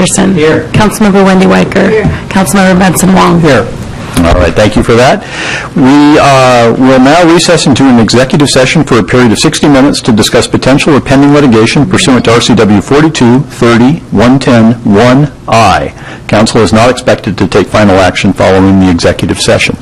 Peterson. Here. Councilmember Wendy Weicker. Here. Councilmember Benson Wong. Here. All right, thank you for that. We will now recess into an executive session for a period of 60 minutes to discuss potential or pending litigation pursuant to RCW 42-30-110-1I. Council is not expected to take final action following the executive session.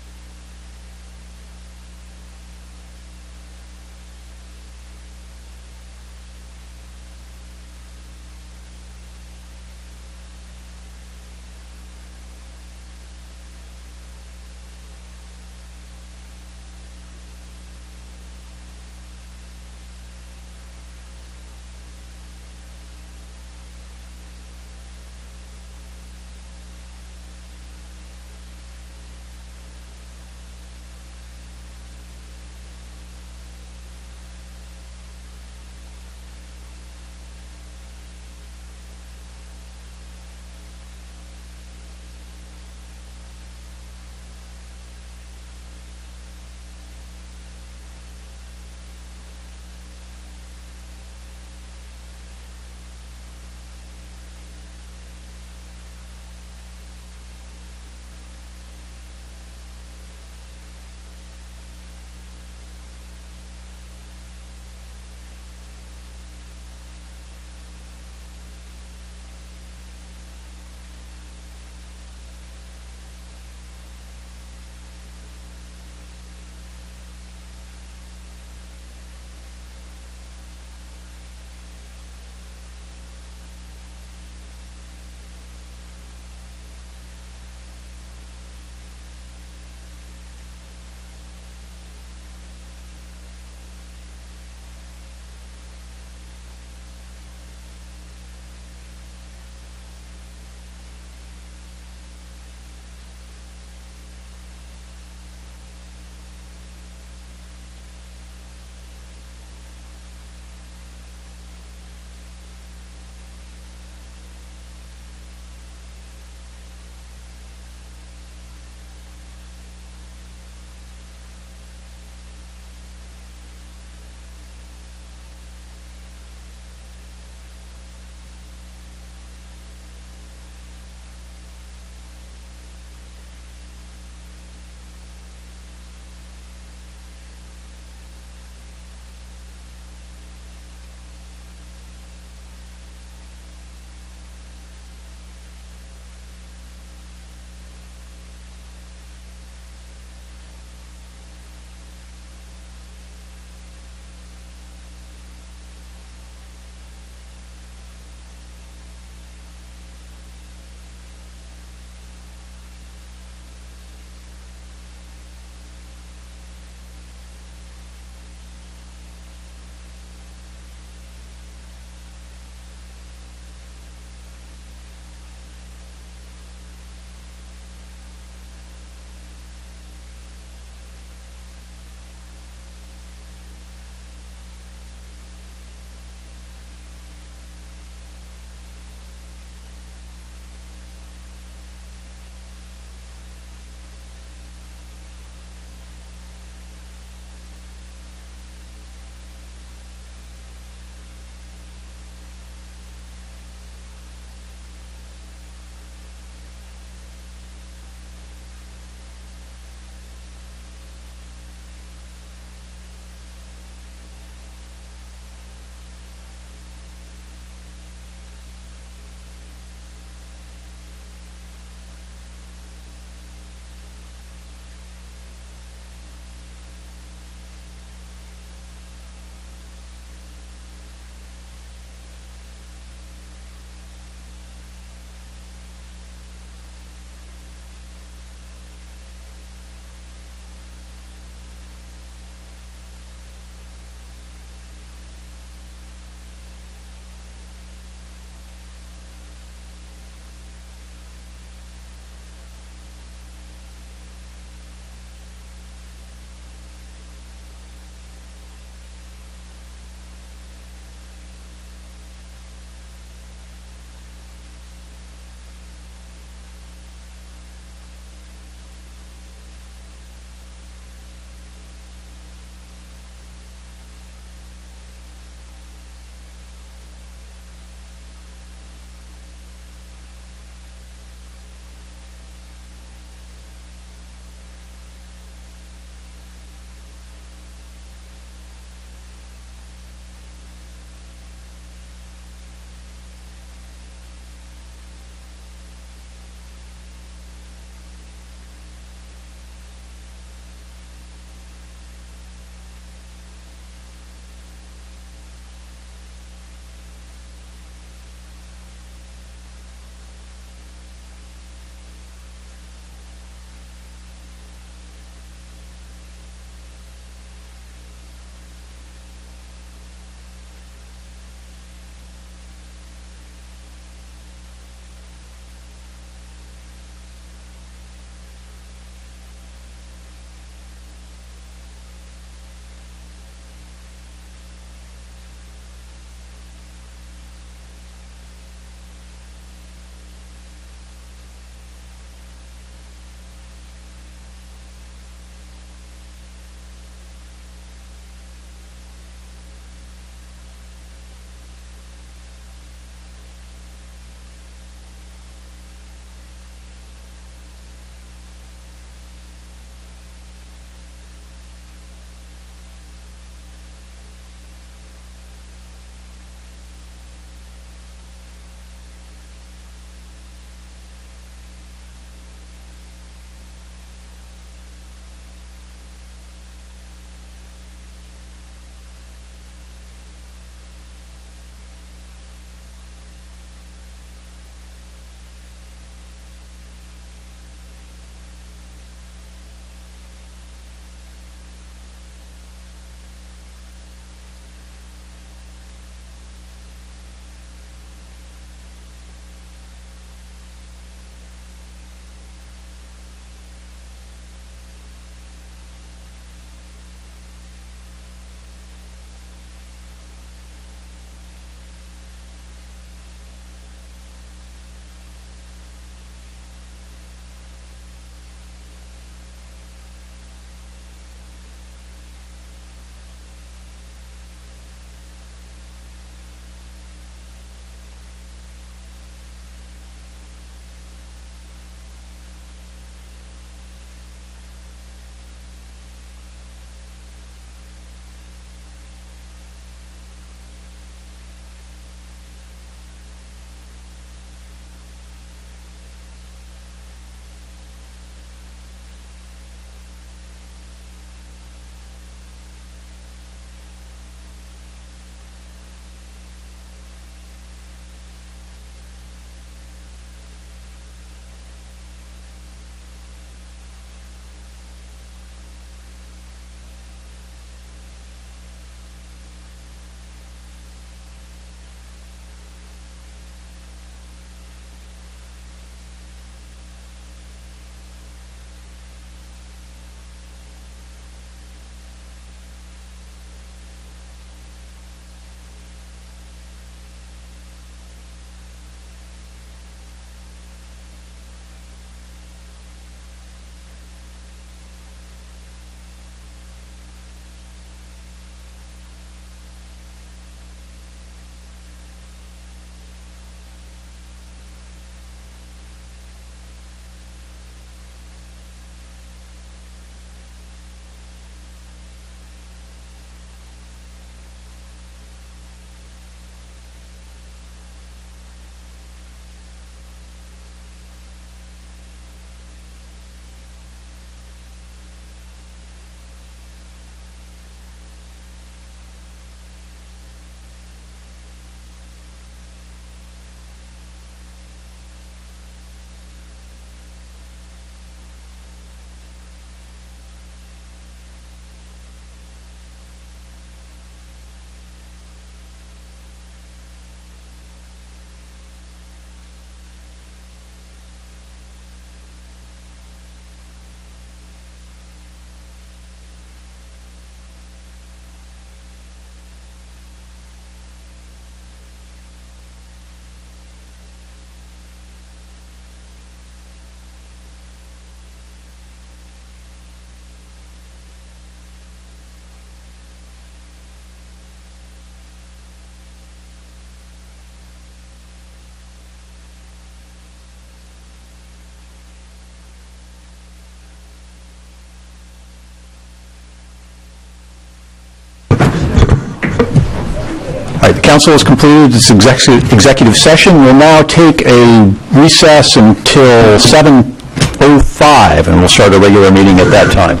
Council has completed its executive session. We'll now take a recess until 7:05, and we'll start a regular meeting at that time.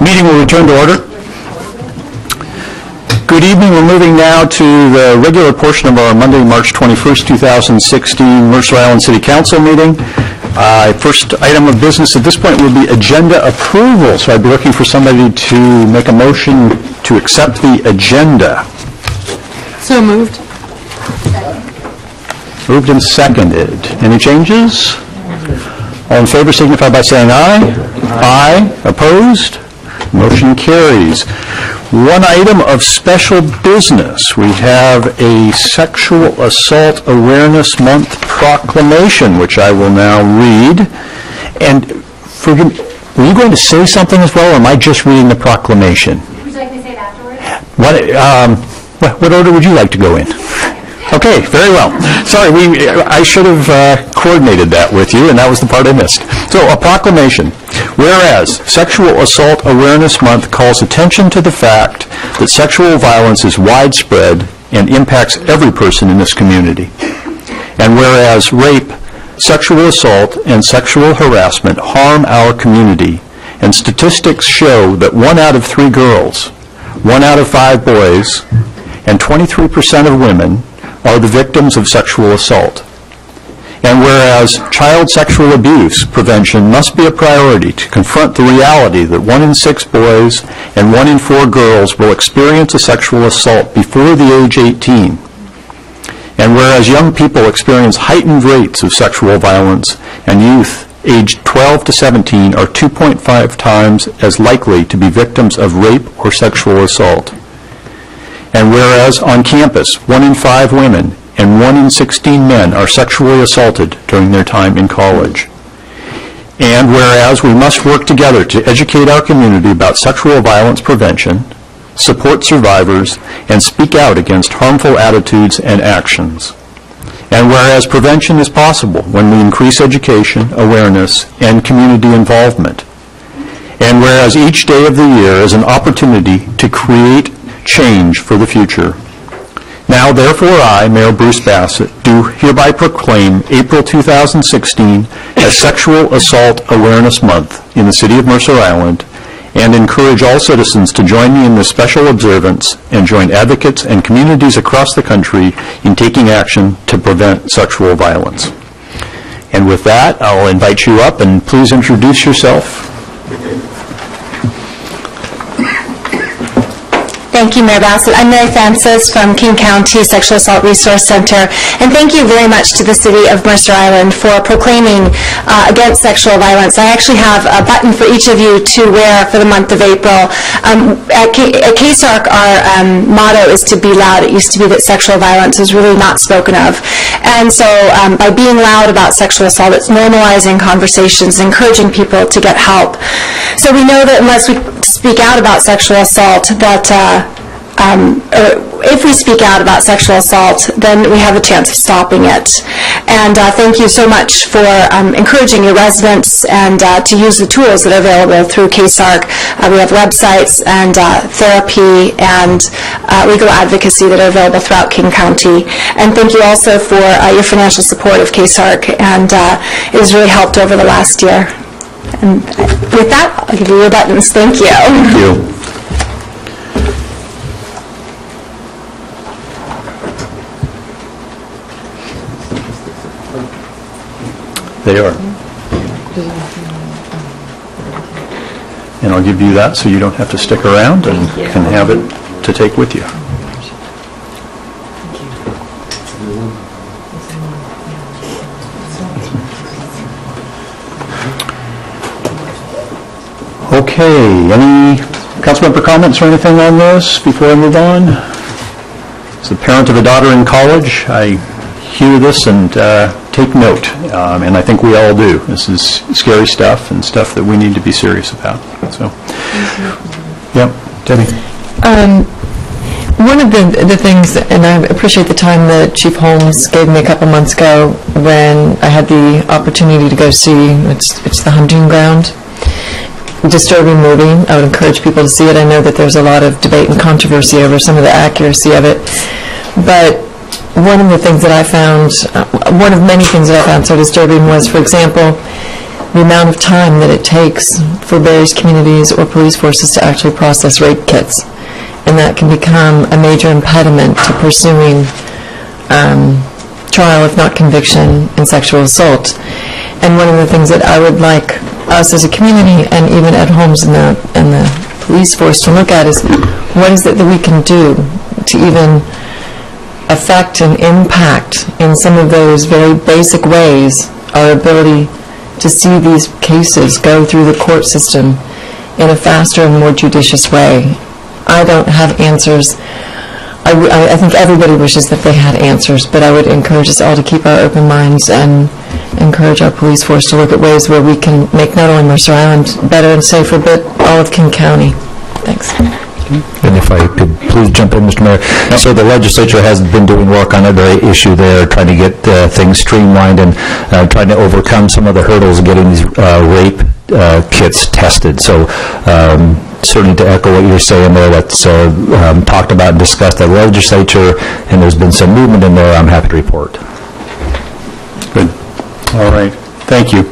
Meeting will return to order. Good evening. We're moving now to the regular portion of our Monday, March 21st, 2016 Mercer Island City Council meeting. First item of business at this point will be agenda approval. So I'd be looking for somebody to make a motion to accept the agenda. So moved. Moved and seconded. Any changes? All in favor signify by saying aye. Aye. Opposed? Motion carries. One item of special business. We have a Sexual Assault Awareness Month proclamation, which I will now read. And forgive me, were you going to say something as well, or am I just reading the proclamation? Would you like me to say it afterwards? What order would you like to go in? Okay, very well. Sorry, I should have coordinated that with you, and that was the part I missed. So, a proclamation. Whereas Sexual Assault Awareness Month calls attention to the fact that sexual violence is widespread and impacts every person in this community. And whereas rape, sexual assault, and sexual harassment harm our community, and statistics show that 1 out of 3 girls, 1 out of 5 boys, and 23% of women are the victims of sexual assault. And whereas child sexual abuse prevention must be a priority to confront the reality that 1 in 6 boys and 1 in 4 girls will experience a sexual assault before the age 18. And whereas young people experience heightened rates of sexual violence, and youth aged 12 to 17 are 2.5 times as likely to be victims of rape or sexual assault. And whereas on campus, 1 in 5 women and 1 in 16 men are sexually assaulted during their time in college. And whereas we must work together to educate our community about sexual violence prevention, support survivors, and speak out against harmful attitudes and actions. And whereas prevention is possible when we increase education, awareness, and community involvement. And whereas each day of the year is an opportunity to create change for the future. Now, therefore, I, Mayor Bruce Bassett, do hereby proclaim April 2016 as Sexual Assault Awareness Month in the City of Mercer Island, and encourage all citizens to join me in this special observance and join advocates and communities across the country in taking action to prevent sexual violence. And with that, I'll invite you up, and please introduce yourself. Thank you, Mayor Bassett. I'm Mary Francis from King County Sexual Assault Resource Center, and thank you very much to the City of Mercer Island for proclaiming against sexual violence. I actually have a button for each of you to wear for the month of April. At KSARC, our motto is to be loud. It used to be that sexual violence was really not spoken of. And so by being loud about sexual assault, it's normalizing conversations, encouraging people to get help. So we know that unless we speak out about sexual assault, that if we speak out about sexual assault, then we have a chance of stopping it. And thank you so much for encouraging your residents and to use the tools that are available through KSARC. We have websites and therapy and legal advocacy that are available throughout King County. And thank you also for your financial support of KSARC, and it has really helped over the last year. And with that, I'll give you your buttons. Thank you. Thank you. They are. And I'll give you that so you don't have to stick around and can have it to take with you. Okay, any councilmember comments or anything on this before I move on? As a parent of a daughter in college, I hear this and take note, and I think we all do. This is scary stuff and stuff that we need to be serious about. So, yep, Debbie. One of the things, and I appreciate the time that Chief Holmes gave me a couple months ago when I had the opportunity to go see, it's the hunting ground. Disturbing movie. I would encourage people to see it. I know that there's a lot of debate and controversy over some of the accuracy of it, but one of the things that I found, one of many things that I found so disturbing was, for example, the amount of time that it takes for various communities or police forces to actually process rape kits. And that can become a major impediment to pursuing trial, if not conviction, in sexual assault. And one of the things that I would like us as a community and even Ed Holmes and the police force to look at is what is it that we can do to even affect and impact in some of those very basic ways our ability to see these cases go through the court system in a faster and more judicious way. I don't have answers. I think everybody wishes that they had answers, but I would encourage us all to keep our open minds and encourage our police force to look at ways where we can make not only Mercer Island better and safer, but all of King County. Thanks. And if I could please jump in, Mr. Mayor. So the legislature has been doing work on a very issue there, trying to get things streamlined and trying to overcome some of the hurdles of getting these rape kits tested. So certainly to echo what you're saying there, that's talked about and discussed at the legislature, and there's been some movement in there. I'm happy to report. Good. All right. Thank you.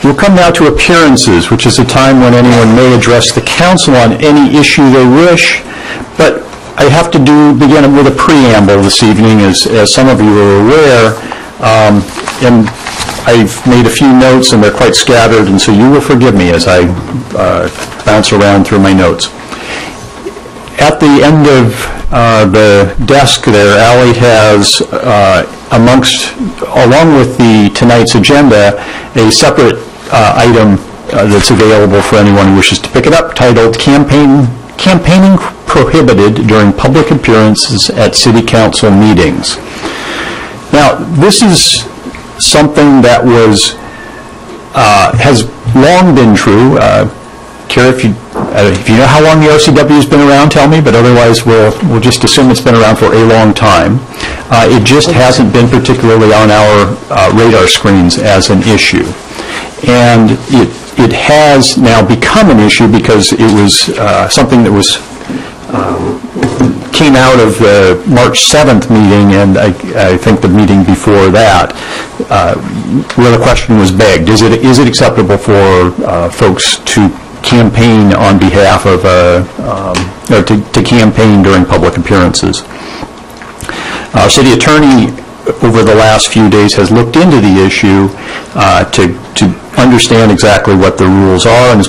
We'll come now to appearances, which is a time when anyone may address the council on any issue they wish, but I have to begin with a preamble this evening, as some of you are aware, and I've made a few notes, and they're quite scattered, and so you will forgive me as I bounce around through my notes. At the end of the desk there, Allie has, along with tonight's agenda, a separate item that's available for anyone who wishes to pick it up, titled Campaigning Prohibited During Public Appearances at City Council Meetings. Now, this is something that has long been true. Kara, if you know how long the RCW has been around, tell me, but otherwise we'll just assume it's been around for a long time. It just hasn't been particularly on our radar screens as an issue. And it has now become an issue because it was something that came out of the March 7th meeting, and I think the meeting before that, where the question was begged, is it acceptable for folks to campaign on behalf of, or to campaign during public appearances? Our city attorney over the last few days has looked into the issue to understand exactly what the rules are, and has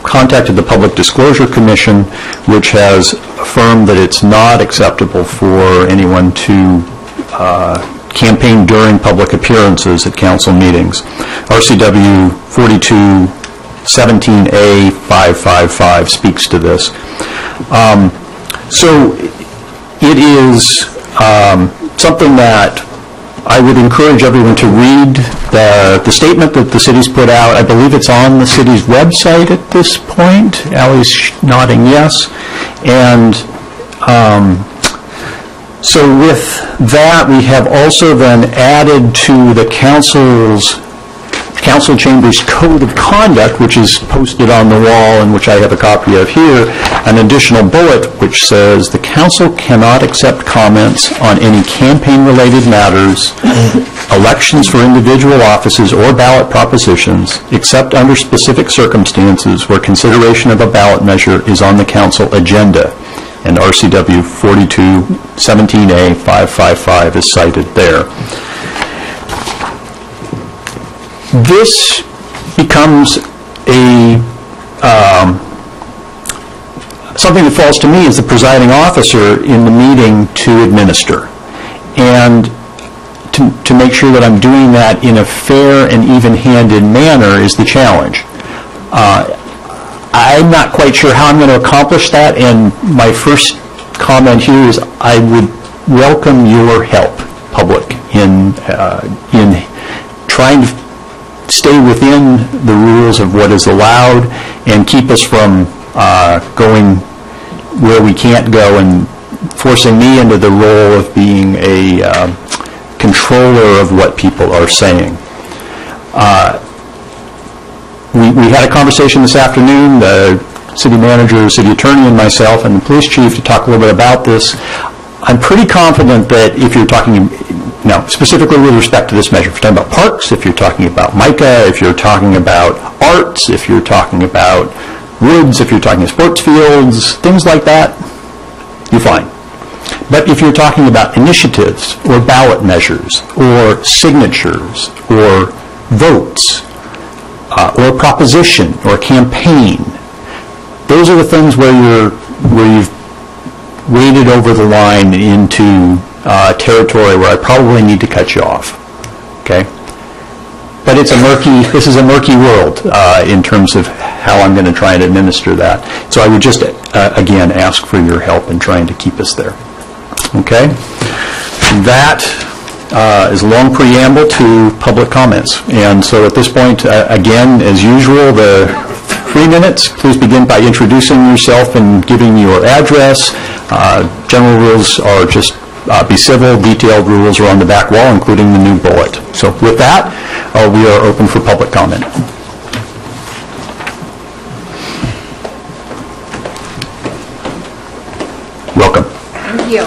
contacted the Public Disclosure Commission, which has affirmed that it's not acceptable for anyone to campaign during public appearances at council meetings. RCW 4217A555 speaks to this. So it is something that I would encourage everyone to read the statement that the city's put out. I believe it's on the city's website at this point. Allie's nodding yes. And so with that, we have also then added to the council chamber's code of conduct, which is posted on the wall and which I have a copy of here, an additional bullet which says the council cannot accept comments on any campaign-related matters, elections for individual offices or ballot propositions, except under specific circumstances where consideration of a ballot measure is on the council agenda. And RCW 4217A555 is cited there. This becomes something that falls to me as the presiding officer in the meeting to administer, and to make sure that I'm doing that in a fair and even-handed manner is the challenge. I'm not quite sure how I'm going to accomplish that, and my first comment here is I would welcome your help, public, in trying to stay within the rules of what is allowed and keep us from going where we can't go and forcing me into the role of being a controller of what people are saying. We had a conversation this afternoon, the city manager, the city attorney, and myself, and the police chief to talk a little bit about this. I'm pretty confident that if you're talking Now, specifically with respect to this measure, if you're talking about parks, if you're talking about MICA, if you're talking about arts, if you're talking about woods, if you're talking sports fields, things like that, you're fine. But if you're talking about initiatives or ballot measures or signatures or votes or a proposition or a campaign, those are the things where you've waded over the line into territory where I probably need to cut you off. Okay? But this is a murky world in terms of how I'm going to try and administer that. So I would just, again, ask for your help in trying to keep us there. Okay? That is a long preamble to public comments. And so at this point, again, as usual, the 3 minutes, please begin by introducing yourself and giving your address. General rules are just be civil. Detailed rules are on the back wall, including the new bullet. So with that, we are open for public comment. Welcome. Thank you.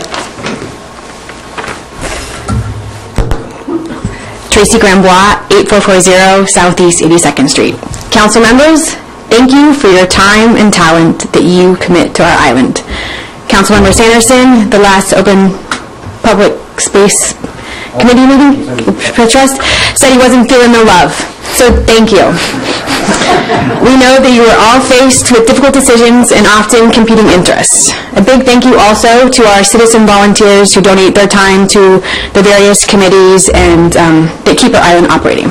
Tracy Grambois, 8440 Southeast 82nd Street. Council members, thank you for your time and talent that you commit to our island. Councilmember Sanderson, the last open public space committee meeting, trust, said he wasn't feeling the love. So thank you. We know that you are all faced with difficult decisions and often competing interests. A big thank you also to our citizen volunteers who donate their time to the various committees and that keep our island operating.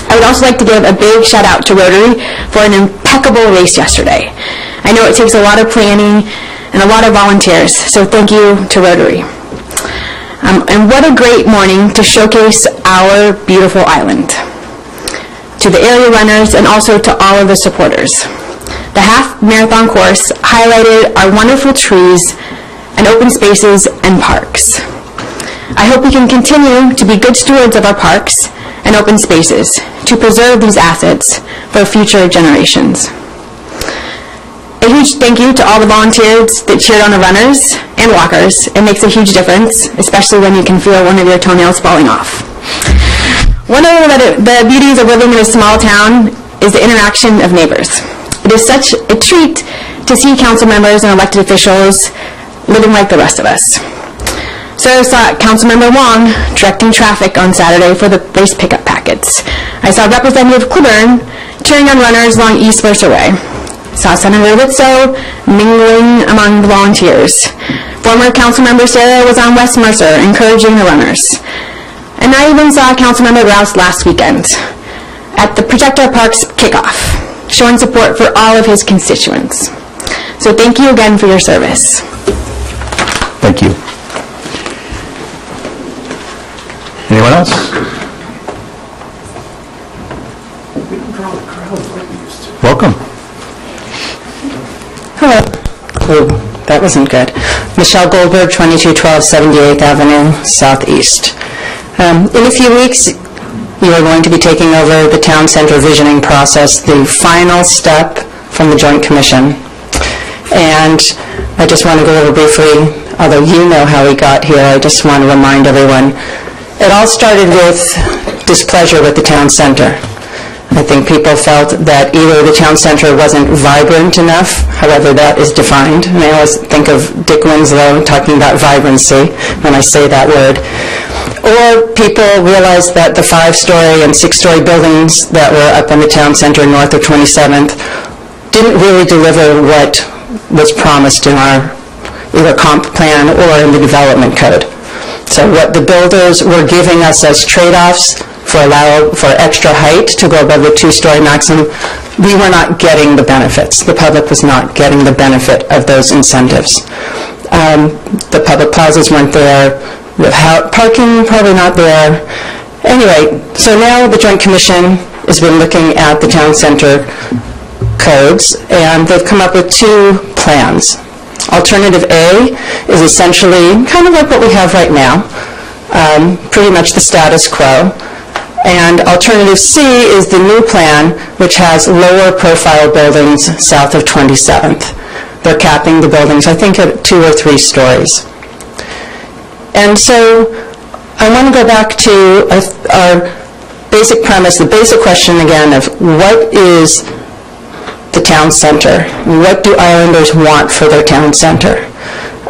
I would also like to give a big shout out to Rotary for an impeccable race yesterday. I know it takes a lot of planning and a lot of volunteers, so thank you to Rotary. And what a great morning to showcase our beautiful island. To the area runners and also to all of the supporters. The half marathon course highlighted our wonderful trees and open spaces and parks. I hope we can continue to be good stewards of our parks and open spaces to preserve these assets for future generations. A huge thank you to all the volunteers that cheered on the runners and walkers. It makes a huge difference, especially when you can feel one of your toenails falling off. One of the beauties of living in a small town is the interaction of neighbors. It is such a treat to see council members and elected officials living like the rest of us. So I saw Councilmember Wong directing traffic on Saturday for the race pickup packets. I saw Representative Cleburne cheering on runners along East Mercer Way. Saw Senator Rizzo mingling among the volunteers. Former Councilmember Sarah was on West Mercer encouraging the runners. And I even saw Councilmember Rouse last weekend at the Protect Our Parks kickoff, showing support for all of his constituents. So thank you again for your service. Thank you. Anyone else? Welcome. Hello. Oh, that wasn't good. Michelle Goldberg, 2212 78th Avenue, Southeast. In a few weeks, you are going to be taking over the town center visioning process, the final step from the Joint Commission. And I just want to go over briefly, although you know how we got here, I just want to remind everyone, it all started with displeasure with the town center. I think people felt that either the town center wasn't vibrant enough, however that is defined, and I always think of Dick Winslow talking about vibrancy when I say that word, or people realized that the 5-story and 6-story buildings that were up in the town center north of 27th didn't really deliver what was promised in our either comp plan or in the development code. So what the builders were giving us as trade-offs for extra height to go above the 2-story maximum, we were not getting the benefits. The public was not getting the benefit of those incentives. The public plazas weren't there. The parking probably not there. Anyway, so now the Joint Commission has been looking at the town center codes, and they've come up with 2 plans. Alternative A is essentially kind of like what we have right now, pretty much the status quo. And Alternative C is the new plan, which has lower profile buildings south of 27th. They're capping the buildings, I think, at 2 or 3 stories. And so I want to go back to our basic premise, the basic question again of what is the town center? What do Islanders want for their town center?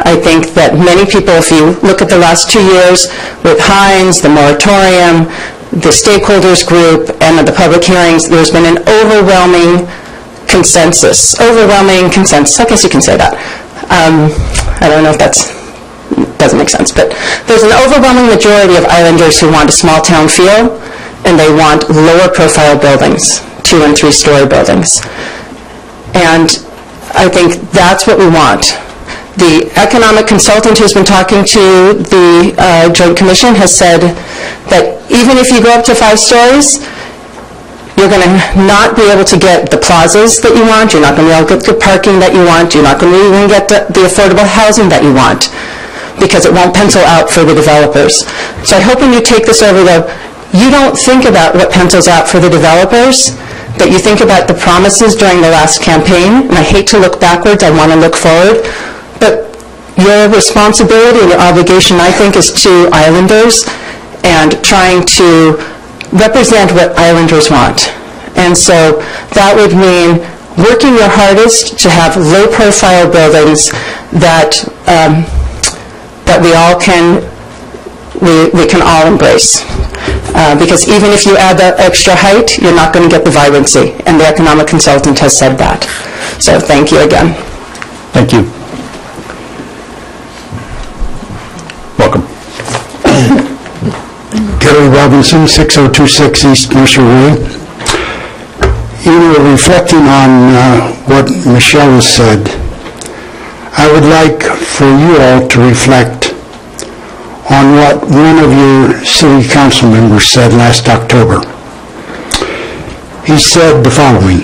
I think that many people, if you look at the last 2 years with Hines, the moratorium, the stakeholders group, and the public hearings, there's been an overwhelming consensus. I guess you can say that. I don't know if that doesn't make sense, but there's an overwhelming majority of Islanders who want a small town feel, and they want lower profile buildings, 2- and 3-story buildings. And I think that's what we want. The economic consultant who's been talking to the Joint Commission has said that even if you go up to 5 stories, you're going to not be able to get the plazas that you want, you're not going to be able to get the parking that you want, you're not going to even get the affordable housing that you want, because it won't pencil out for the developers. So I hope when you take this over, though, you don't think about what pencils out for the developers, but you think about the promises during the last campaign. And I hate to look backwards, I want to look forward. But your responsibility and your obligation, I think, is to Islanders and trying to represent what Islanders want. And so that would mean working your hardest to have low-profile buildings that we can all embrace. Because even if you add that extra height, you're not going to get the vibrancy, and the economic consultant has said that. So thank you again. Thank you. Welcome. Gary Robinson, 6026 East Mercer Way. You know, reflecting on what Michelle has said, I would like for you all to reflect on what one of your city council members said last October. He said the following: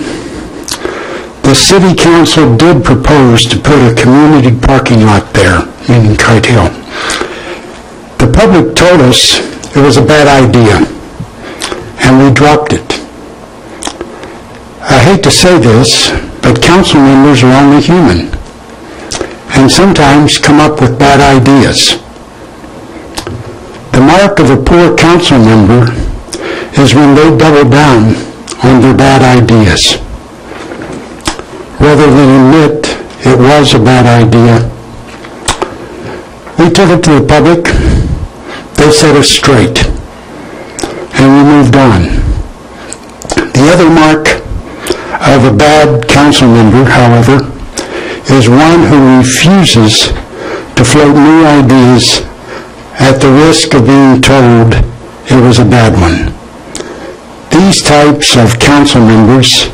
the city council did propose to put a community parking lot there, meaning Kite Hill. The public told us it was a bad idea, and we dropped it. I hate to say this, but council members are only human, and sometimes come up with bad ideas. The mark of a poor council member is when they double down on their bad ideas. Rather than admit it was a bad idea, we took it to the public, they set us straight, and we moved on. The other mark of a bad council member, however, is one who refuses to float new ideas at the risk of being told it was a bad one. These types of council members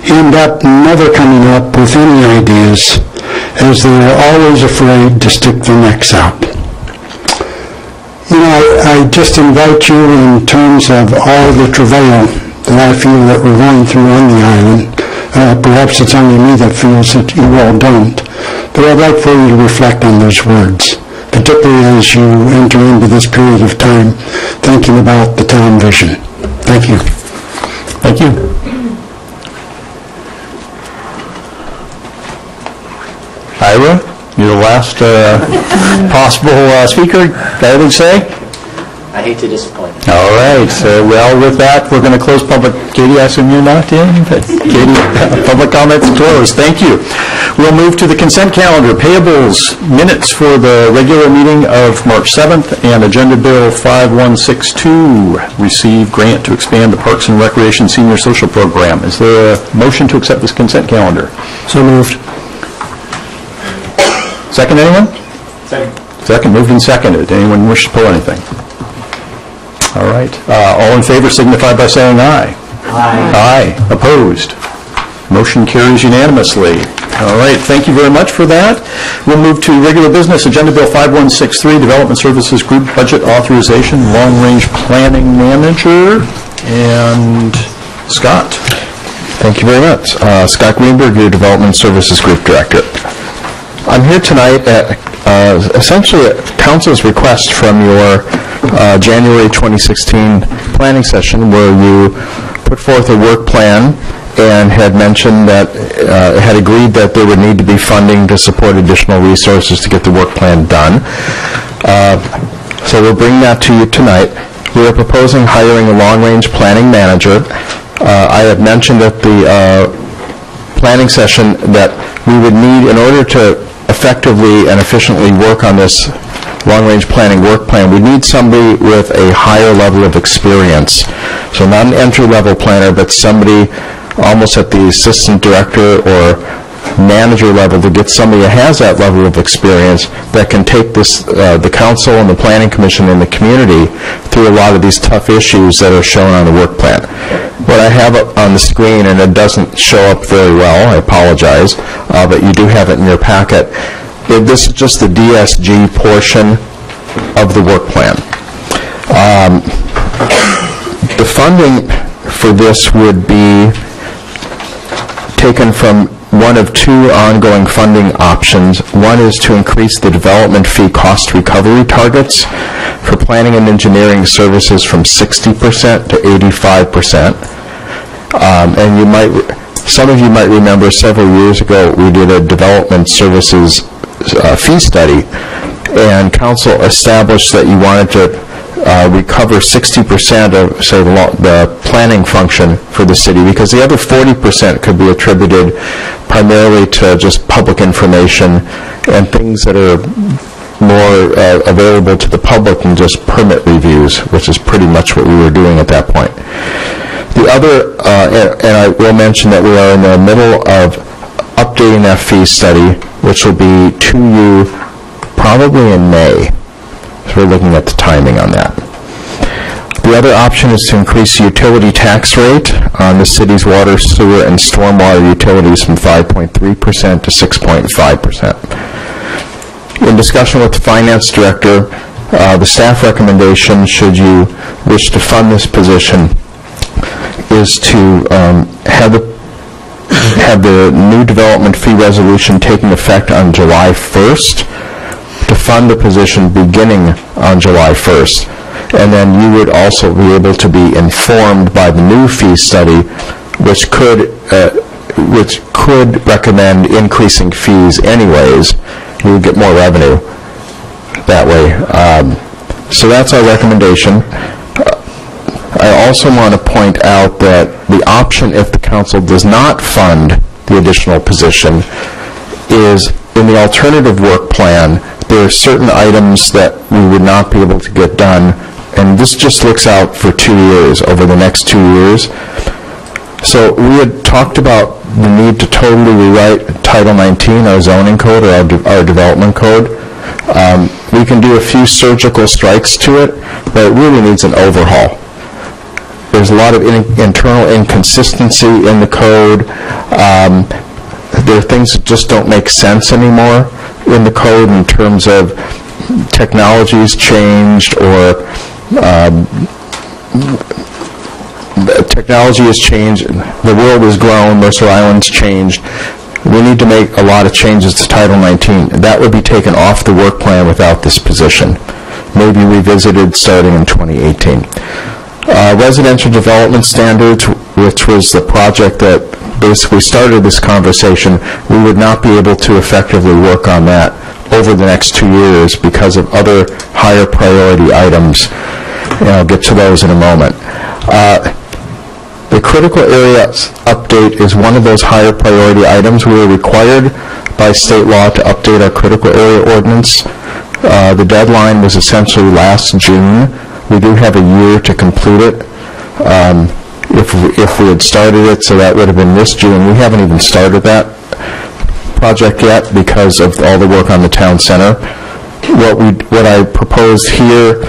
end up never coming up with any ideas, as they are always afraid to stick their necks out. You know, I just invite you, in terms of all the travail that I feel that we're going through on the island, perhaps it's only me that feels that you all don't, but I'd like for you to reflect on those words, particularly as you enter into this period of time thinking about the town vision. Thank you. Thank you. Ira, you're the last possible speaker. Got anything to say? I hate to disappoint. All right. Well, with that, we're going to close public. Katie, I assume you're not in? But Katie, public comments closed. Thank you. We'll move to the consent calendar. Payables, minutes for the regular meeting of March 7th, and Agenda Bill 5162, receive grant to expand the Parks and Recreation Senior Social Program. Is there a motion to accept this consent calendar? So moved. Second, anyone? Second. Second, moved and seconded. Anyone wish to pull anything? All right. All in favor signify by saying aye. Aye. Aye. Opposed? Motion carries unanimously. All right. Thank you very much for that. We'll move to regular business. Agenda Bill 5163, Development Services Group Budget Authorization, Long Range Planning Manager, and Scott. Thank you very much. Scott Greenberg, your Development Services Group Director. I'm here tonight at essentially at Council's request from your January 2016 planning session, where you put forth a work plan and had mentioned that, had agreed that there would need to be funding to support additional resources to get the work plan done. So we'll bring that to you tonight. We are proposing hiring a long-range planning manager. I had mentioned at the planning session that we would need, in order to effectively and efficiently work on this long-range planning work plan, we need somebody with a higher level of experience. So not an entry-level planner, but somebody almost at the assistant director or manager level, to get somebody that has that level of experience that can take this, the council and the planning commission and the community through a lot of these tough issues that are shown on the work plan. What I have on the screen, and it doesn't show up very well, I apologize, but you do have it in your packet. This is just the DSG portion of the work plan. The funding for this would be taken from one of two ongoing funding options. One is to increase the development fee cost recovery targets for planning and engineering services from 60% to 85%. And some of you might remember several years ago we did a development services fee study, and council established that you wanted to recover 60% of, say, the planning function for the city, because the other 40% could be attributed primarily to just public information and things that are more available to the public than just permit reviews, which is pretty much what we were doing at that point. The other, and I will mention that we are in the middle of updating that fee study, which will be to you probably in May. So we're looking at the timing on that. The other option is to increase the utility tax rate on the city's water, sewer, and stormwater utilities from 5.3% to 6.5%. In discussion with the finance director, the staff recommendation, should you wish to fund this position, is to have the new development fee resolution taking effect on July 1st, to fund the position beginning on July 1st. And then you would also be able to be informed by the new fee study, which could recommend increasing fees anyways. You would get more revenue that way. So that's our recommendation. I also want to point out that the option, if the council does not fund the additional position, is in the alternative work plan, there are certain items that we would not be able to get done, and this just looks out for 2 years, over the next 2 years. So we had talked about the need to totally rewrite Title 19, our zoning code, or our development code. We can do a few surgical strikes to it, but it really needs an overhaul. There's a lot of internal inconsistency in the code. There are things that just don't make sense anymore in the code in terms of technology's changed, or technology has changed, the world has grown, Mercer Island's changed. We need to make a lot of changes to Title 19. That would be taken off the work plan without this position, maybe revisited starting in 2018. Residential development standards, which was the project that basically started this conversation, we would not be able to effectively work on that over the next 2 years because of other higher priority items, and I'll get to those in a moment. The critical areas update is one of those higher priority items. We are required by state law to update our critical area ordinance. The deadline was essentially last June. We do have a year to complete it. If we had started it, so that would have been this June. We haven't even started that project yet because of all the work on the town center. What I proposed here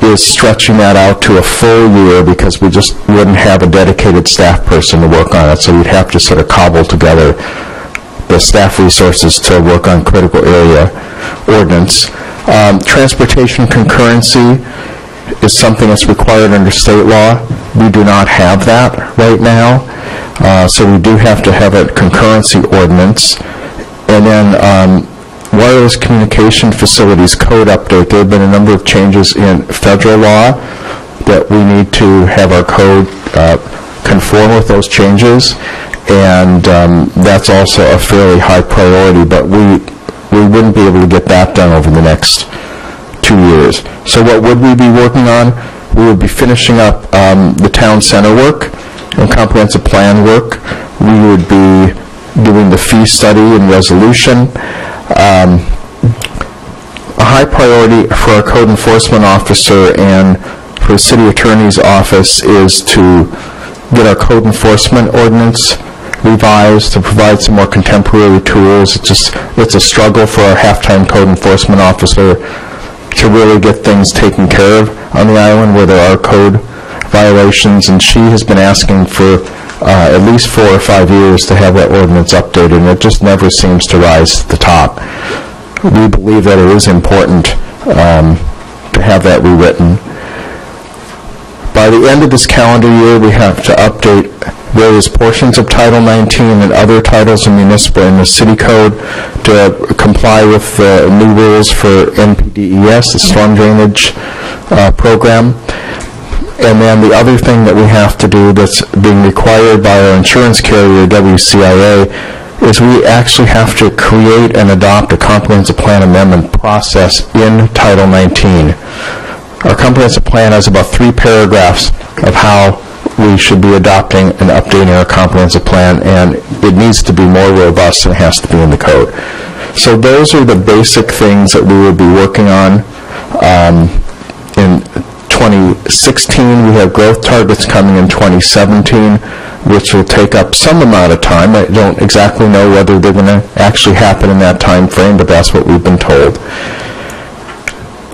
is stretching that out to a full year, because we just wouldn't have a dedicated staff person to work on it, so we'd have to sort of cobble together the staff resources to work on critical area ordinance. Transportation concurrency is something that's required under state law. We do not have that right now, so we do have to have a concurrency ordinance. And then wireless communication facilities code update. There have been a number of changes in federal law that we need to have our code conform with those changes, and that's also a fairly high priority, but we wouldn't be able to get that done over the next 2 2 years. So what would we be working on? We would be finishing up the town center work and comprehensive plan work. We would be doing the fee study and resolution. A high priority for our code enforcement officer and for the city attorney's office is to get our code enforcement ordinance revised to provide some more contemporary tools. It's a struggle for our half-time code enforcement officer to really get things taken care of on the island where there are code violations, and she has been asking for at least 4 or 5 years to have that ordinance updated, and it just never seems to rise to the top. We believe that it is important to have that rewritten. By the end of this calendar year, we have to update various portions of Title 19 and other titles in municipal and the city code to comply with the new rules for NPDES, the storm drainage program. And then the other thing that we have to do that's being required by our insurance carrier, WCIA, is we actually have to create and adopt a comprehensive plan amendment process in Title 19. Our comprehensive plan has about 3 paragraphs of how we should be adopting and updating our comprehensive plan, and it needs to be more robust and it has to be in the code. So those are the basic things that we will be working on. In 2016, we have growth targets coming in 2017, which will take up some amount of time. I don't exactly know whether they're going to actually happen in that time frame, but that's what we've been told.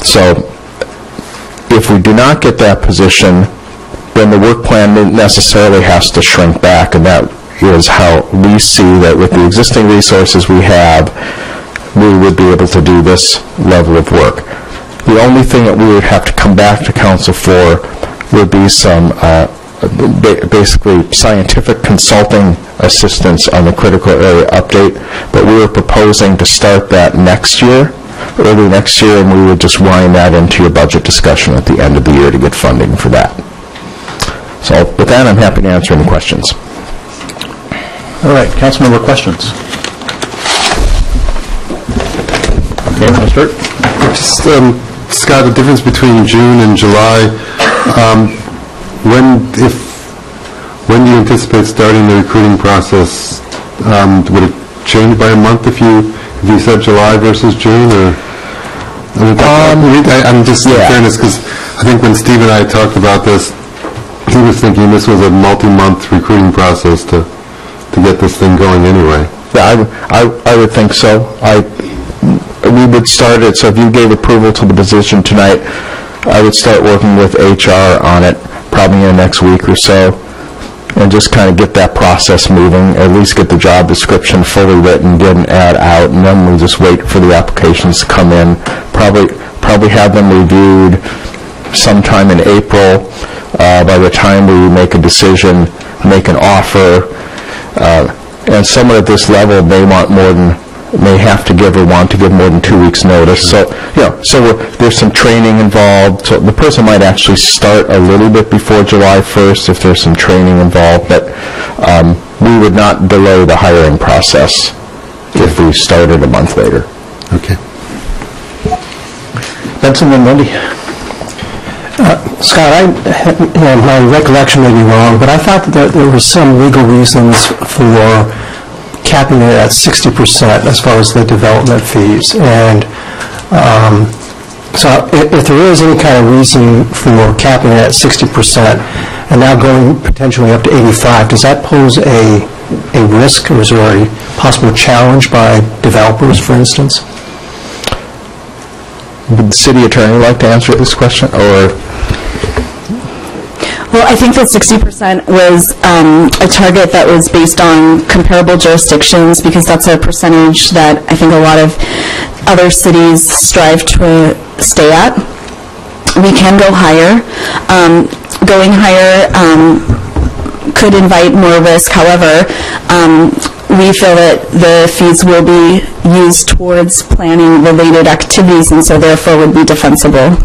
So if we do not get that position, then the work plan necessarily has to shrink back, and that is how we see that with the existing resources we have, we would be able to do this level of work. The only thing that we would have to come back to council for would be some basically scientific consulting assistance on the critical area update, but we were proposing to start that next year, early next year, and we would just wind that into your budget discussion at the end of the year to get funding for that. So with that, I'm happy to answer any questions. All right, council member questions? Okay, I'll start. Just, Scott, the difference between June and July, when do you anticipate starting the recruiting process? Would it change by a month if you said July versus June, or? I'm just in fairness, because I think when Steve and I talked about this, he was thinking this was a multi-month recruiting process to get this thing going anyway. Yeah, I would think so. We would start it, so if you gave approval to the position tonight, I would start working with HR on it probably in the next week or so, and just kind of get that process moving, at least get the job description fully written, get an ad out, and then we just wait for the applications to come in. Probably have them reviewed sometime in April. By the time we make a decision, make an offer, and someone at this level may have to give or want to give more than 2 weeks' notice. So, there's some training involved. So the person might actually start a little bit before July 1st if there's some training involved, but we would not delay the hiring process if we started a month later. Okay. Benson and Wendy. Scott, my recollection may be wrong, but I thought that there were some legal reasons for capping it at 60% as far as the development fees. And so if there is any kind of reason for capping it at 60% and now going potentially up to 85%, does that pose a risk, or is there a possible challenge by developers, for instance? Would the city attorney like to answer this question, or? Well, I think that 60% was a target that was based on comparable jurisdictions, because that's a percentage that I think a lot of other cities strive to stay at. We can go higher. Going higher could invite more risk. However, we feel that the fees will be used towards planning-related activities, and so therefore would be defensible.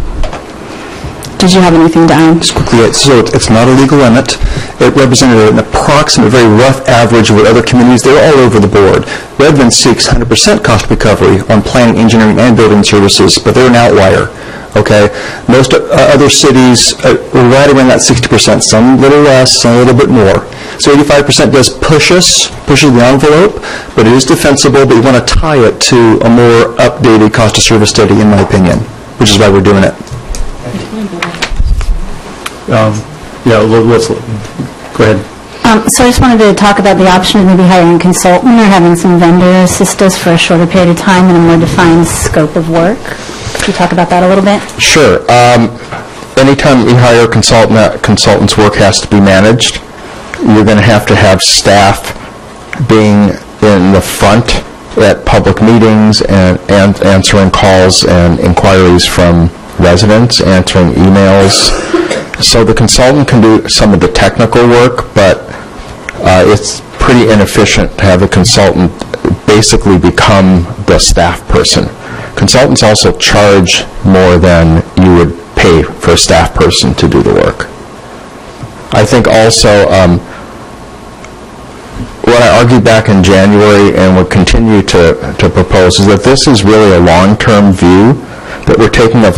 Did you have anything to add? Just quickly, so it's not a legal limit. It represented an approximate, very rough average of what other communities, they're all over the board. Redmond seeks 100% cost recovery on planning, engineering, and building services, but they're an outlier. okay? Most other cities are right around that 60%, some a little less, some a little bit more. So 85% does pushes the envelope, but it is defensible, but you want to tie it to a more updated cost of service study, in my opinion, which is why we're doing it. Let's go ahead. So I just wanted to talk about the option of maybe hiring a consultant or having some vendor assist us for a shorter period of time and a more defined scope of work. Could you talk about that a little bit? Sure. Anytime you hire a consultant, that consultant's work has to be managed. You're going to have staff being in the front at public meetings and answering calls and inquiries from residents, answering emails. So the consultant can do some of the technical work, but it's pretty inefficient to have a consultant basically become the staff person. Consultants also charge more than you would pay for a staff person to do the work. I think also what I argued back in January and would continue to propose is that this is really a long-term view that we're taking of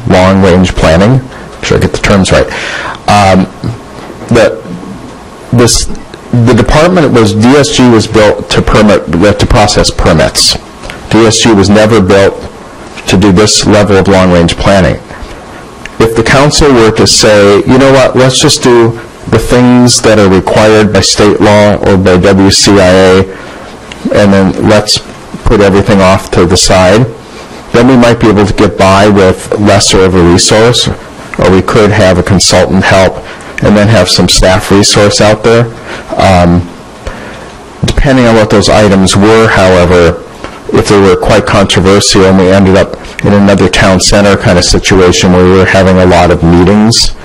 long-range planning. Make sure I get the terms right. The department DSG was built to process permits. DSG was never built to do this level of long-range planning. If the council were to say, you know what, let's just do the things that are required by state law or by WCIA, and then let's put everything off to the side, then we might be able to get by with lesser of a resource, or we could have a consultant help and then have some staff resource out there. Depending on what those items were, however, if they were quite controversial and we ended up in another town center kind of situation where we were having a lot of meetings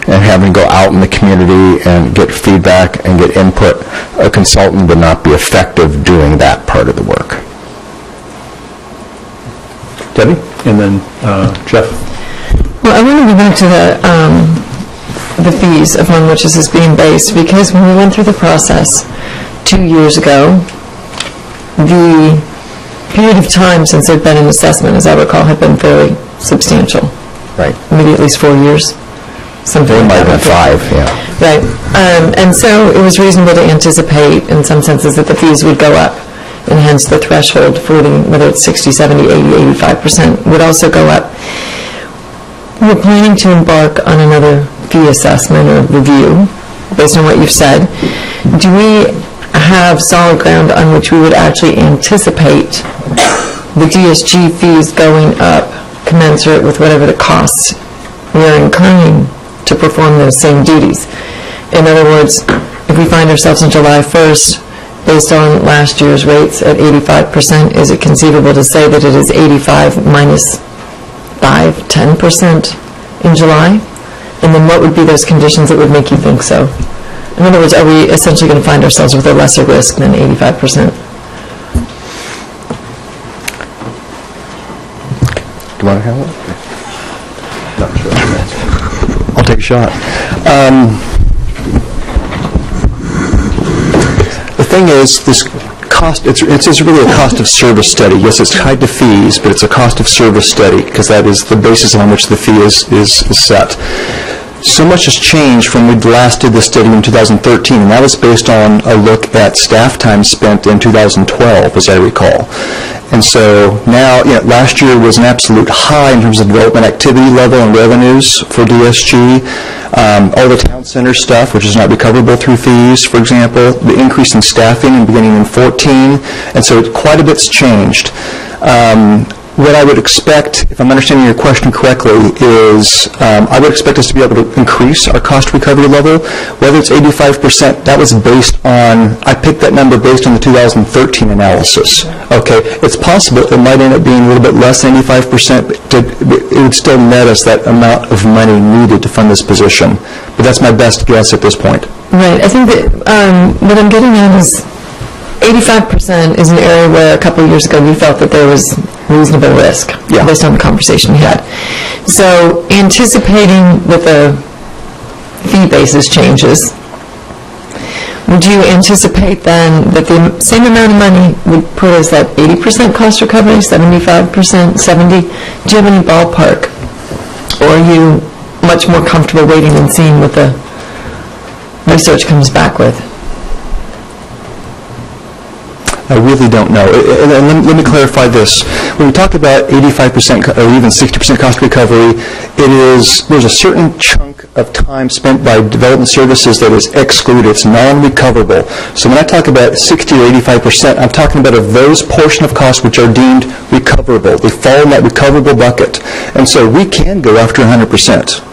and having to go out in the community and get feedback and get input, a consultant would not be effective doing that part of the work. Debbie? And then Jeff? Well, I want to go back to the fees upon which this is being based, because when we went through the process 2 years ago, the period of time since there'd been an assessment, as I recall, had been fairly substantial. Right. Maybe at least 4 years. Something It might have been 5, yeah. Right. And so it was reasonable to anticipate, in some senses, that the fees would go up, and hence the threshold for whether it's 60, 70, 80, 85% would also go up. We're planning to embark on another fee assessment or review, based on what you've said. Do we have solid ground on which we would actually anticipate the DSG fees going up commensurate with whatever the costs we are incurring to perform those same duties? In other words, if we find ourselves on July 1st, based on last year's rates at 85%, is it conceivable to say that it is 85 minus 5, 10% in July? And then what would be those conditions that would make you think so? In other words, are we essentially going to find ourselves with a lesser risk than 85%? Do you want to have one? Not sure. I'll take a shot. The thing is, this cost, it's really a cost of service study. Yes, it's tied to fees, but it's a cost of service study because that is the basis on which the fee is set. So much has changed from when we last did this study in 2013, and that was based on a look at staff time spent in 2012, as I recall. And so now, last year was an absolute high in terms of development activity level and revenues for DSG. All the town center stuff, which is not recoverable through fees, for example, the increase in staffing beginning in 2014, and so quite a bit's changed. What I would expect, if I'm understanding your question correctly, is I would expect us to be able to increase our cost recovery level. Whether it's 85%, that was based on, I picked that number based on the 2013 analysis. Okay, it's possible it might end up being a little bit less than 85%, but it would still net us that amount of money needed to fund this position. But that's my best guess at this point. Right. I think that what I'm getting at is 85% is an area where a couple of years ago we felt that there was reasonable risk based on the conversation we had. So anticipating that the fee basis changes, would you anticipate then that the same amount of money would put us at 80% cost recovery, 75%, 70%? Do you have any ballpark are you much more comfortable waiting and seeing what the research comes back with? I really don't know. And let me clarify this. When we talk about 85% or even 60% cost recovery, there's a certain chunk of time spent by development services that is excluded. It's non-recoverable. So when I talk about 60 or 85%, I'm talking about of those portion of costs which are deemed recoverable. They fall in that recoverable bucket. And so we can go after 100%.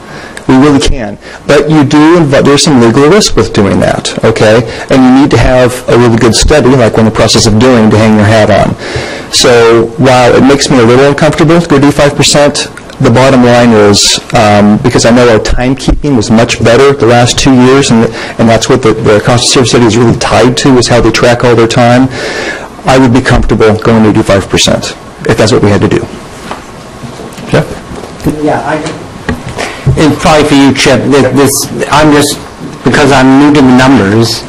We really can. But there's some legal risk with doing that, okay? And you need to have a really good study, like we're in the process of doing, to hang your hat on. So while it makes me a little uncomfortable to go do 5%, the bottom line is, because I know our timekeeping was much better the last 2 years, and that's what the cost of service study is really tied to, is how they track all their time, I would be comfortable going to 85%, if that's what we had to do. Jeff? Yeah, and probably for you, Chip, I'm just, because I'm new to the numbers,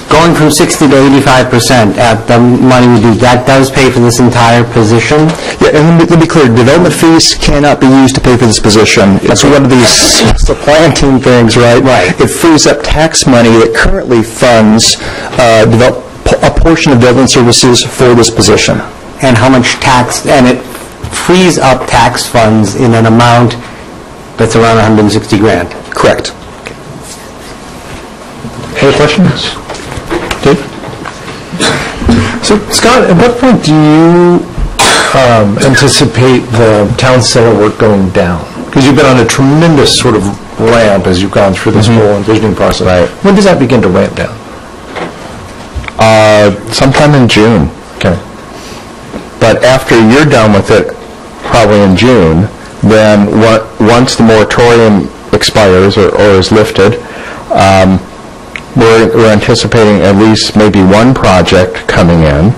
going from 60 to 85% at the money we do, that does pay for this entire position? Yeah, and let me be clear, development fees cannot be used to pay for this position. It's one of these supplanting things, right? Right. It frees up tax money that currently funds a portion of development services for this position. And how much tax, and it frees up tax funds in an amount that's around 160 grand. Correct. Any questions? Dave? So, Scott, at what point do you anticipate the town center work going down? Because you've been on a tremendous sort of ramp as you've gone through this whole envisioning process. Right. When does that begin to ramp down? Sometime in June. Okay. But after you're done with it, probably in June, then once the moratorium expires or is lifted, we're anticipating at least maybe one project coming in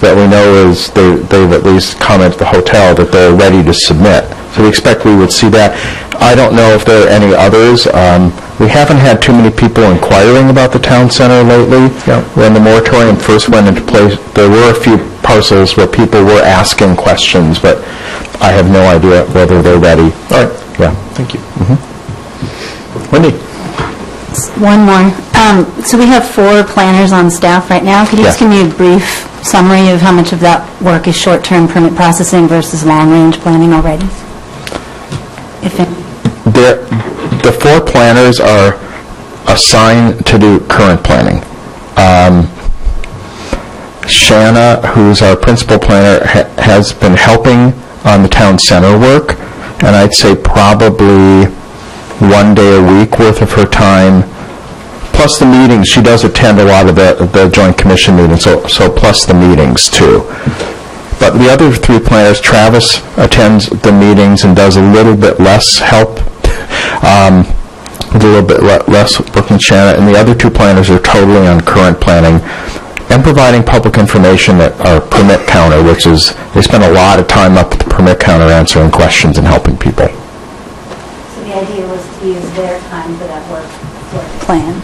that we know is they've at least commented to the hotel that they're ready to submit. So we expect we would see that. I don't know if there are any others. We haven't had too many people inquiring about the town center lately. Yep. When the moratorium first went into place, there were a few parcels where people were asking questions, but I have no idea whether they're ready. All right. Yeah. Thank you. Wendy? One more. So we have 4 planners on staff right now. Could you just give me a brief summary of how much of that work is short-term permit processing versus long-range planning already? If any. The 4 planners are assigned to do current planning. Shanna, who's our principal planner, has been helping on the town center work, and I'd say probably 1 day a week worth of her time, plus the meetings. She does attend a lot of the Joint Commission meetings, so plus the meetings too. But the other 3 planners, Travis attends the meetings and does a little bit less help, a little bit less work than Shanna, and the other 2 planners are totally on current planning and providing public information at our permit counter, which is, they spend a lot of time up at the permit counter answering questions and helping people. So the idea was to use their time for that work plan,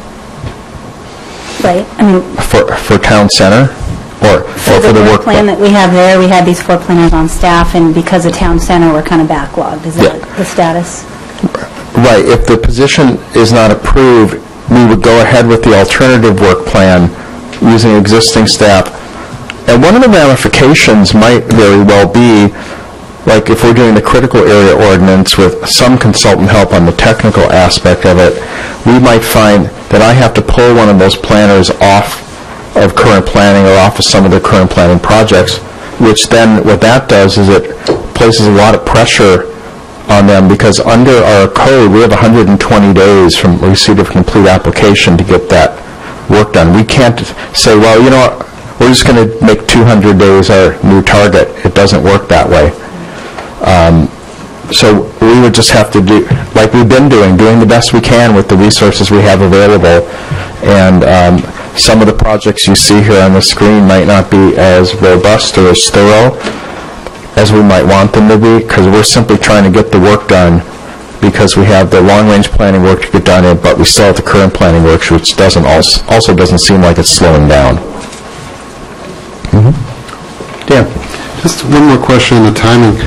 right? I mean, For town center? Or for the work plan that we have there, we had these 4 planners on staff, and because of town center, we're kind of backlogged. Is that the status? Right. If the position is not approved, we would go ahead with the alternative work plan using existing staff. And one of the ramifications might very well be, like if we're doing the critical area ordinance with some consultant help on the technical aspect of it, we might find that I have to pull one of those planners off of current planning or off of some of the current planning projects, which then what that does is it places a lot of pressure on them, because under our code we have 120 days from receipt of complete application to get that work done. We can't say, well, you know what, we're just going to make 200 days our new target. It doesn't work that way. So we would just have to do, like we've been doing the best we can with the resources we have available. And some of the projects you see here on the screen might not be as robust or as thorough as we might want them to be, because we're simply trying to get the work done, because we have the long-range planning work to get done in, but we still have the current planning work, which also doesn't seem like it's slowing down. Dan? Just one more question on the timing.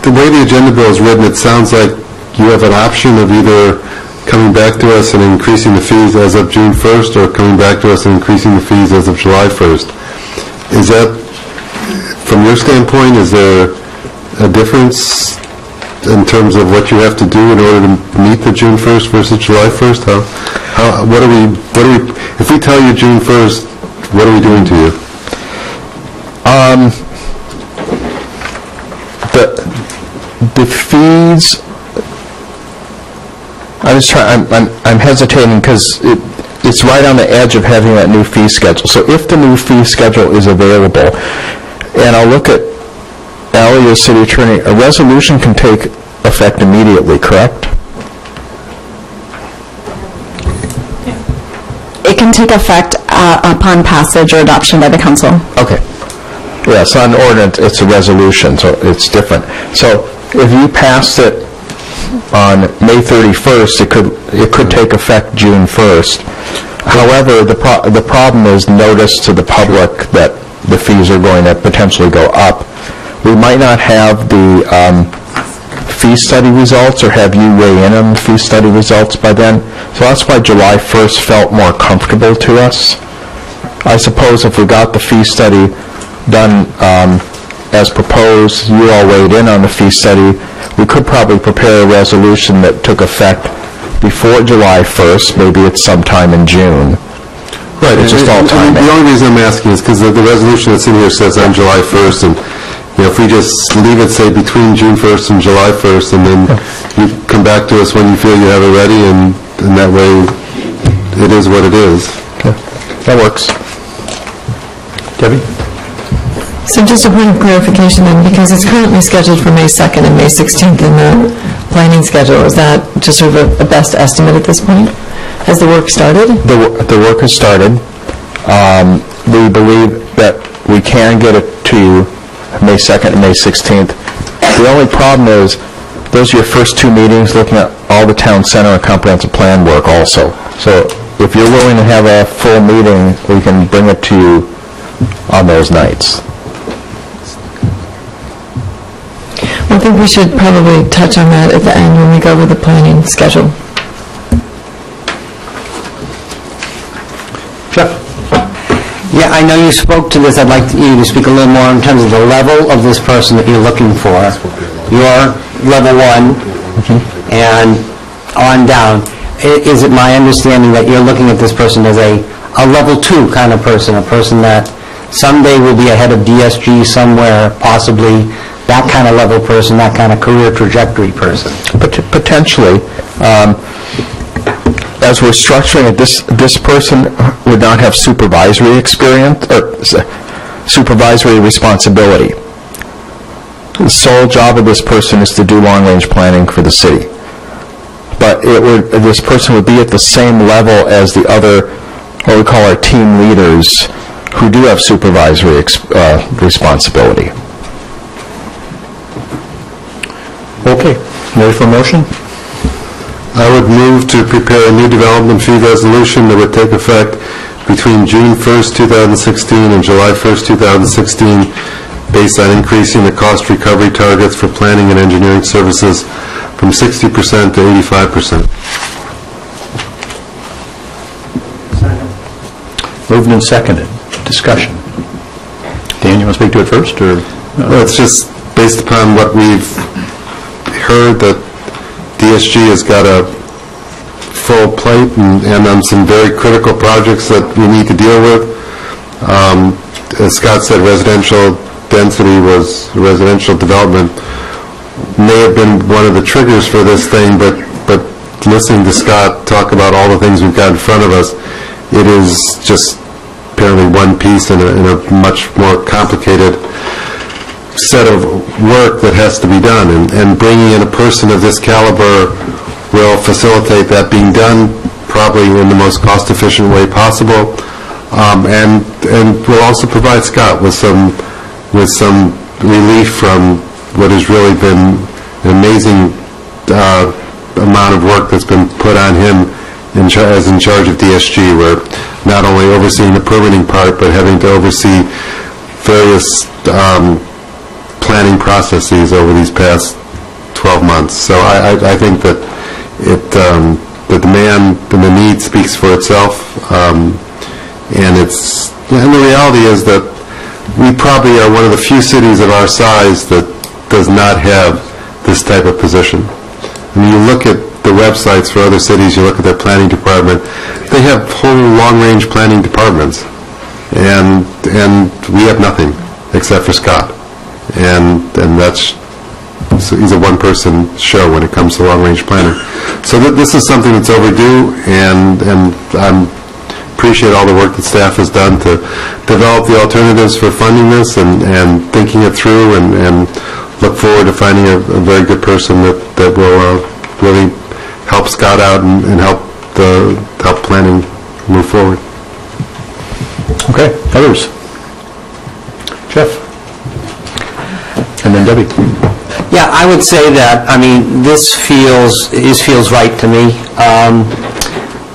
the way the agenda bill is written, it sounds like you have an option of either coming back to us and increasing the fees as of June 1st or coming back to us and increasing the fees as of July 1st. Is that, from your standpoint, is there a difference in terms of what you have to do in order to meet the June 1st versus July 1st? What are we, if we tell you June 1st, what are we doing to you? The fees, I'm hesitating because it's right on the edge of having that new fee schedule. So if the new fee schedule is available, and I'll look at Ally as city attorney, a resolution can take effect immediately, correct? It can take effect upon passage or adoption by the council. Okay. Yeah, so on ordinance, it's a resolution, so it's different. So if you passed it on May 31st, it could take effect June 1st. However, the problem is notice to the public that the fees are going to potentially go up. We might not have the fee study results or have you weigh in on the fee study results by then. So that's why July 1st felt more comfortable to us. I suppose if we got the fee study done as proposed, you all weighed in on the fee study, we could probably prepare a resolution that took effect before July 1st, maybe it's sometime in June. Right, it's just all timing. The only reason I'm asking is because the resolution that's in here says on July 1st, and if we just leave it, say, between June 1st and July 1st, and then you come back to us when you feel you have it ready, and that way it is what it is. Okay. That works. Debbie? So just a point of clarification then, because it's currently scheduled for May 2nd and May 16th in the planning schedule, is that just sort of a best estimate at this point? Has the work started? The work has started. We believe that we can get it to May 2nd and May 16th. The only problem is, those are your first two meetings looking at all the town center and comprehensive plan work also. So if you're willing to have a full meeting, we can bring it to you on those nights. I think we should probably touch on that at the end when we go over the planning schedule. Jeff? Yeah, I know you spoke to this. I'd like you to speak a little more in terms of the level of this person that you're looking for. You're level 1 and on down. Is it my understanding that you're looking at this person as a level 2 kind of person, a person that someday will be ahead of DSG somewhere, possibly that kind of level person, that kind of career trajectory person? Potentially. As we're structuring it, this person would not have supervisory experience or supervisory responsibility. The sole job of this person is to do long-range planning for the city. But this person would be at the same level as the other, what we call our team leaders, who do have supervisory responsibility. Okay. Ready for a motion? I would move to prepare a new development fee resolution that would take effect between June 1st, 2016 and July 1st, 2016, based on increasing the cost recovery targets for planning and engineering services from 60% to 85%. Moved and seconded. Discussion. Dan, you want to speak to it first, or? Well, it's just based upon what we've heard, that DSG has got a full plate and on some very critical projects that we need to deal with. As Scott said, residential density residential development may have been one of the triggers for this thing, but listening to Scott talk about all the things we've got in front of us, it is just apparently one piece in a much more complicated set of work that has to be done, and bringing in a person of this caliber will facilitate that being done probably in the most cost-efficient way possible, and will also provide Scott with some relief from what has really been an amazing amount of work that's been put on him as in charge of DSG, where not only overseeing the permitting part, but having to oversee various planning processes over these past 12 months. So I think that the demand and the need speaks for itself, and the reality is that we probably are one of the few cities of our size that does not have this type of position. I mean, you look at the websites for other cities, you look at their planning department, they have whole long-range planning departments, and we have nothing except for Scott, and that's, so he's a one-person show when it comes to long-range planning. So this is something that's overdue, and I appreciate all the work that staff has done to develop the alternatives for funding this and thinking it through, and look forward to finding a very good person that will really help Scott out and help planning move forward. Okay, others? Jeff? And then Debbie. Yeah, I would say that, I mean, this feels right to me.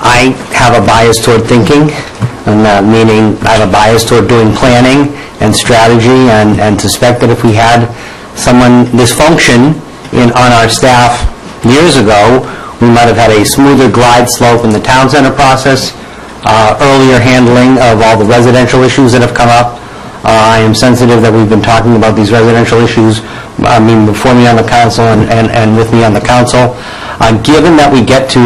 I have a bias toward thinking, and meaning I have a bias toward doing planning and strategy, and suspect that if we had someone this function on our staff years ago, we might have had a smoother glide slope in the town center process, earlier handling of all the residential issues that have come up. I am sensitive that we've been talking about these residential issues, I mean, before me on the council and with me on the council. Given that we get to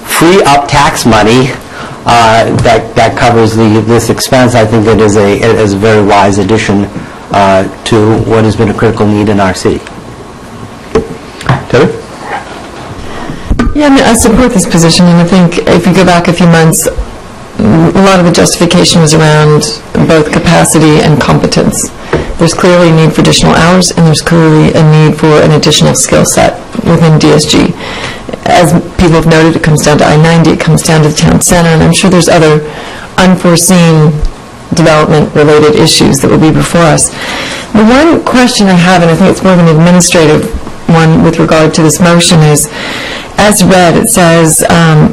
free up tax money that covers this expense, I think it is a very wise addition to what has been a critical need in our city. Debbie? Yeah, I mean, I support this position, and I think if you go back a few months, a lot of the justification was around both capacity and competence. There's clearly a need for additional hours, and there's clearly a need for an additional skill set within DSG. As people have noted, it comes down to I-90, it comes down to the town center, and I'm sure there's other unforeseen development-related issues that will be before us. The one question I have, and I think it's more of an administrative one with regard to this motion, is, as read, it says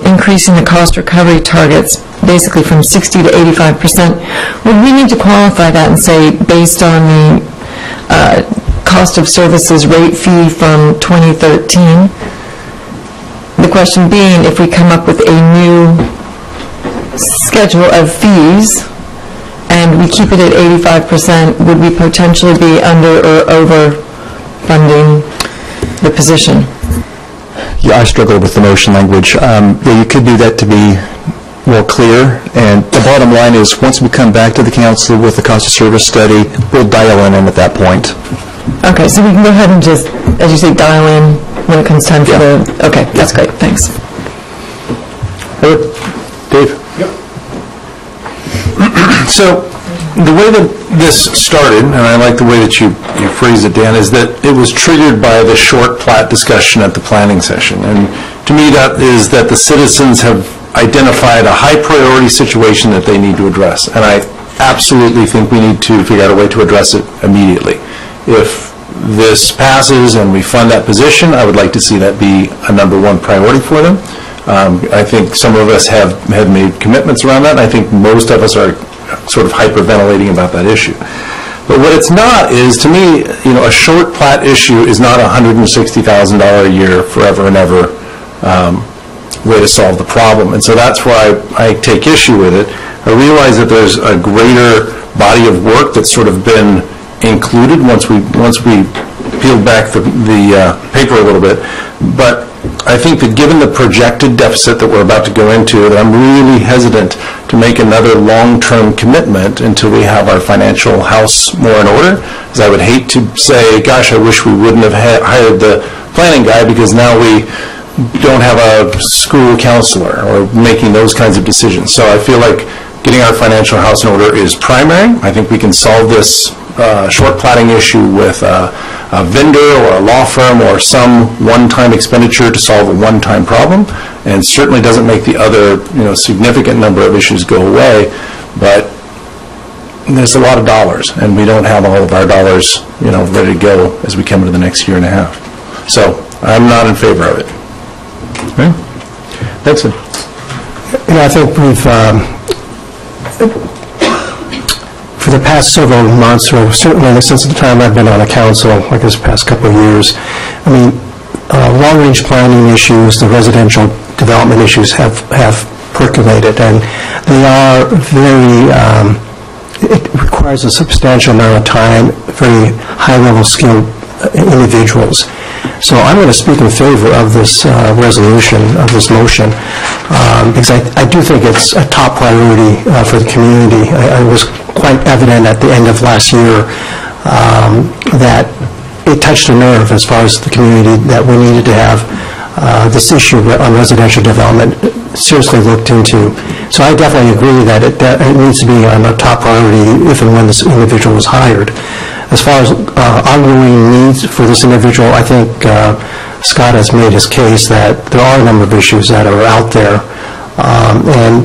increasing the cost recovery targets basically from 60 to 85%. Would we need to qualify that and say based on the cost of services rate fee from 2013? The question being, if we come up with a new schedule of fees and we keep it at 85%, would we potentially be under or over funding the position? Yeah, I struggle with the motion language. You could do that to be more clear, and the bottom line is, once we come back to the council with the cost of service study, we'll dial in at that point. Okay, so we can go ahead and just, as you say, dial in when it comes time for the... Okay, that's great, thanks. Dave? Yep. So, the way that this started, and I like the way that you phrased it, Dan, is that it was triggered by the short plat discussion at the planning session. And to me, that is that the citizens have identified a high priority situation that they need to address. And I absolutely think we need to figure out a way to address it immediately. If this passes and we fund that position, I would like to see that be a #1 priority for them. I think some of us have made commitments around that, and I think most of us are sort of hyperventilating about that issue. But what it's not is, to me, a short plat issue is not a $160,000 a year forever and ever way to solve the problem. And so that's why I take issue with it. I realize that there's a greater body of work that's sort of been included once we peeled back the paper a little bit. But I think that given the projected deficit that we're about to go into, that I'm really hesitant to make another long-term commitment until we have our financial house more in order. Because I would hate to say, gosh, I wish we wouldn't have hired the planning guy because now we don't have a school counselor or making those kinds of decisions. So I feel like getting our financial house in order is primary. I think we can solve this short platting issue with a vendor or a law firm or some one-time expenditure to solve a one-time problem, and certainly doesn't make the other significant number of issues go away. But there's a lot of dollars, and we don't have all of our dollars ready to go as we come into the next year and a half. So I'm not in favor of it. Okay. That's it. I think we've for the past several months, or certainly since the time I've been on the council, like this past couple of years, I mean, long-range planning issues, the residential development issues have percolated, and they are very, it requires a substantial amount of time, very high-level skilled individuals. So I'm going to speak in favor of this resolution, of this motion, because I do think it's a top priority for the community. It was quite evident at the end of last year that it touched a nerve as far as the community, that we needed to have this issue on residential development seriously looked into. So I definitely agree that it needs to be on a top priority if and when this individual is hired. As far as ongoing needs for this individual, I think Scott has made his case that there are a number of issues that are out there. And,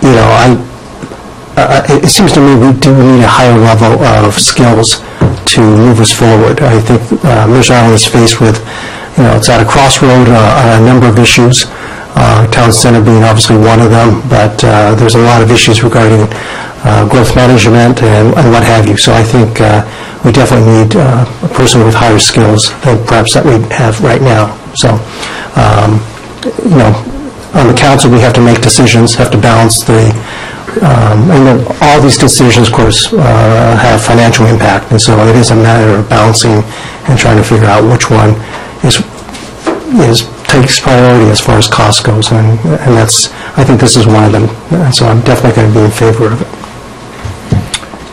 you know, it seems to me we do need a higher level of skills to move us forward. I think Mercer Island is faced with, you know, it's at a crossroad on a number of issues, town center being obviously one of them, but there's a lot of issues regarding growth management and what have you. So I think we definitely need a person with higher skills than perhaps that we have right now. So, you know, on the council we have to make decisions, have to balance the, and then all these decisions, of course, have financial impact, and so it is a matter of balancing and trying to figure out which one takes priority as far as cost goes, and that's, I think this is one of them, and so I'm definitely going to be in favor of it.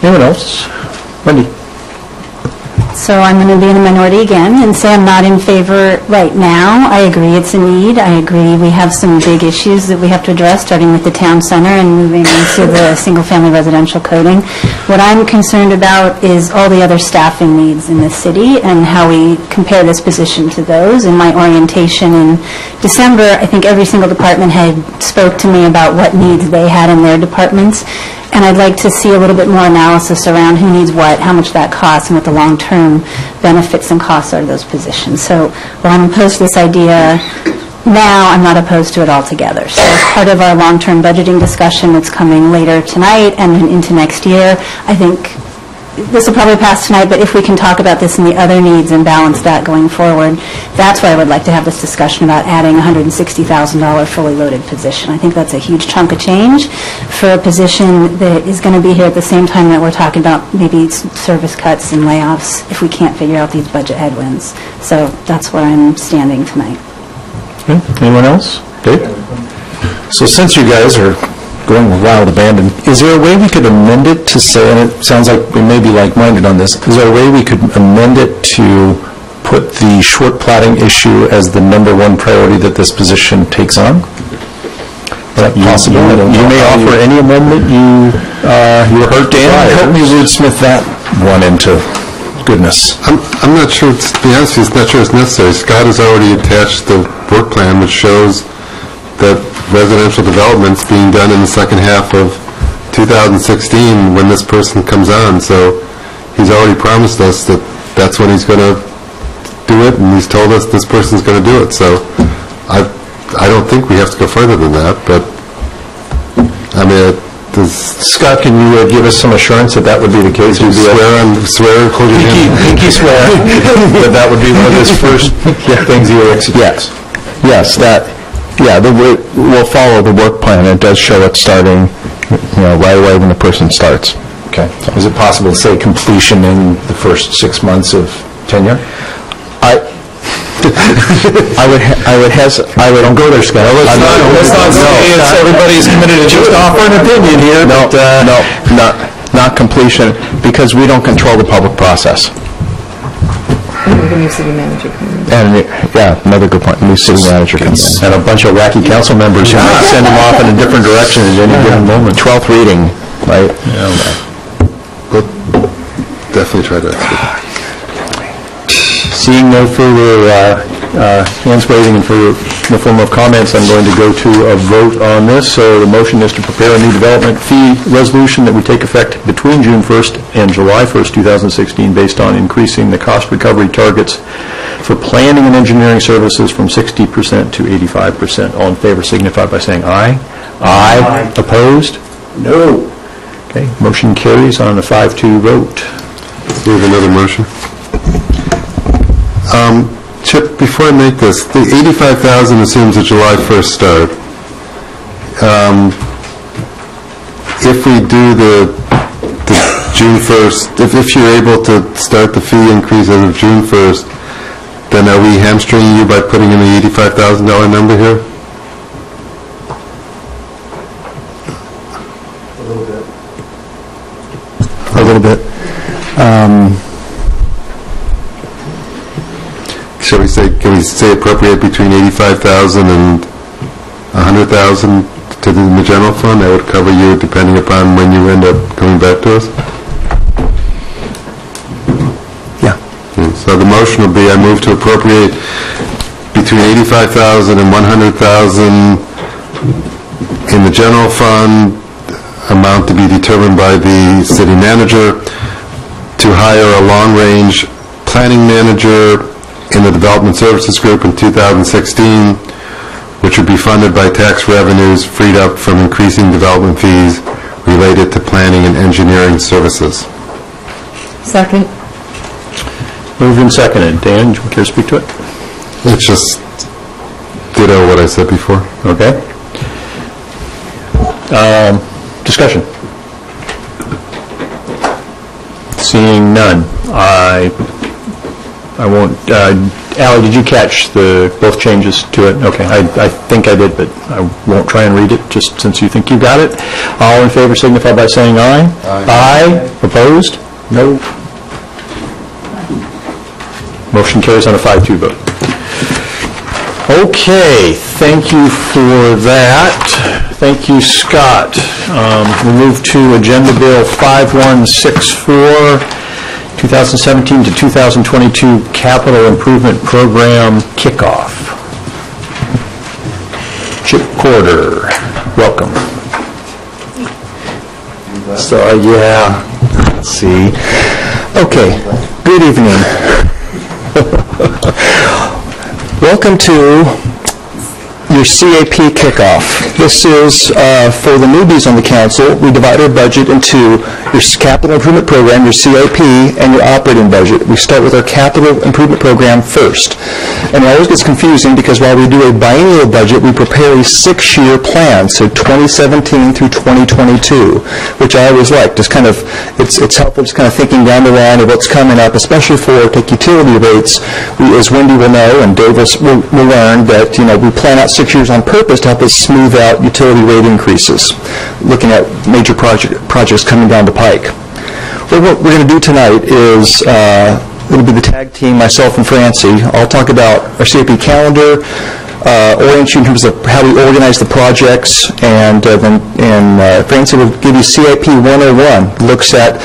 Anyone else? Wendy? So I'm going to be in the minority again and say I'm not in favor right now. I agree it's a need. I agree we have some big issues that we have to address, starting with the town center and moving into the single-family residential coding. What I'm concerned about is all the other staffing needs in the city and how we compare this position to those. In my orientation in December, I think every single department head spoke to me about what needs they had in their departments. And I'd like to see a little bit more analysis around who needs what, how much that costs, and what the long-term benefits and costs are of those positions. So while I'm opposed to this idea now, I'm not opposed to it altogether. So as part of our long-term budgeting discussion that's coming later tonight and into next year, I think this will probably pass tonight, but if we can talk about this and the other needs and balance that going forward, that's where I would like to have this discussion about adding a $160,000 fully loaded position. I think that's a huge chunk of change for a position that is going to be here at the same time that we're talking about maybe service cuts and layoffs if we can't figure out these budget headwinds. So that's where I'm standing tonight. Okay. Anyone else? Dave? So since you guys are going with wild abandon, is there a way we could amend it to say, and it sounds like we may be like-minded on this, is there a way we could amend it to put the short platting issue as the number one priority that this position takes on? Is that possible? You may offer any amendment you heard. Dan, help me wordsmith that one into goodness. I'm not sure, to be honest with you, not sure it's necessary. Scott has already attached the work plan, which shows that residential development's being done in the second half of 2016 when this person comes on. So he's already promised us that that's when he's going to do it, and he's told us this person's going to do it. So I don't think we have to go further than that, but I mean, Scott, can you give us some assurance that that would be the case? Swear and hold your hand. Pinky swear that would be one of his first things he will execute. Yes, we'll follow the work plan. It does show it starting, right away when the person starts. Okay. Is it possible to say completion in the first 6 months of tenure? I would don't go there, Scott. Let's not say everybody's committed to just offer an opinion here. Not completion, because we don't control the public process. The new city manager comes in. And, another good point, new city manager comes in. And a bunch of wacky council members who might send them off in a different direction at any given moment. 12th reading, right? We'll definitely try to execute. Seeing no further hands waving and further no form of comments, I'm going to go to a vote on this. So the motion is to prepare a new development fee resolution that would take effect between June 1st and July 1st, 2016, based on increasing the cost recovery targets for planning and engineering services from 60% to 85%. All in favor signify by saying aye. Aye. Opposed? No. Okay, motion carries on a 5-2 vote. We have another motion. Chip, before I make this, the $85,000 assumes a July 1st start. If we do the June 1st, if you're able to start the fee increase as of June 1st, then are we hamstringing you by putting in the $85,000 number here? A little bit. Can we say appropriate between $85,000 and $100,000 to the general fund? That would cover you depending upon when you end up coming back to us? Yeah. So the motion will be, I move to appropriate between $85,000 and $100,000 in the general fund, amount to be determined by the city manager, to hire a long-range planning manager in the Development Services Group in 2016, which would be funded by tax revenues freed up from increasing development fees related to planning and engineering services. Second. Moved and seconded. Dan, do you care to speak to it? It's just ditto what I said before. Okay. Discussion. Seeing none. I won't, Ally, did you catch both changes to it? Okay, I think I did, but I won't try and read it, just since you think you got it. All in favor signify by saying aye. Aye. Opposed? No. Motion carries on a 5-2 vote. Okay, thank you for that. Thank you, Scott. We move to Agenda Bill 5164, 2017 to 2022 Capital Improvement Program Kickoff. Chip Corder, welcome. So, yeah, let's see. Okay, good evening. Welcome to your CAP kickoff. This is for the newbies on the council. We divide our budget into your capital improvement program, your CAP, and your operating budget. We start with our capital improvement program first. And it always gets confusing because while we do a biennial budget, we prepare a 6-year plan, so 2017 through 2022, which I always like. Just kind of, it's helpful just kind of thinking down the line of what's coming up, especially for take utility rates. As Wendy will know and Dave will learn that, we plan out 6 years on purpose to help us smooth out utility rate increases, looking at major projects coming down the pike. Well, what we're going to do tonight is it'll be the tag team, myself and Francie. I'll talk about our CAP calendar, orient you in terms of how we organize the projects, and Francie will give you CAP 101. Looks at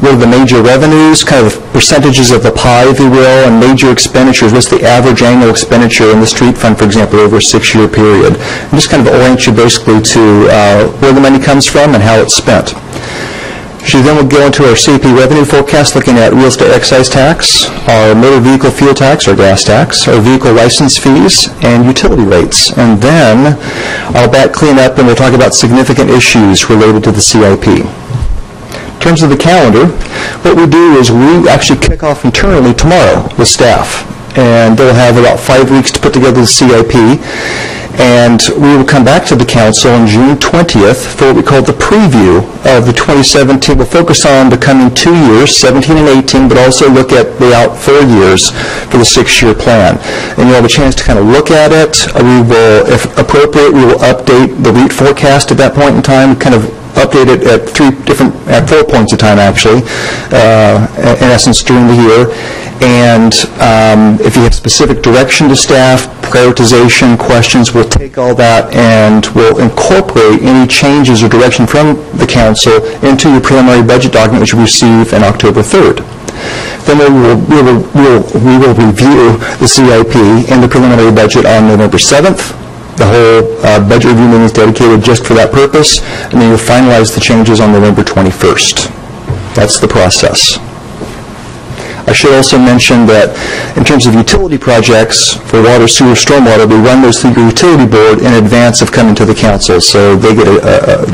what are the major revenues, kind of percentages of the pie, if you will, and major expenditures. What's the average annual expenditure in the street fund, for example, over a 6-year period? And just kind of orient you basically to where the money comes from and how it's spent. She then will go into our CAP revenue forecast, looking at real estate excise tax, our motor vehicle fuel tax, or gas tax, our vehicle license fees, and utility rates. And then I'll back clean up and we'll talk about significant issues related to the CIP. In terms of the calendar, what we do is we actually kick off internally tomorrow with staff. And they'll have about 5 weeks to put together the CIP. And we will come back to the council on June 20th for what we call the preview of the 2017. We'll focus on the coming 2 years, 17 and 18, but also look at the out 4 years for the 6-year plan. And you'll have a chance to kind of look at it. We will, if appropriate, we will update the REIT forecast at that point in time, kind of update it at 4 points of time, actually, in essence, during the year. And if you have specific direction to staff, prioritization, questions, we'll take all that and we'll incorporate any changes or direction from the council into your preliminary budget document, which you receive on October 3rd. Then we will review the CIP and the preliminary budget on November 7th. The whole budget review meeting is dedicated just for that purpose, and then you'll finalize the changes on November 21st. That's the process. I should also mention that in terms of utility projects for water, sewer, stormwater, we run those through your utility board in advance of coming to the council, so they get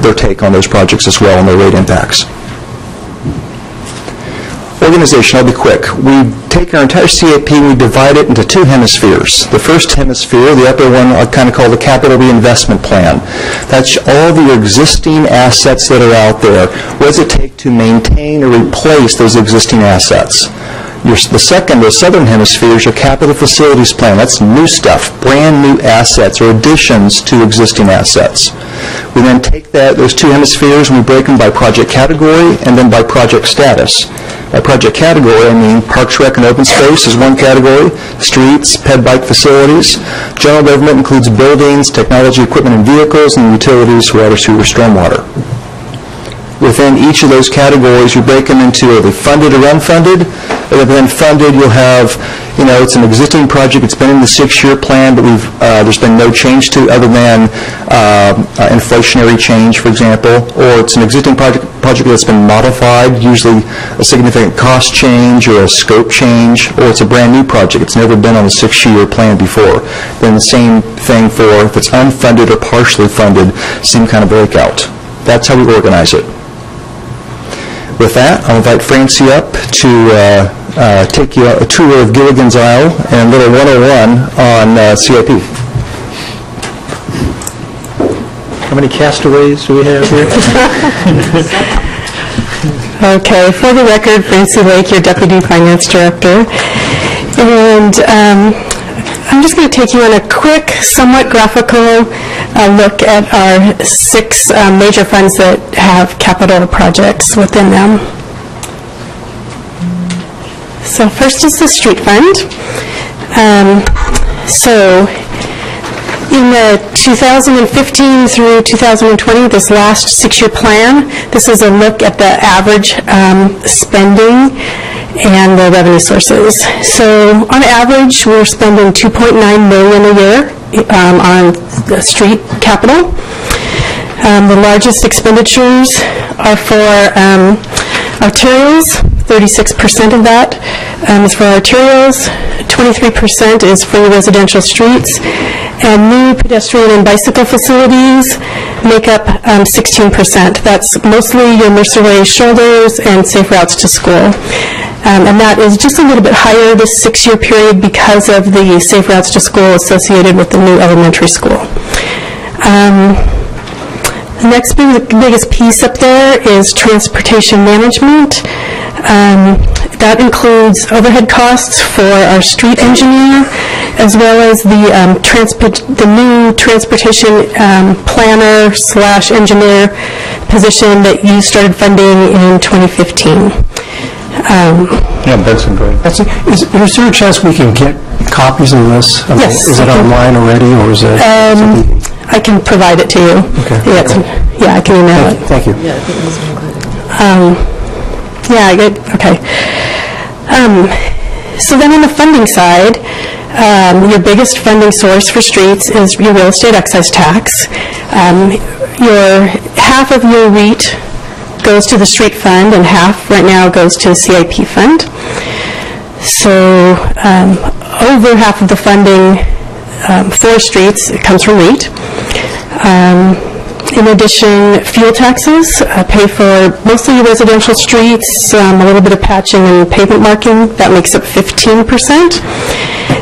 their take on those projects as well and their rate impacts. Organization, I'll be quick. We take our entire CAP and we divide it into two hemispheres. The first hemisphere, the upper one, I kind of call the capital reinvestment plan. That's all of your existing assets that are out there. What does it take to maintain or replace those existing assets? The second, the southern hemisphere, is your capital facilities plan. That's new stuff, brand new assets or additions to existing assets. We then take those two hemispheres and we break them by project category and then by project status. By project category, I mean parks, rec, and open space is one category, streets, ped bike facilities. General government includes buildings, technology, equipment, and vehicles, and utilities, water, sewer, stormwater. Within each of those categories, you break them into are they funded or unfunded. If they're funded, you'll have, it's an existing project. It's been in the 6-year plan, but there's been no change to it other than inflationary change, for example. Or it's an existing project that's been modified, usually a significant cost change or a scope change, or it's a brand new project. It's never been on a 6-year plan before. Then the same thing for if it's unfunded or partially funded, same kind of breakout. That's how we organize it. With that, I'll invite Francie up to take you a tour of Gilligan's Isle and a little 101 on CIP. How many castaways do we have here? Okay, for the record, Francie Lake, your Deputy Finance Director. And I'm just going to take you on a quick, somewhat graphical look at our 6 major funds that have capital projects within them. So first is the street fund. So in the 2015 through 2020, this last 6-year plan, this is a look at the average spending and the revenue sources. So on average, we're spending $2.9 million a year on the street capital. The largest expenditures are for arterials. 36% of that is for arterials. 23% is for residential streets. And new pedestrian and bicycle facilities make up 16%. That's mostly your Mercer Way shoulders and safe routes to school. And that is just a little bit higher this 6-year period because of the safe routes to school associated with the new elementary school. The next biggest piece up there is transportation management. That includes overhead costs for our street engineer, as well as the new transportation planner / engineer position that you started funding in 2015. Benson, go ahead. Is there a chance we can get copies of this? Yes. Is it online already, or is it? I can provide it to you. Okay. Yeah, I can email it. Thank you. Yeah, I think it was included. Okay. So then on the funding side, your biggest funding source for streets is your real estate excise tax. Half of your REIT goes to the street fund, and half right now goes to the CIP fund. So over half of the funding for streets comes from REIT. In addition, fuel taxes pay for mostly residential streets, a little bit of patching and pavement marking. That makes up 15%.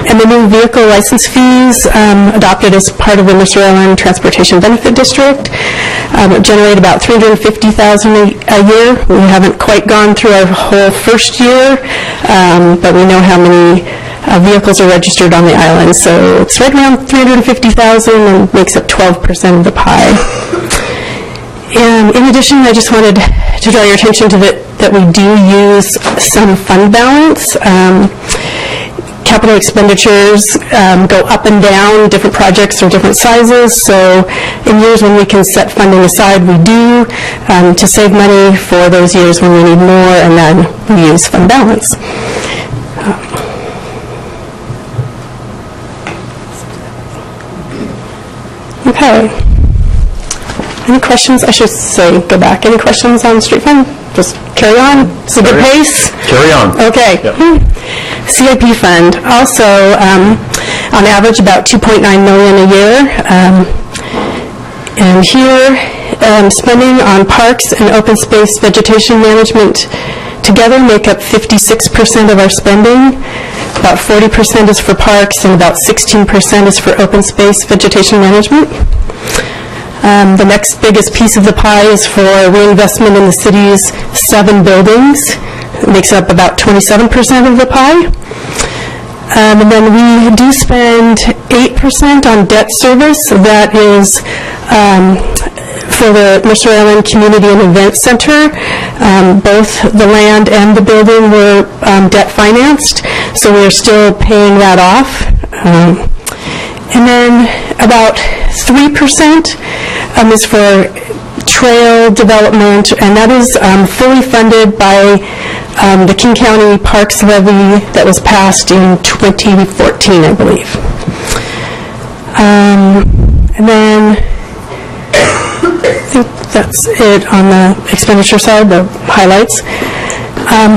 And the new vehicle license fees adopted as part of the Mercer Island Transportation Benefit District generate about $350,000 a year. We haven't quite gone through our whole first year, but we know how many vehicles are registered on the island. So it's right around $350,000 and makes up 12% of the pie. And in addition, I just wanted to draw your attention to that we do use some fund balance. Capital expenditures go up and down. Different projects are different sizes. So in years when we can set funding aside, we do to save money for those years when we need more, and then we use fund balance. Okay. Any questions? I should say, go back. Any questions on street fund? Just carry on. It's a good pace. Carry on. Okay. CIP fund, also on average about $2.9 million a year. And here, spending on parks and open space vegetation management together make up 56% of our spending. About 40% is for parks and about 16% is for open space vegetation management. The next biggest piece of the pie is for reinvestment in the city's 7 buildings. It makes up about 27% of the pie. And then we do spend 8% on debt service. That is for the Mercer Island Community and Event Center. Both the land and the building were debt financed, so we're still paying that off. And then about 3% is for trail development, and that is fully funded by the King County Parks Levy that was passed in 2014, I believe. And then I think that's it on the expenditure side, the highlights.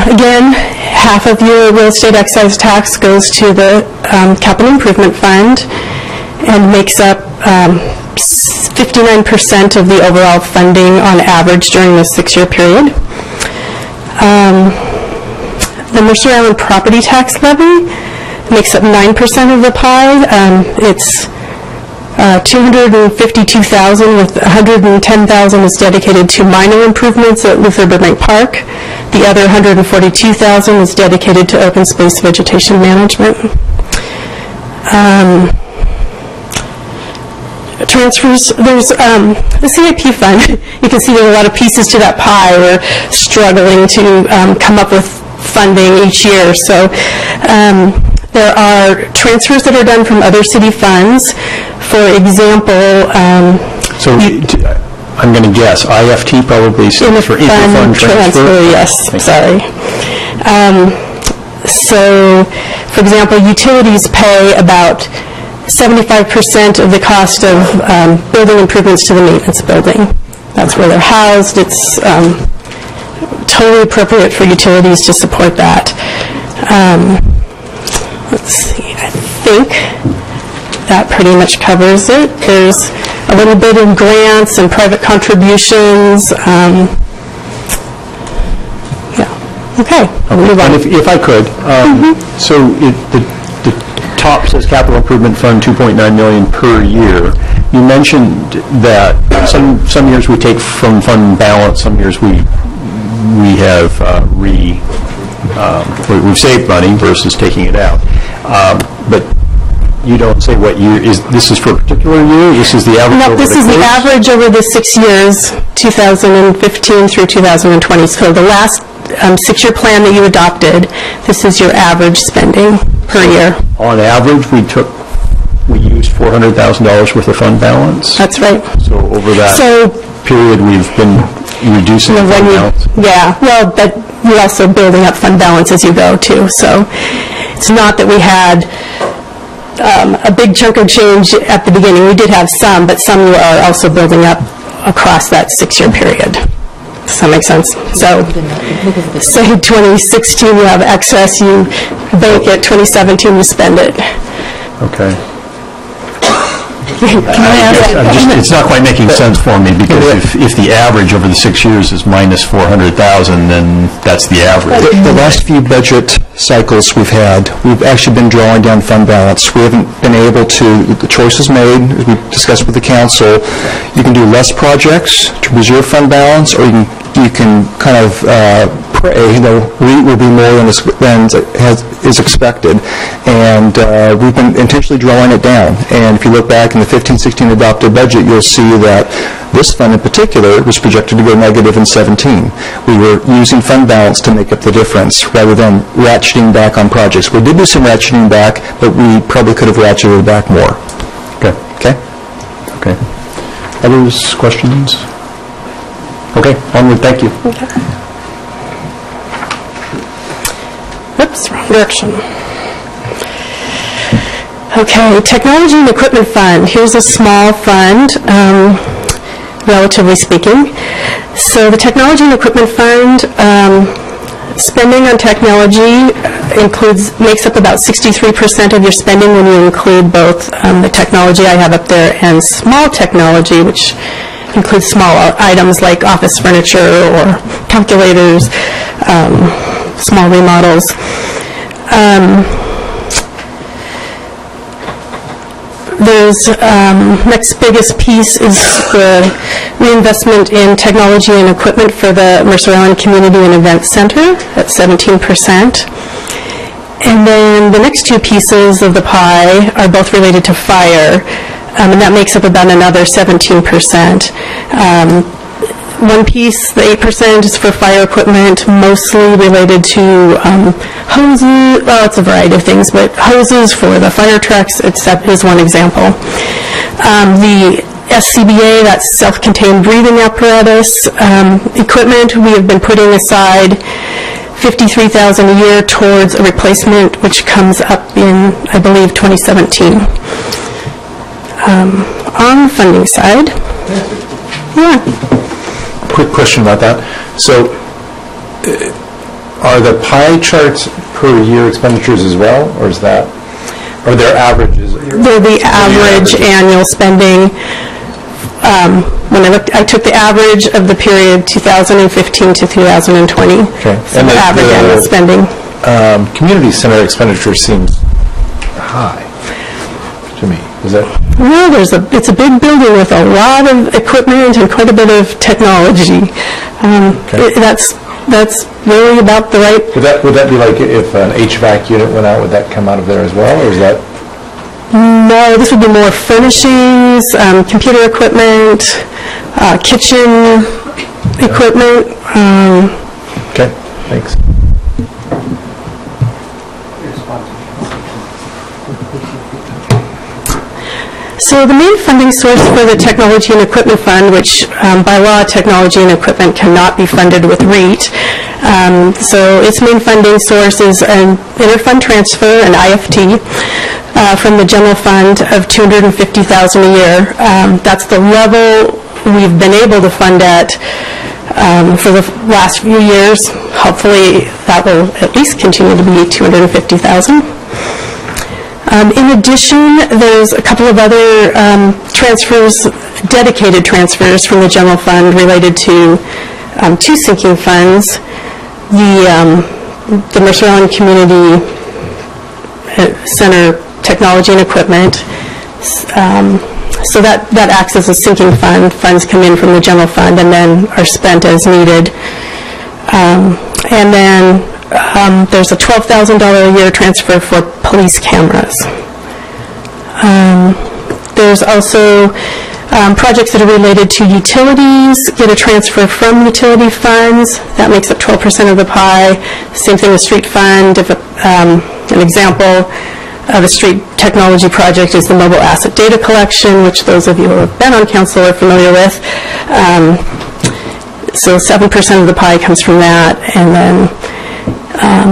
Again, half of your real estate excise tax goes to the capital improvement fund and makes up 59% of the overall funding on average during the 6-year period. The Mercer Island property tax levy makes up 9% of the pie. It's $252,000, with $110,000 is dedicated to minor improvements at Luther Burbank Park. The other $142,000 is dedicated to open space vegetation management. Transfers, there's the CIP fund. You can see there are a lot of pieces to that pie. We're struggling to come up with funding each year. So there are transfers that are done from other city funds. For example, So I'm going to guess, IFT probably stands for inter-fund transfer? Yes, sorry. So, for example, utilities pay about 75% of the cost of building improvements to the maintenance building. That's where they're housed. It's totally appropriate for utilities to support that. Let's see, I think that pretty much covers it. There's a little bit of grants and private contributions. Okay, I'll move on. And if I could, so the top says capital improvement fund, $2.9 million per year. You mentioned that some years we take from fund balance, some years we have we've saved money versus taking it out. But you don't say what year this is for a particular year. This is the average. No, this is the average over the 6 years, 2015 through 2020. So the last 6-year plan that you adopted, this is your average spending per year. On average, we used $400,000 worth of fund balance. That's right. So over that period, we've been reducing the fund balance. Yeah, well, but you're also building up fund balance as you go too. So it's not that we had a big chunk of change at the beginning. We did have some, but some you are also building up across that 6-year period. Does that make sense? So, say 2016 you have excess, you bank it, 2017 you spend it. Okay. It's not quite making sense for me, because if the average over the 6 years is minus $400,000, then that's the average. The last few budget cycles we've had, we've actually been drawing down fund balance. We haven't been able to, the choice is made, as we discussed with the council, you can do less projects to preserve fund balance, or you can kind of pray, REIT will be more than is expected. And we've been intentionally drawing it down. And if you look back in the 15-16 adopted budget, you'll see that this fund in particular was projected to go negative in 17. We were using fund balance to make up the difference rather than ratcheting back on projects. We did do some ratcheting back, but we probably could have ratcheted back more. Okay. Okay? Okay. Others, questions? Okay, onward, thank you. Okay. Oops, wrong direction. Okay, Technology and Equipment Fund. Here's a small fund. relatively speaking. So the Technology and Equipment Fund, spending on technology makes up about 63% of your spending when you include both the technology I have up there and small technology, which includes small items like office furniture or calculators, small remodels. There's next biggest piece is the reinvestment in technology and equipment for the Mercer Island Community and Event Center at 17%. And then the next two pieces of the pie are both related to fire, and that makes up about another 17%. One piece, the 8%, is for fire equipment, mostly related to hoses. Well, it's a variety of things, but hoses for the fire trucks is one example. The SCBA, that's self-contained breathing apparatus equipment, we have been putting aside $53,000 a year towards a replacement, which comes up in, I believe, 2017. On the funding side, yeah. Quick question about that. So, are the pie charts per year expenditures as well, or is that, or their averages? They're the average annual spending. When I took the average of the period 2015 to 2020. Okay. So the average annual spending. Community center expenditure seems high to me. Is that? Well, it's a big building with a lot of equipment and quite a bit of technology. That's really about the right. Would that be like if an HVAC unit went out? Would that come out of there as well, or is that? No, this would be more furnishings, computer equipment, kitchen equipment. Okay, thanks. So the main funding source for the Technology and Equipment Fund, which by law, technology and equipment cannot be funded with REIT. So its main funding source is an interfund transfer, an IFT, from the general fund of $250,000 a year. That's the level we've been able to fund at for the last few years. Hopefully that will at least continue to be $250,000. In addition, there's a couple of other transfers, dedicated transfers from the general fund related to two sinking funds. The Mercer Island Community Center Technology and Equipment. So that acts as a sinking fund. Funds come in from the general fund and then are spent as needed. And then there's a $12,000 a year transfer for police cameras. There's also projects that are related to utilities, get a transfer from utility funds. That makes up 12% of the pie. Same thing with street fund. An example of a street technology project is the mobile asset data collection, which those of you who have been on council are familiar with. So 7% of the pie comes from that, and then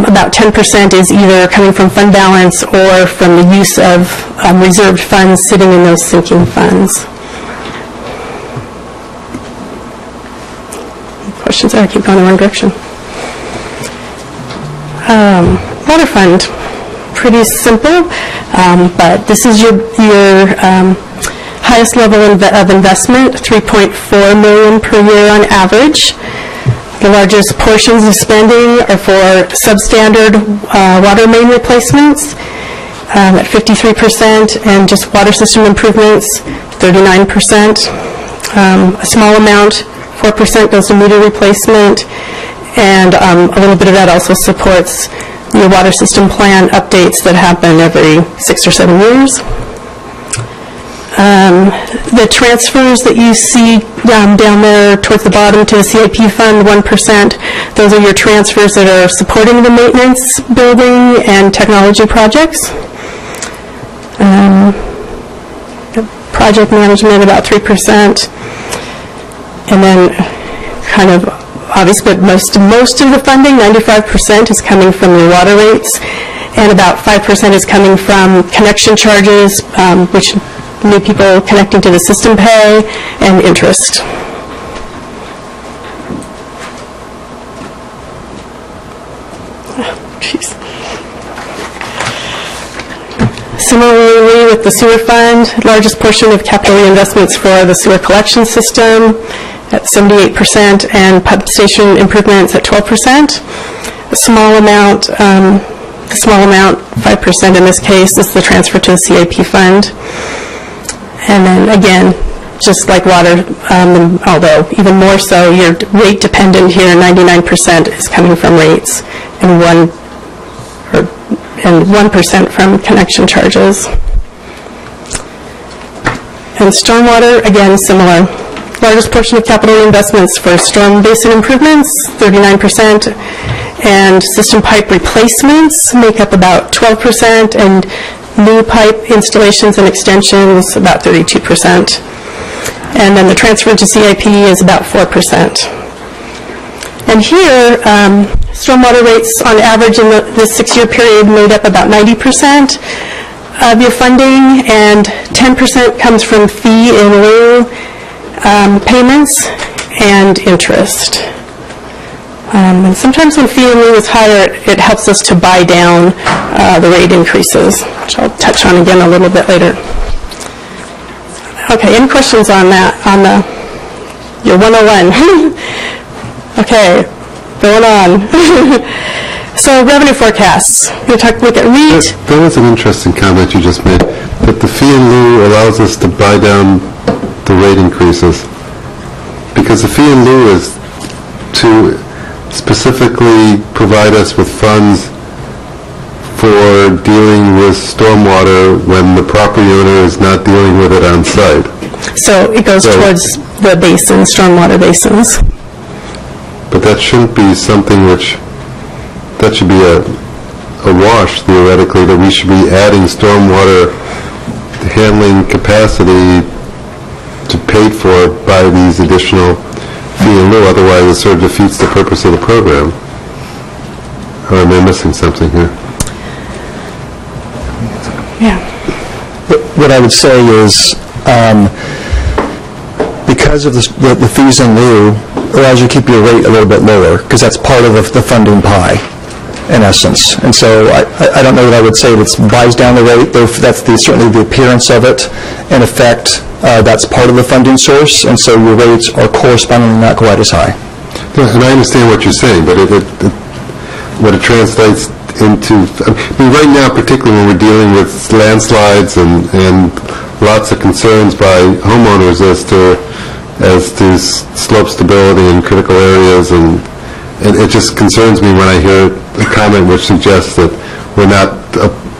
about 10% is either coming from fund balance or from the use of reserved funds sitting in those sinking funds. Questions there? I keep going in one direction. Water fund, pretty simple, but this is your highest level of investment, $3.4 million per year on average. The largest portions of spending are for substandard water main replacements at 53%, and just water system improvements, 39%. A small amount, 4%, goes to meter replacement, and a little bit of that also supports your water system plan updates that happen every 6 or 7 years. The transfers that you see down there towards the bottom to the CIP fund, 1%, those are your transfers that are supporting the maintenance, building, and technology projects. Project management, about 3%. And then kind of obvious, but most of the funding, 95%, is coming from your water rates, and about 5% is coming from connection charges, which new people connecting to the system pay, and interest. Similarly, with the sewer fund, largest portion of capital reinvestments for the sewer collection system at 78%, and pump station improvements at 12%. A small amount, 5% in this case, is the transfer to the CIP fund. And then again, just like water, although even more so, you're rate dependent here. 99% is coming from rates, and 1% from connection charges. And stormwater, again, similar. Largest portion of capital investments for storm basin improvements, 39%, and system pipe replacements make up about 12%, and new pipe installations and extensions about 32%. And then the transfer to CIP is about 4%. And here, stormwater rates on average in this 6-year period made up about 90% of your funding, and 10% comes from fee in lieu payments and interest. And sometimes when fee in lieu is higher, it helps us to buy down the rate increases, which I'll touch on again a little bit later. Okay, any questions on that, on your 101? Okay, going on. So revenue forecasts. We're going to look at REIT. That was an interesting comment you just made, that the fee in lieu allows us to buy down the rate increases. Because the fee in lieu is to specifically provide us with funds for dealing with stormwater when the property owner is not dealing with it on site. So it goes towards the basins, stormwater basins. But that shouldn't be something that should be a wash, theoretically, that we should be adding stormwater handling capacity to paid for by these additional fee in lieu, otherwise it sort of defeats the purpose of the program. Or am I missing something here? Yeah. What I would say is, because of the fees in lieu, allows you to keep your rate a little bit lower, because that's part of the funding pie, in essence. And so I don't know that I would say it buys down the rate, though that's certainly the appearance of it. In effect, that's part of the funding source, and so your rates are correspondingly not quite as high. And I understand what you're saying, but what it translates into, I mean, right now, particularly when we're dealing with landslides and lots of concerns by homeowners as to slope stability in critical areas, and it just concerns me when I hear a comment which suggests that we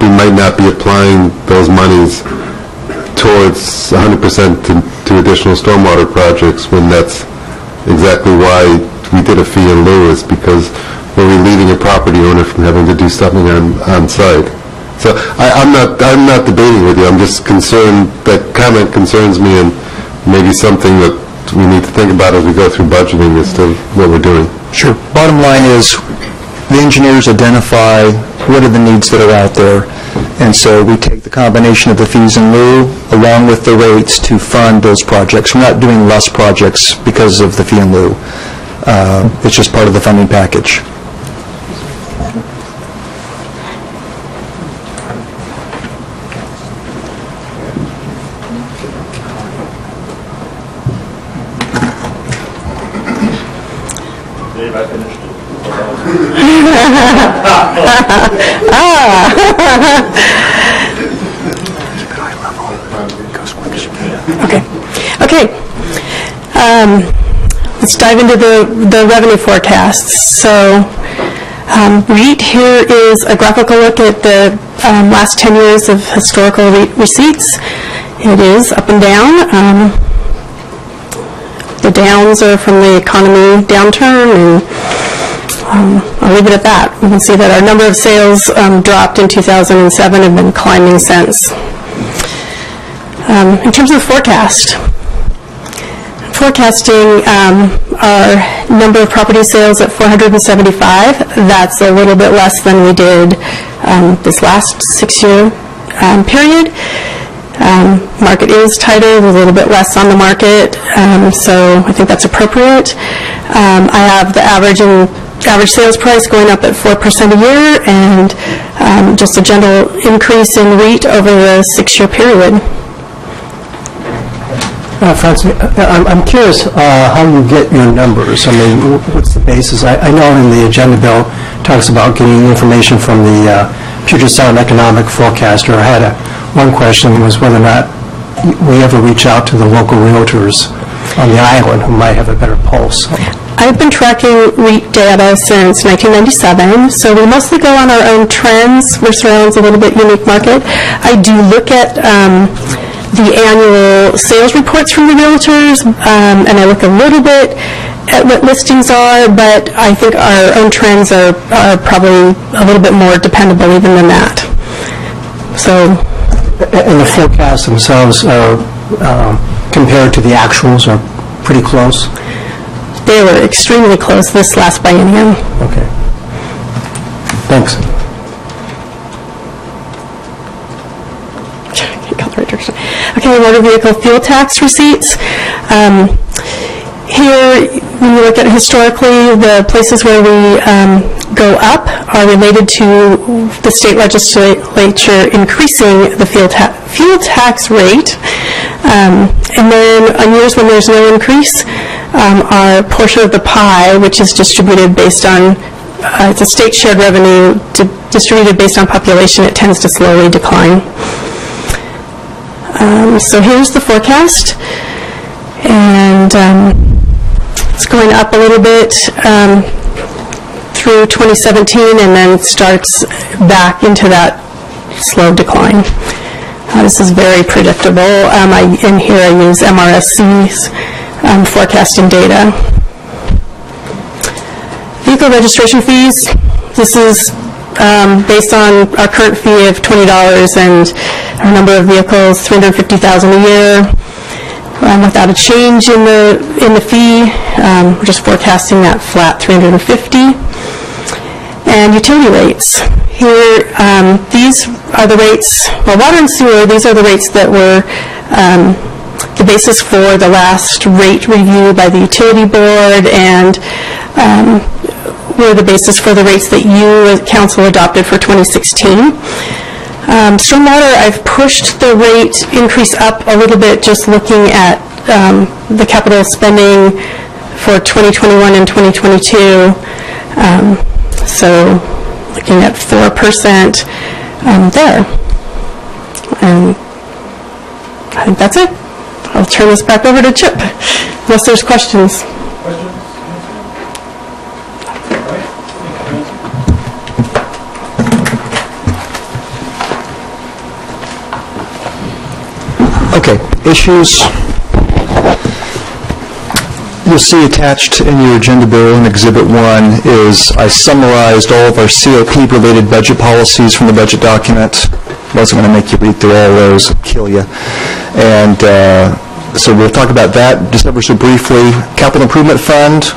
might not be applying those monies towards 100% to additional stormwater projects, when that's exactly why we did a fee in lieu, is because we're relieving a property owner from having to do something on site. So I'm not debating with you. I'm just concerned. That comment concerns me, and maybe something that we need to think about as we go through budgeting as to what we're doing. Sure. Bottom line is, the engineers identify what are the needs that are out there, and so we take the combination of the fees in lieu along with the rates to fund those projects. We're not doing less projects because of the fee in lieu. It's just part of the funding package. Okay. Let's dive into the revenue forecasts. So REIT here is a graphical look at the last 10 years of historical REIT receipts. It is up and down. The downs are from the economy downturn, and I'll leave it at that. We can see that our number of sales dropped in 2007 and been climbing since. In terms of the forecasting our number of property sales at 475. That's a little bit less than we did this last 6-year period. Market is tighter, there's a little bit less on the market, so I think that's appropriate. I have the average in average sales price going up at 4% a year, and just a general increase in REIT over the 6-year period. Francis, I'm curious how you get your numbers. I mean, what's the basis? I know in the agenda bill talks about getting information from the Puget Sound Economic Forecaster. I had one question was whether or not we ever reach out to the local realtors on the island who might have a better pulse. I've been tracking REIT data since 1997, so we mostly go on our own trends. Mercer Island's a little bit unique market. I do look at the annual sales reports from the realtors, and I look a little bit at what listings are, but I think our own trends are probably a little bit more dependable even than that. So, and the forecasts themselves are compared to the actuals are pretty close? They were extremely close this last biennium. Okay. Thanks. Okay, motor vehicle fuel tax receipts. Here, when you look at historically, the places where we go up are related to the state legislature increasing the fuel tax rate. And then on years when there's no increase, our portion of the pie, which is distributed based on, it's a state shared revenue distributed based on population, it tends to slowly decline. So here's the forecast, and it's going up a little bit through 2017 and then starts back into that slow decline. This is very predictable. In here I use MRSC's forecasting data. Vehicle registration fees. This is based on our current fee of $20 and our number of vehicles, 350,000 a year. Without a change in the fee, we're just forecasting that flat 350. And utility rates. Here, these are the rates, well, water and sewer, these are the rates that were the basis for the last rate review by the utility board, and were the basis for the rates that you, council, adopted for 2016. Stormwater, I've pushed the rate increase up a little bit, just looking at the capital spending for 2021 and 2022. So looking at 4% there. And I think that's it. I'll turn this back over to Chip, unless there's questions. Okay, issues. You'll see attached in your agenda bill in Exhibit 1 is I summarized all of our COP-related budget policies from the budget document. Wasn't going to make you read through all those, kill you. And so we'll talk about that just ever so briefly. Capital Improvement Fund,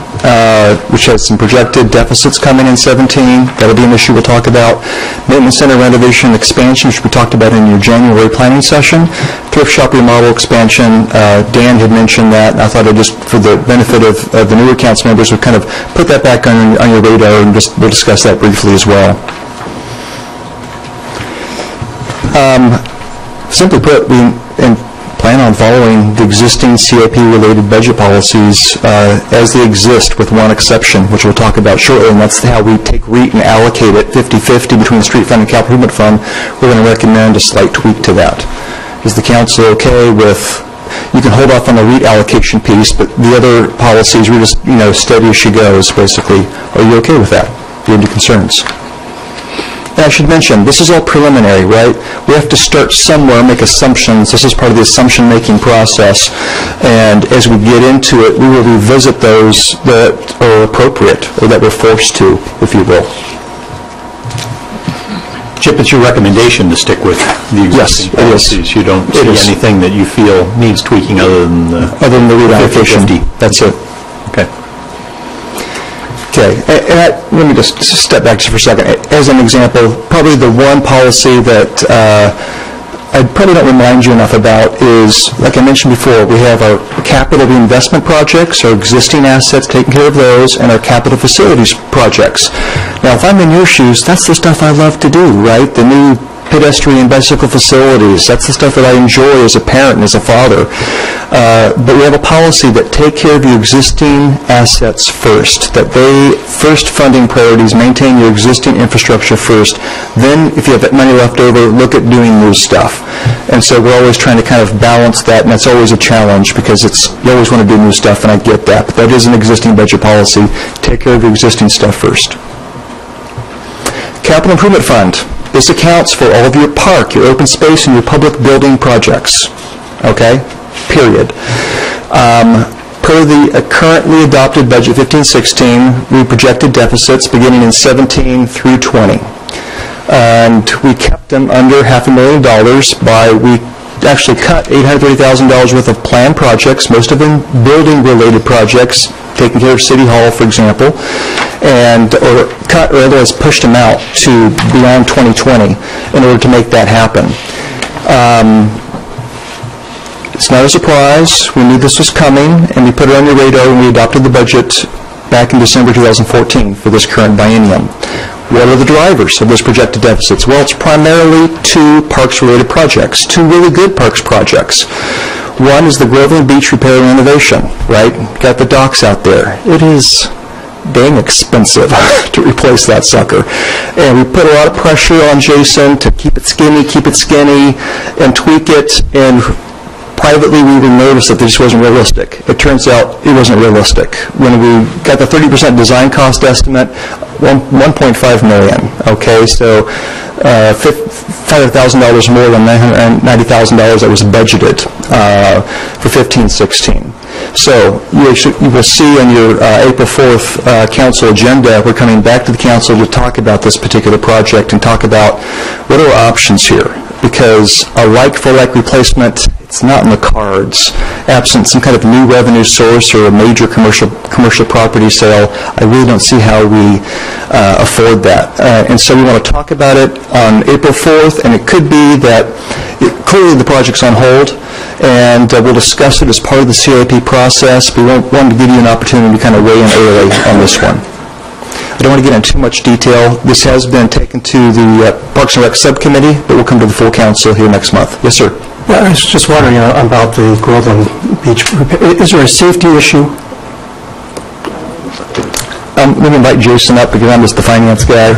which has some projected deficits coming in 17. That'll be an issue we'll talk about. Maintenance Center renovation and expansion, which we talked about in your January planning session. Thrift shop remodel expansion, Dan had mentioned that. I thought I'd just, for the benefit of the newer council members, we'll kind of put that back on your radar, and we'll discuss that briefly as well. Simply put, we plan on following the existing COP-related budget policies as they exist, with one exception, which we'll talk about shortly, and that's how we take REIT and allocate it 50-50 between the street fund and capital improvement fund. We're going to recommend a slight tweak to that. Is the council okay with, you can hold off on the REIT allocation piece, but the other policies, we're just, steady as she goes, basically. Are you okay with that? Do you have any concerns? And I should mention, this is all preliminary, right? We have to start somewhere, make assumptions. This is part of the assumption-making process. And as we get into it, we will revisit those that are appropriate, or that we're forced to, if you will. Chip, it's your recommendation to stick with the existing policies. You don't see anything that you feel needs tweaking other than the reallocation. That's it. Okay. Okay, and let me just step back just for a second. As an example, probably the one policy that I probably don't remind you enough about is, like I mentioned before, we have our capital reinvestment projects, our existing assets, taking care of those, and our capital facilities projects. Now, if I'm in your shoes, that's the stuff I love to do, right? The new pedestrian bicycle facilities, that's the stuff that I enjoy as a parent and as a father. But we have a policy that take care of your existing assets first, that they first funding priorities, maintain your existing infrastructure first. Then, if you have that money left over, look at doing new stuff. And so we're always trying to kind of balance that, and that's always a challenge because you always want to do new stuff, and I get that. But that is an existing budget policy. Take care of your existing stuff first. Capital Improvement Fund. This accounts for all of your park, your open space, and your public building projects. Okay? Period. Per the currently adopted budget 15-16, we projected deficits beginning in 17 through 20. And we kept them under $500,000 we actually cut $830,000 worth of planned projects, most of them building-related projects, taking care of City Hall, for example, or cut or otherwise pushed them out to beyond 2020 in order to make that happen. It's not a surprise. We knew this was coming, and we put it on your radar when we adopted the budget back in December 2014 for this current biennium. What are the drivers of those projected deficits? Well, it's primarily two parks-related projects, two really good parks projects. One is the Groveland Beach repair and renovation, right? Got the docks out there. It is dang expensive to replace that sucker. And we put a lot of pressure on Jason to keep it skinny, and tweak it, and privately we were nervous that this wasn't realistic. It turns out it wasn't realistic. When we got the 30% design cost estimate, $1.5 million, okay, so $500,000 more than $990,000 that was budgeted for 15-16. So you will see on your April 4th council agenda, we're coming back to the council to talk about this particular project and talk about what are our options here. Because a like-for-like replacement, it's not in the cards. Absent some kind of new revenue source or a major commercial property sale, I really don't see how we afford that. And so we want to talk about it on April 4th, and it could be that clearly the project's on hold, and we'll discuss it as part of the CIP process. We wanted to give you an opportunity to kind of weigh in early on this one. I don't want to get into too much detail. This has been taken to the Parks and Rec Subcommittee, but we'll come to the full council here next month. Yes, sir. Yeah, I was just wondering about the Groveland Beach repair. Is there a safety issue? Let me invite Jason up because I'm just the finance guy.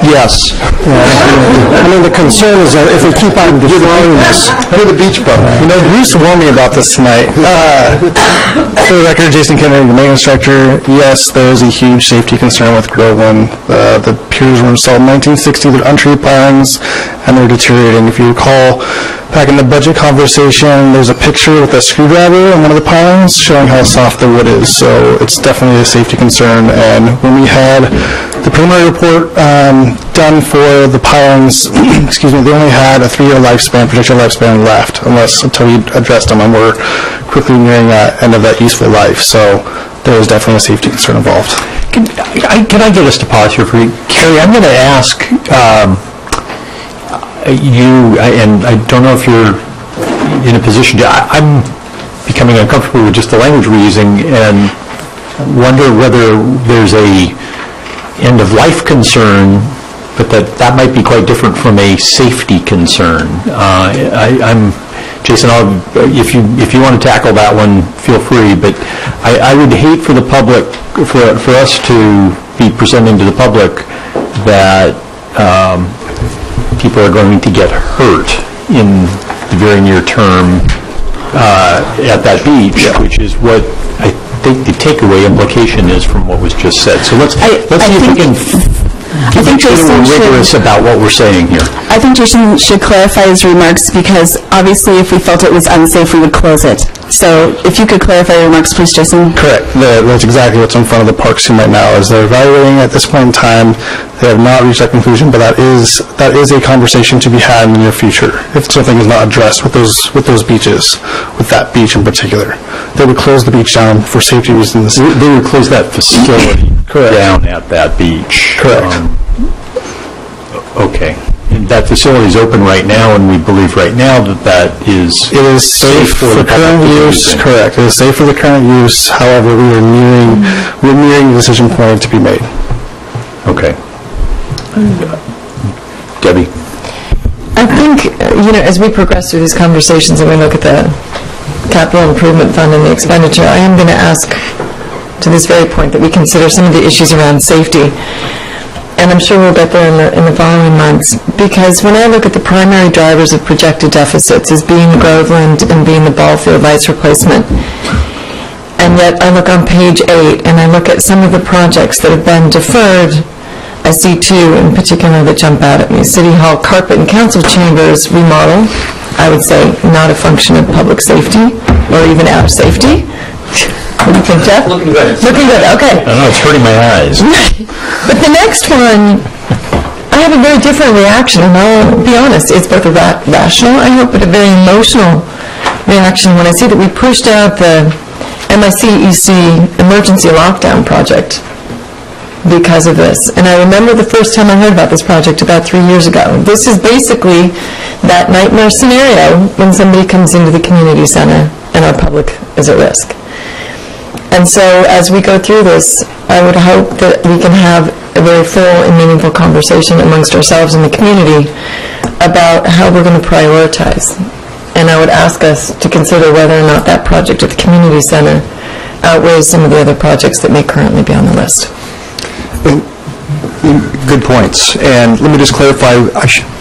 Yes. I mean, the concern is that if we keep on deferring this... Go to the beach bar. You know, Bruce warned me about this tonight. For the record, Jason Kennedy, the maintenance director, yes, there is a huge safety concern with Groveland. The piers were installed in 1960 with untreated pilings, and they're deteriorating. If you recall, back in the budget conversation, there's a picture with a screwdriver on one of the pilings showing how soft the wood is. So it's definitely a safety concern. And when we had the preliminary report done for the pilings, excuse me, they only had a 3-year lifespan, projected lifespan left, until we addressed them, and we're quickly nearing that end of that useful life. So there is definitely a safety concern involved. Can I get us to pause here for you? Carrie, I'm going to ask you, and I don't know if you're in a position to, I'm becoming uncomfortable with just the language we're using and wonder whether there's a end-of-life concern, but that might be quite different from a safety concern. Jason, if you want to tackle that one, feel free, but I would hate for the public, for us to be presenting to the public that people are going to get hurt in the very near term at that beach, which is what I think the takeaway implication is from what was just said. So let's see if we can be rigorous about what we're saying here. I think Jason should clarify his remarks because obviously if we felt it was unsafe, we would close it. So if you could clarify your remarks, please, Jason. Correct. That's exactly what's in front of the parks team right now. Is they're evaluating at this point in time. They have not reached that conclusion, but that is a conversation to be had in the near future if something is not addressed with those beaches, with that beach in particular. They would close the beach down for safety reasons. They would close that facility down at that beach. Correct. Okay. That facility is open right now, and we believe right now that is... It is safe for the current public to use, use. correct. It is safe for the current use, however, we're nearing the decision point to be made. Okay. Debbie? I think, as we progress through these conversations and we look at the capital improvement fund and the expenditure, I am going to ask to this very point that we consider some of the issues around safety. And I'm sure we'll get there in the following months, because when I look at the primary drivers of projected deficits as being Groveland and being the ball field lights replacement, and yet I look on page 8 and I look at some of the projects that have been deferred, I see two in particular that jump out at me. City Hall carpet and council chambers remodel, I would say not a function of public safety or even our safety. What do you think, Jeff? Looking good. Looking good, okay. I don't know, it's hurting my eyes. But the next one, I have a very different reaction, and I'll be honest, it's both a rational, I hope, but a very emotional reaction when I see that we pushed out the MICEC emergency lockdown project because of this. And I remember the first time I heard about this project about 3 years ago. This is basically that nightmare scenario when somebody comes into the community center and our public is at risk. And so as we go through this, I would hope that we can have a very full and meaningful conversation amongst ourselves and the community about how we're going to prioritize. And I would ask us to consider whether or not that project at the community center outweighs some of the other projects that may currently be on the list. Good points. And let me just clarify,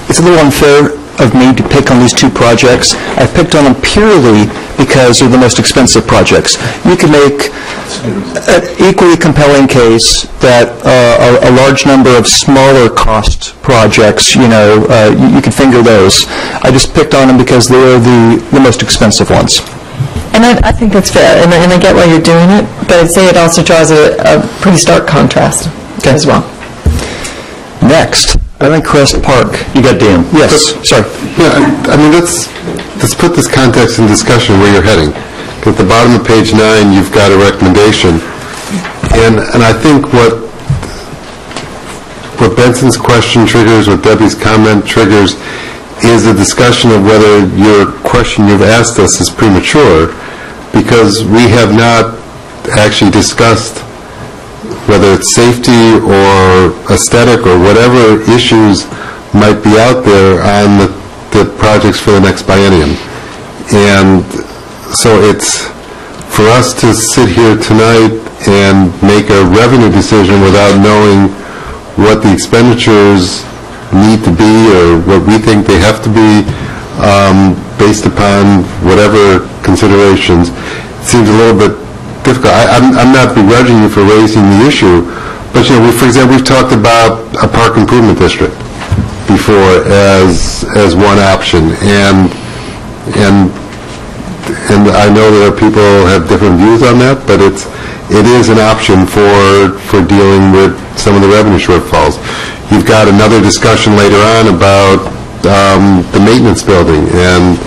it's a little unfair of me to pick on these two projects. I've picked on them purely because they're the most expensive projects. You can make an equally compelling case that a large number of smaller cost projects, you can finger those. I just picked on them because they're the most expensive ones. And I think that's fair, and I get why you're doing it, but I'd say it also draws a pretty stark contrast as well. Next, Crest Park. You got Dan. Yes, sorry. Yeah, I mean, let's put this context in discussion where you're heading. At the bottom of page 9, you've got a recommendation. And I think what Benson's question triggers, what Debbie's comment triggers, is a discussion of whether your question you've asked us is premature, because we have not actually discussed whether it's safety or aesthetic or whatever issues might be out there on the projects for the next biennium. And so it's for us to sit here tonight and make a revenue decision without knowing what the expenditures need to be or what we think they have to be based upon whatever considerations. It seems a little bit difficult. I'm not begrudging you for raising the issue, but for example, we've talked about a park improvement district before as one option, and I know there are people who have different views on that, but it is an option for dealing with some of the revenue shortfalls. You've got another discussion later on about the maintenance building, and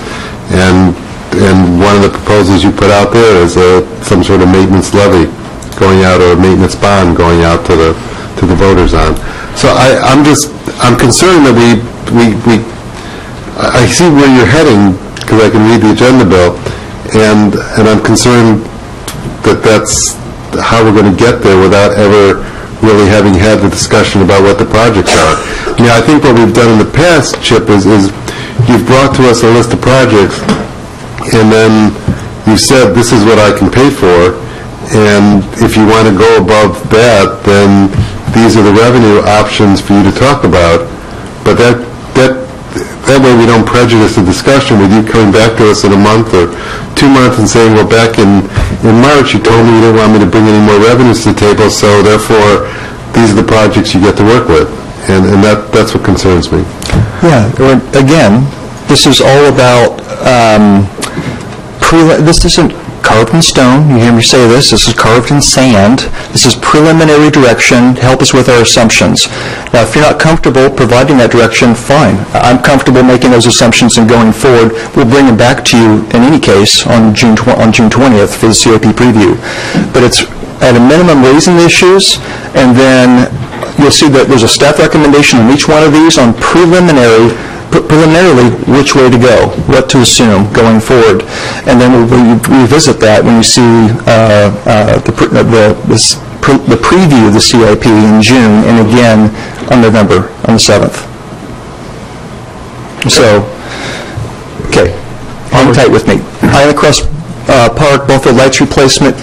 one of the proposals you put out there is some sort of maintenance levy going out, or a maintenance bond going out to the voters on. So I'm concerned that I see where you're heading, because I can read the agenda, Bill, and I'm concerned that that's how we're going to get there without ever really having had the discussion about what the projects are. I think what we've done in the past, Chip, is you've brought to us a list of projects, and then you said, this is what I can pay for, and if you want to go above that, then these are the revenue options for you to talk about. But that way we don't prejudice the discussion with you coming back to us in a month or 2 months and saying, well, back in March you told me you didn't want me to bring any more revenues to the table, so therefore these are the projects you get to work with. And that's what concerns me. Yeah, again, this is all about, this isn't carved in stone. You hear me say this. This is carved in sand. This is preliminary direction to help us with our assumptions. Now, if you're not comfortable providing that direction, fine. I'm comfortable making those assumptions and going forward. We'll bring them back to you in any case on June 20th for the COP preview. But it's at a minimum raising the issues and then you'll see that there's a staff recommendation on each one of these on preliminarily which way to go, what to assume going forward. And then we'll revisit that when you see the preview of the CIP in June and again on November, on the 7th. So, okay, hang tight with me. Highland Crest Park, both the lights replacement.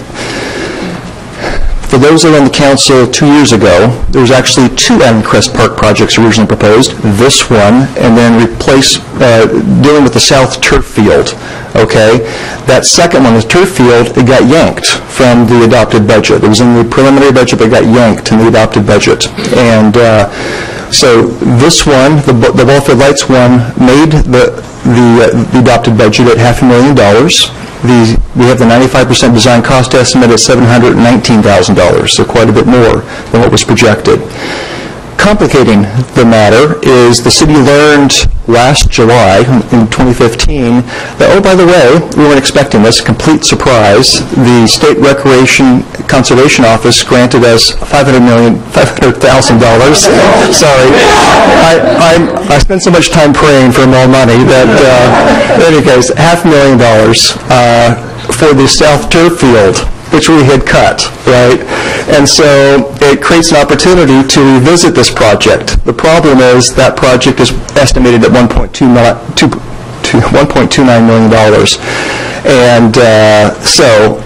For those that were on the council 2 years ago, there was actually 2 Highland Crest Park projects originally proposed, this one, and then dealing with the south turf field, okay? That second one, the turf field, it got yanked from the adopted budget. It was in the preliminary budget, but it got yanked in the adopted budget. And so this one, the Ballfield Lights one, made the adopted budget at $500,000. We have the 95% design cost estimate at $719,000, so quite a bit more than what was projected. Complicating the matter is the city learned last July in 2015 that, oh, by the way, we weren't expecting this, complete surprise, the State Recreation Conservation Office granted us $500,000. Sorry. I spent so much time praying for more money that, in any case, $500,000 for the South Turf Field, which we had cut, right? And so it creates an opportunity to revisit this project. The problem is that project is estimated at $1.29 million. And so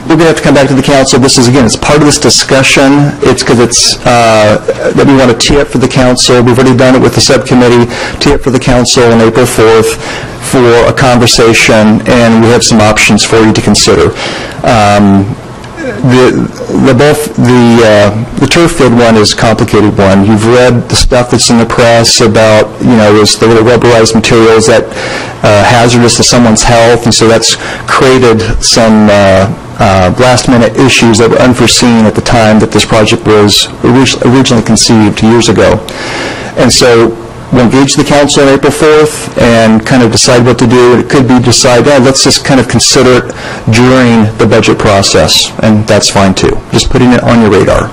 we're going to have to come back to the council. This is, again, it's part of this discussion. It's because it's that we want to tee up for the council. We've already done it with the subcommittee, tee up for the council on April 4th for a conversation, and we have some options for you to consider. The turf field one is a complicated one. You've read the stuff that's in the press about, is the little rubberized materials that hazardous to someone's health, and so that's created some last-minute issues that were unforeseen at the time that this project was originally conceived years ago. And so we'll engage the council on April 4th and kind of decide what to do. It could be let's just kind of consider it during the budget process, and that's fine too. Just putting it on your radar.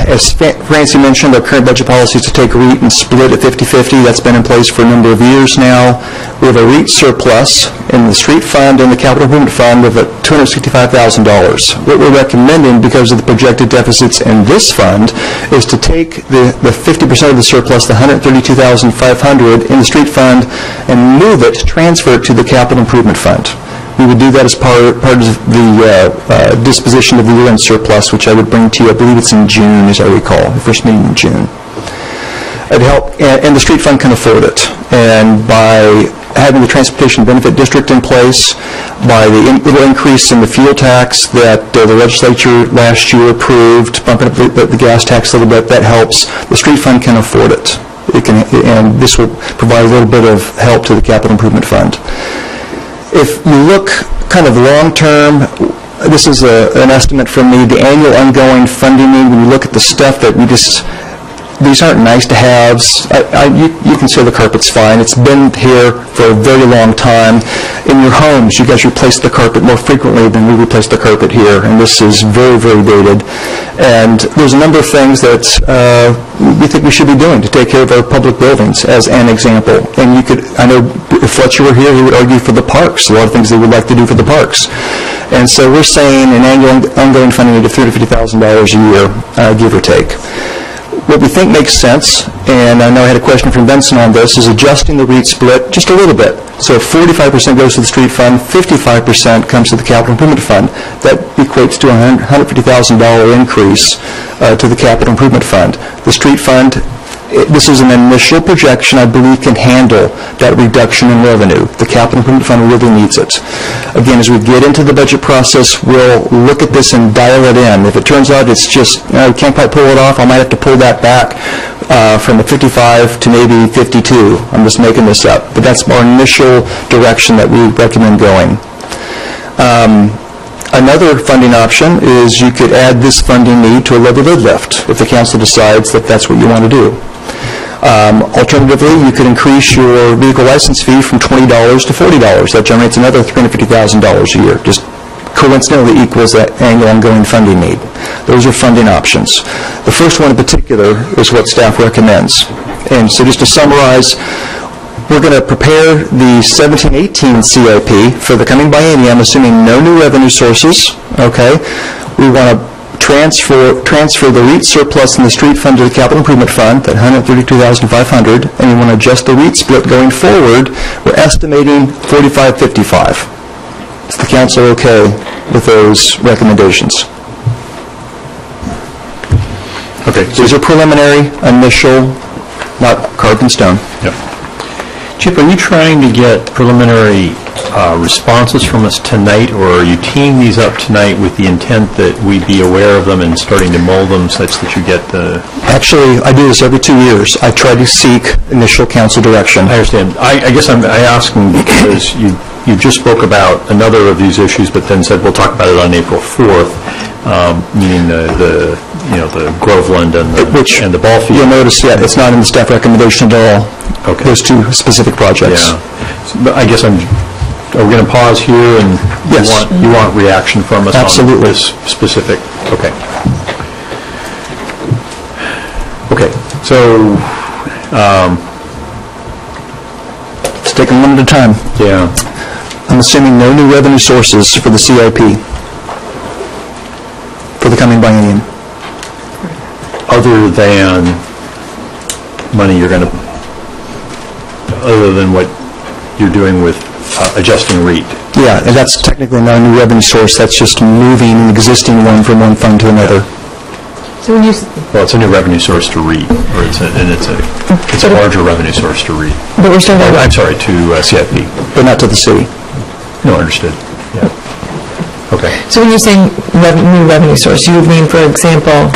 As Francie mentioned, our current budget policy is to take REIT and split at 50-50. That's been in place for a number of years now. We have a REIT surplus in the street fund and the capital improvement fund of $265,000. What we're recommending, because of the projected deficits in this fund, is to take the 50% of the surplus, the $132,500 in the street fund, and transfer it to the capital improvement fund. We would do that as part of the disposition of the year-end surplus, which I would bring to you. I believe it's in June, as I recall, the first meeting in June. It'd help, and the street fund can afford it. And by having the transportation benefit district in place, by the little increase in the fuel tax that the legislature last year approved, bumping up the gas tax a little bit, that helps. The street fund can afford it. And this will provide a little bit of help to the capital improvement fund. If you look kind of long-term, this is an estimate from me, the annual ongoing funding need, when you look at the stuff that these aren't nice-to-haves. You can say the carpet's fine. It's been here for a very long time. In your homes, you guys replace the carpet more frequently than we replace the carpet here, and this is very, very dated. And there's a number of things that we think we should be doing to take care of our public buildings, as an example. And I know if Fletcher were here, he would argue for the parks, a lot of things they would like to do for the parks. And so we're saying an annual ongoing funding of $350,000 a year, give or take. What we think makes sense, and I know I had a question from Benson on this, is adjusting the REIT split just a little bit. So 45% goes to the street fund, 55% comes to the capital improvement fund. That equates to a $150,000 increase to the capital improvement fund. The street fund, this is an initial projection, I believe, can handle that reduction in revenue. The capital improvement fund really needs it. Again, as we get into the budget process, we'll look at this and dial it in. If it turns out it's just, we can't quite pull it off, I might have to pull that back from a 55 to maybe 52. I'm just making this up. But that's our initial direction that we recommend going. Another funding option is you could add this funding need to a levy lid lift if the council decides that that's what you want to do. Alternatively, you could increase your vehicle license fee from $20 to $40. That generates another $350,000 a year. Just coincidentally equals that annual ongoing funding need. Those are funding options. The first one in particular is what staff recommends. And so just to summarize, we're going to prepare the 17-18 CIP for the coming biennium, assuming no new revenue sources, okay? We want to transfer the REIT surplus in the street fund to the capital improvement fund, that $132,500, and we want to adjust the REIT split going forward. We're estimating 45-55. Is the council okay with those recommendations? Okay. These are preliminary, initial, not carved in stone. Yep. Chip, are you trying to get preliminary responses from us tonight, or are you teeing these up tonight with the intent that we be aware of them and starting to mold them such that you get the... Actually, I do this every 2 years. I try to seek initial council direction. I understand. I guess I'm asking because you just spoke about another of these issues, but then said we'll talk about it on April 4th, meaning the Groveland and the ball field. You'll notice, it's not in the staff recommendation at all. Okay. Those two specific projects. Yeah. But I guess are we going to pause here and yes. you want reaction from us Absolutely. on this specific? Okay. Okay. So let's take them one at a time. Yeah. I'm assuming no new revenue sources for the CIP for the coming biennium. Other than money you're going to, other than what you're doing with adjusting REIT. Yeah, and that's technically not a new revenue source. That's just moving an existing one from one fund to another. So when you... Well, it's a new revenue source to REIT, or it's a larger revenue source to REIT. But we're still... I'm sorry, to CIP. But not to the city. No, understood. Yeah. Okay. So when you're saying new revenue source, you would mean, for example...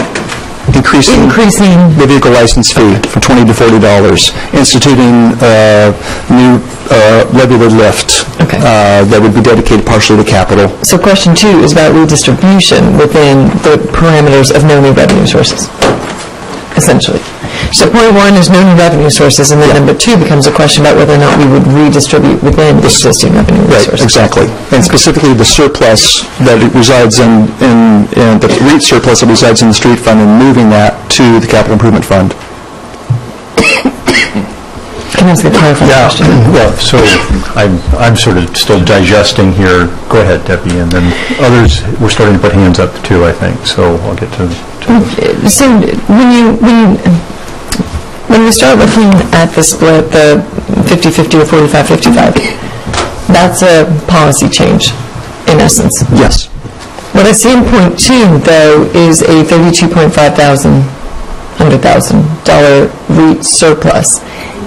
Increasing the vehicle license fee from $20 to $40, instituting new regular lift that would be dedicated partially to capital. So question 2 is about redistribution within the parameters of no new revenue sources, essentially. So point 1 is no new revenue sources, and then number 2 becomes a question about whether or not we would redistribute within the existing revenue sources. Exactly. And specifically the surplus that resides in the REIT surplus that resides in the street fund and moving that to the capital improvement fund. Can I ask a clarifying question? Well, so I'm sort of still digesting here. Go ahead, Debbie, and then others, we're starting to put hands up too, I think, so I'll get to So when we start looking at the split, the 50-50 or 45-55, that's a policy change, in essence. Yes. What I see in point 2, though, is a $32,500 REIT surplus.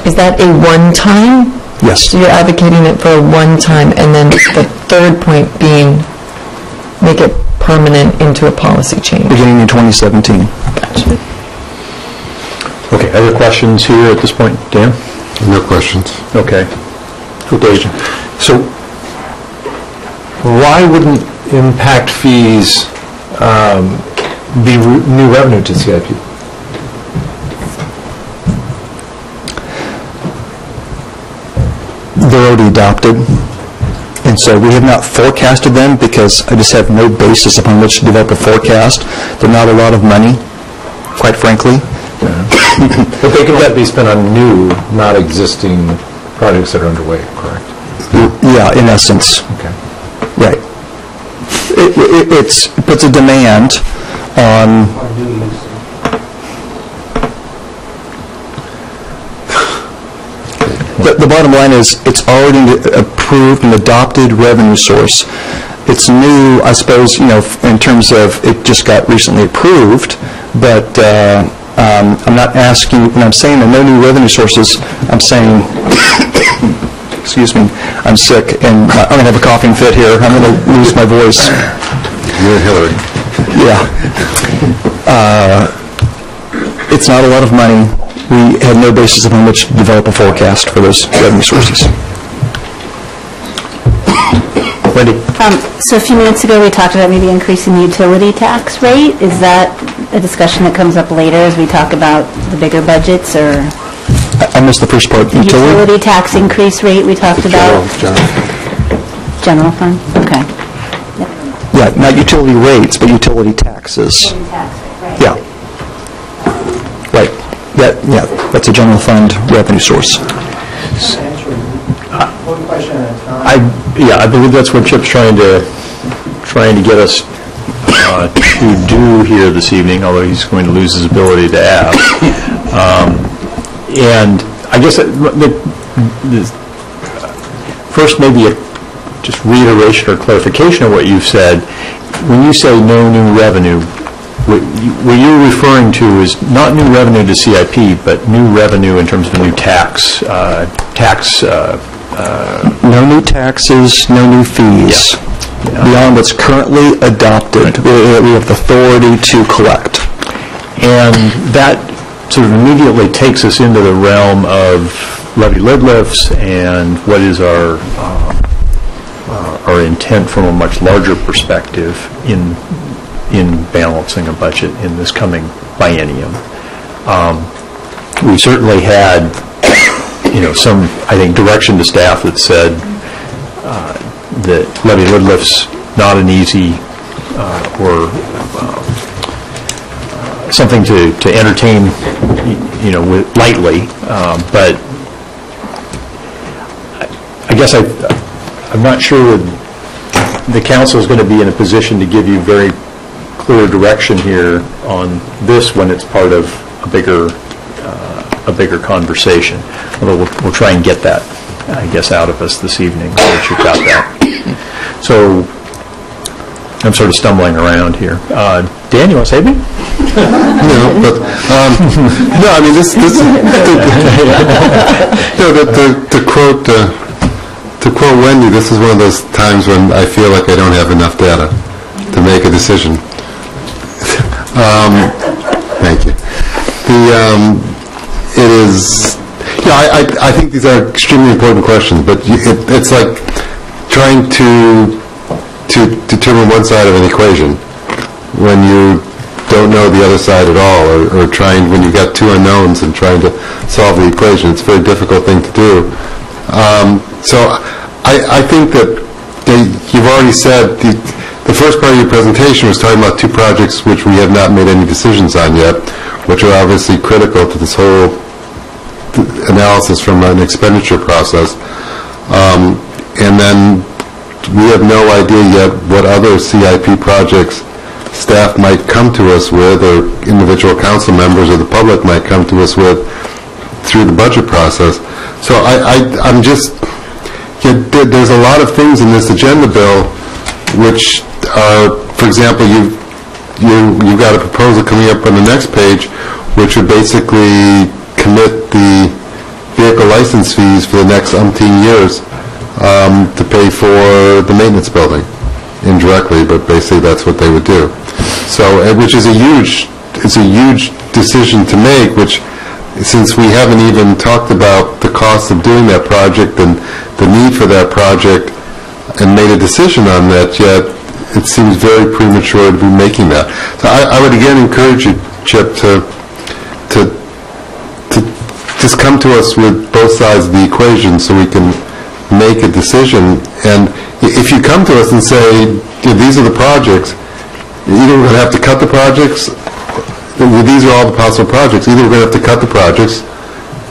Is that a one-time? Yes. So you're advocating it for a one-time, and then the third point being make it permanent into a policy change. Beginning in 2017. Gotcha. Okay, other questions here at this point? Dan? No questions. Okay. Okay. So Why wouldn't impact fees be new revenue to CIP? They're already adopted, and so we have not forecasted them because I just have no basis upon which to develop a forecast. They're not a lot of money, quite frankly. But they can let be spent on new, not existing projects that are underway, correct? Yeah, in essence. Okay. Right. It puts a demand on... The bottom line is it's already approved and adopted revenue source. It's new, I suppose, in terms of it just got recently approved, but I'm not asking, when I'm saying there are no new revenue sources, I'm saying, excuse me, I'm sick and I'm going to have a coughing fit here. I'm going to lose my voice. You're Hillary. Yeah. It's not a lot of money. We have no basis upon which to develop a forecast for those revenue sources. Wendy? So a few minutes ago, we talked about maybe increasing the utility tax rate. Is that a discussion that comes up later as we talk about the bigger budgets, or? I missed the first part. Utility tax increase rate we talked about? General. General fund? Okay. Yeah, not utility rates, but utility taxes. Yeah. Right. Yeah, that's a general fund revenue source. I believe that's what Chip's trying to get us to do here this evening, although he's going to lose his ability to ask. And I guess first maybe just reiteration or clarification of what you've said. When you say no new revenue, what you're referring to is not new revenue to CIP, but new revenue in terms of a new tax. No new taxes, no new fees. Beyond what's currently adopted, we have the authority to collect. And that sort of immediately takes us into the realm of levy lid lifts and what is our intent from a much larger perspective in balancing a budget in this coming biennium. We certainly had, some, I think, direction to staff that said that levy lid lifts not an easy or something to entertain, lightly. But I guess I'm not sure the council is going to be in a position to give you very clear direction here on this when it's part of a bigger conversation. Although we'll try and get that, I guess, out of us this evening, so that you've got that. So I'm sort of stumbling around here. Dan, you want to say anything? No, but no. I mean, this to quote Wendy, this is one of those times when I feel like I don't have enough data to make a decision. Thank you. It is. I think these are extremely important questions, but it's like trying to determine one side of an equation when you don't know the other side at all, or trying when you've got two unknowns and trying to solve the equation. It's a very difficult thing to do. So I think that you've already said the first part of your presentation was talking about two projects which we have not made any decisions on yet, which are obviously critical to this whole analysis from an expenditure process. And then we have no idea yet what other CIP projects staff might come to us with, or individual council members or the public might come to us with through the budget process. So I'm just, there's a lot of things in this agenda bill which are, for example, you've got a proposal coming up on the next page which would basically commit the vehicle license fees for the next umpteen years to pay for the maintenance building indirectly, but basically that's what they would do. So, which is a huge decision to make, which, since we haven't even talked about the cost of doing that project and the need for that project and made a decision on that yet, it seems very premature to be making that. So I would again encourage you, Chip, to just come to us with both sides of the equation so we can make a decision. And if you come to us and say, these are the projects, either we're going to have to cut the projects, these are all the possible projects, either we're going to have to cut the projects,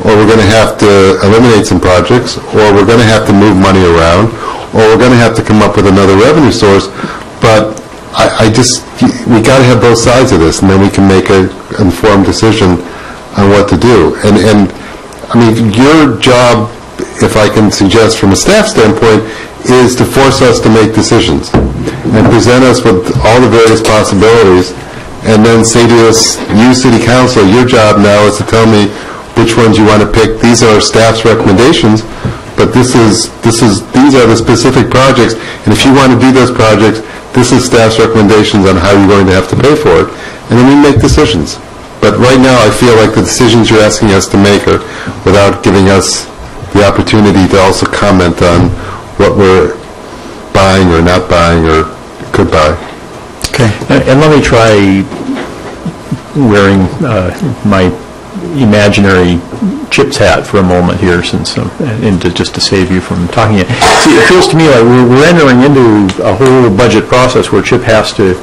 or we're going to have to eliminate some projects, or we're going to have to move money around, or we're going to have to come up with another revenue source. But we got to have both sides of this, and then we can make an informed decision on what to do. And I mean, your job, if I can suggest from a staff standpoint, is to force us to make decisions and present us with all the various possibilities, and then say to us, you city council, your job now is to tell me which ones you want to pick. These are staff's recommendations, but these are the specific projects, and if you want to do those projects, this is staff's recommendations on how you're going to have to pay for it, and then we make decisions. But right now, I feel like the decisions you're asking us to make are without giving us the opportunity to also comment on what we're buying or not buying or could buy. Okay. And let me try wearing my imaginary CHIPS hat for a moment here, since and just to save you from talking it. See, it feels to me like we're entering into a whole budget process where CHIP has to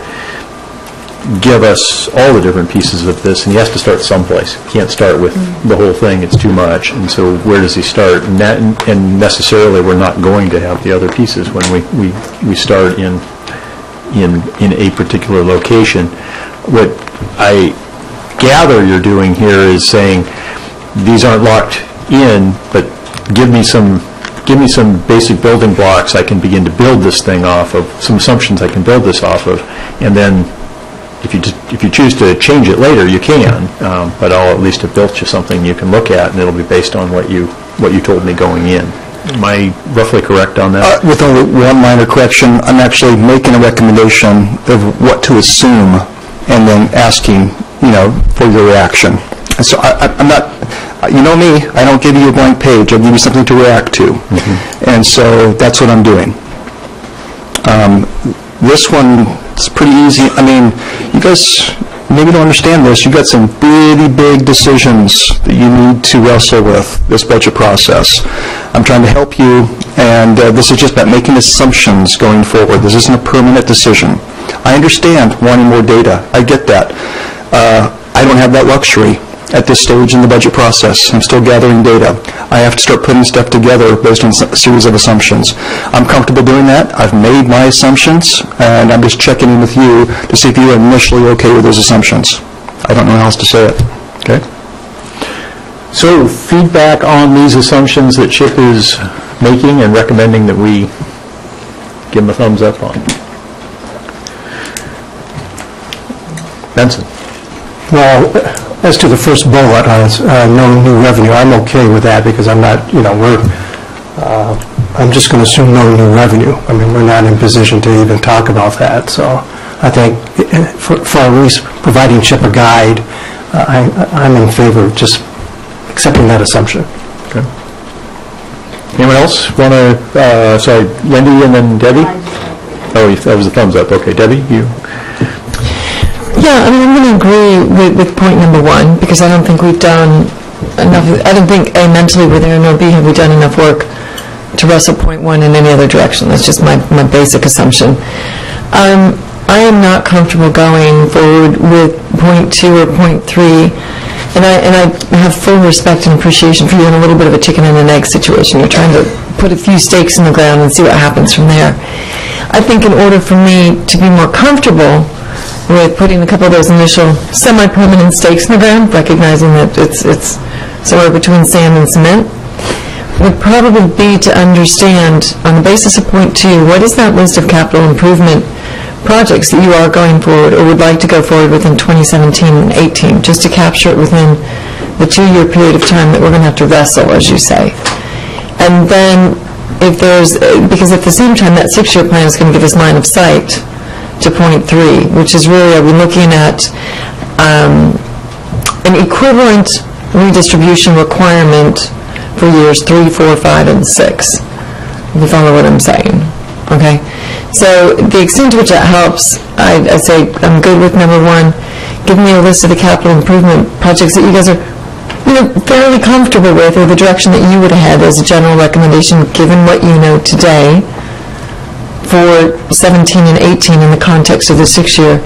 give us all the different pieces of this, and he has to start someplace. He can't start with the whole thing; it's too much. And so, where does he start? And necessarily, we're not going to have the other pieces when we start in a particular location. What I gather you're doing here is saying these aren't locked in, but give me some basic building blocks I can begin to build this thing off of, some assumptions I can build this off of, and then if you choose to change it later, you can, but I'll at least have built you something you can look at, and it'll be based on what you told me going in. Am I roughly correct on that? With only one minor correction, I'm actually making a recommendation of what to assume and then asking, for your reaction. And so I'm not, you know me, I don't give you a blank page, I'll give you something to react to. And so that's what I'm doing. This one is pretty easy. I mean, you guys maybe don't understand this. You've got some really big decisions that you need to wrestle with this budget process. I'm trying to help you, and this is just about making assumptions going forward. This isn't a permanent decision. I understand wanting more data. I get that. I don't have that luxury at this stage in the budget process. I'm still gathering data. I have to start putting stuff together based on a series of assumptions. I'm comfortable doing that. I've made my assumptions, and I'm just checking in with you to see if you are initially okay with those assumptions. I don't know how else to say it. Okay. So feedback on these assumptions that Chip is making and recommending that we give him a thumbs up on. Benson. Well, as to the first bullet on no new revenue, I'm okay with that because I'm not, I'm just going to assume no new revenue. I mean, we're not in position to even talk about that. So I think for at least providing Chip a guide, I'm in favor of just accepting that assumption. Okay. Anyone else want to, sorry, Wendy and then Debbie? Oh, that was a thumbs up. Okay, Debbie, you? Yeah, I mean, I'm going to agree with point number one, because I don't think we've done enough. I don't think, A, mentally we're there, nor B, have we done enough work to wrestle point one in any other direction. That's just my basic assumption. I am not comfortable going forward with point two or point three, and I have full respect and appreciation for you in a little bit of a chicken and an egg situation. You're trying to put a few stakes in the ground and see what happens from there. I think in order for me to be more comfortable with putting a couple of those initial semi-permanent stakes in the ground, recognizing that it's somewhere between sand and cement, would probably be to understand, on the basis of point two, what is that list of capital improvement projects that you are going forward or would like to go forward with in 2017 and 18, just to capture it within the 2-year period of time that we're going to have to wrestle, as you say. And then, because at the same time, that 6-year plan is going to give us line of sight to point three, which is really, are we looking at an equivalent redistribution requirement for years 3, 4, 5, and 6. You follow what I'm saying? Okay? So the extent to which that helps, I say I'm good with number one. Give me a list of the capital improvement projects that you guys are fairly comfortable with, or the direction that you would have had as a general recommendation, given what you know today, for 17 and 18 in the context of the 6-year.